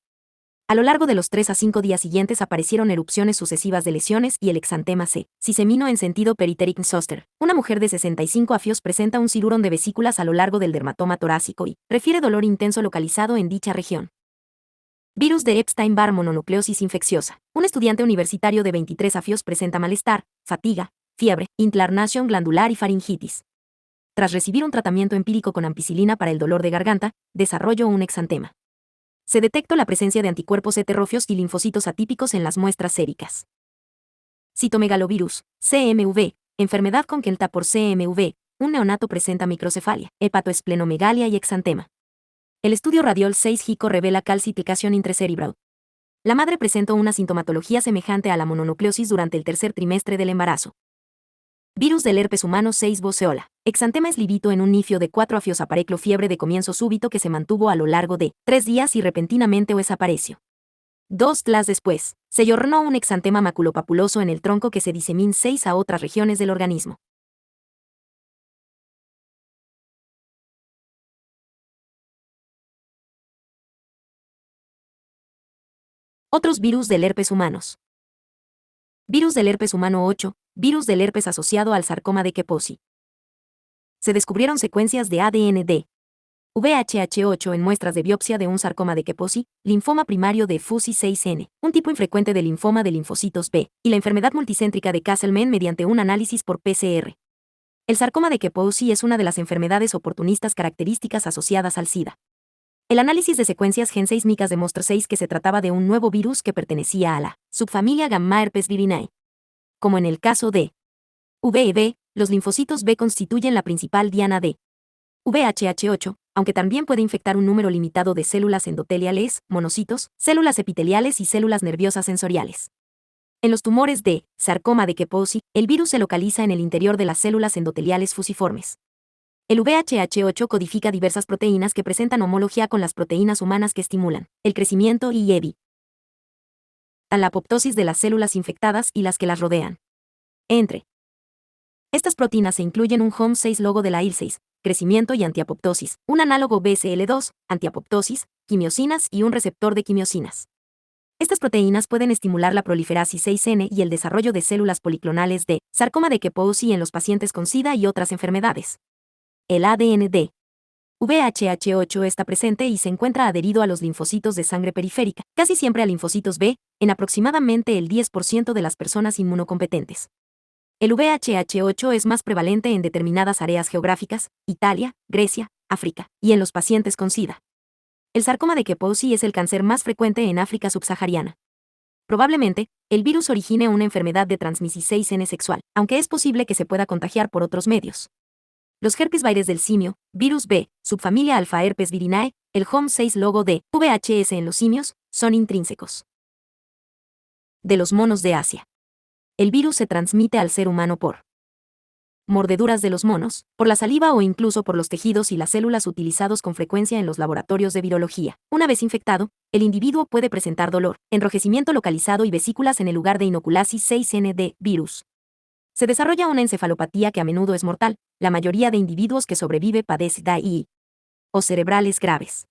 A lo largo de los 3 a 5 días siguientes aparecieron erupciones sucesivas de lesiones y el exantema se diseminó en sentido periteric zoster. Una mujer de 65 afios presenta un cirurón de vesículas a lo largo del dermatoma torácico y refiere dolor intenso localizado en dicha región. Virus de Epstein-Barr mononucleosis infecciosa. Un estudiante universitario de 23 afios presenta malestar, fatiga, fiebre, inflamación glandular y faringitis. Tras recibir un tratamiento empírico con ampicilina para el dolor de garganta, desarrolló un exantema. Se detectó la presencia de anticuerpos heterrófilos y linfocitos atípicos en las muestras séricas. Citomegalovirus, CMV, enfermedad congénita por CMV, un neonato presenta microcefalia, hepatoesplenomegalia y exantema. El estudio Radiol 6-Gico revela calcificación intracerebral. La madre presentó una sintomatología semejante a la mononucleosis durante el tercer trimestre del embarazo. Virus del herpes humano 6 Boceola. Exantema eslivito en un nifio de 4 afios apareclo fiebre de comienzo súbito que se mantuvo a lo largo de 3 días y repentinamente o desapareció. 2 días después, se yornó un exantema maculopapuloso en el tronco que se diseminó 6 a otras regiones del organismo. Otros virus del herpes humanos. Virus del herpes humano 8, virus del herpes asociado al sarcoma de Kaposi. Se descubrieron secuencias de ADN de VHH8 en muestras de biopsia de un sarcoma de Kaposi, linfoma primario de FUSI 6N, un tipo infrecuente de linfoma de linfocitos B, y la enfermedad multicéntrica de Castleman mediante un análisis por PCR. El sarcoma de Kaposi es una de las enfermedades oportunistas características asociadas al SIDA. El análisis de secuencias gen 6 micas demostró 6 que se trataba de un nuevo virus que pertenecía a la subfamilia Gamma herpes virinae. Como en el caso de VEB, los linfocitos B constituyen la principal diana de VHH8, aunque también puede infectar un número limitado de células endoteliales, monocitos, células epiteliales y células nerviosas sensoriales. En los tumores de sarcoma de Kaposi, el virus se localiza en el interior de las células endoteliales fusiformes. El VHH8 codifica diversas proteínas que presentan homología con las proteínas humanas que estimulan el crecimiento y evitan la apoptosis de las células infectadas y las que las rodean. Entre estas proteínas se incluyen un HOM6 logo de la IL6, crecimiento y antiapoptosis, un análogo BCL2, antiapoptosis, quimiosinas y un receptor de quimiosinas. Estas proteínas pueden estimular la proliferasis 6N y el desarrollo de células policlonales de sarcoma de Kaposi en los pacientes con SIDA y otras enfermedades. El ADN de VHH8 está presente y se encuentra adherido a los linfocitos de sangre periférica, casi siempre a linfocitos B, en aproximadamente el 10% de las personas inmunocompetentes. El VHH8 es más prevalente en determinadas áreas geográficas, Italia, Grecia, África, y en los pacientes con SIDA. El sarcoma de Kaposi es el cáncer más frecuente en África subsahariana. Probablemente, el virus origine una enfermedad de transmisión 6N sexual, aunque es posible que se pueda contagiar por otros medios. Los herpes virus del simio, virus B, subfamilia alfa herpes virinae, el HOM6 logo de VHS en los simios, son intrínsecos. De los monos de Asia. El virus se transmite al ser humano por mordeduras de los monos, por la saliva o incluso por los tejidos y las células utilizados con frecuencia en los laboratorios de virología. Una vez infectado, el individuo puede presentar dolor, enrojecimiento localizado y vesículas en el lugar de inoculasis 6N de virus. Se desarrolla una encefalopatía que a menudo es mortal. La mayoría de individuos que sobrevive padece DAI o cerebrales graves.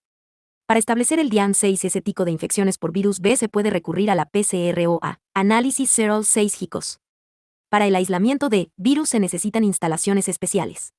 Para establecer el diagnóstico ético de infecciones por virus B se puede recurrir a la PCR o a análisis Serol 6 Gicos. Para el aislamiento de virus se necesitan instalaciones especiales.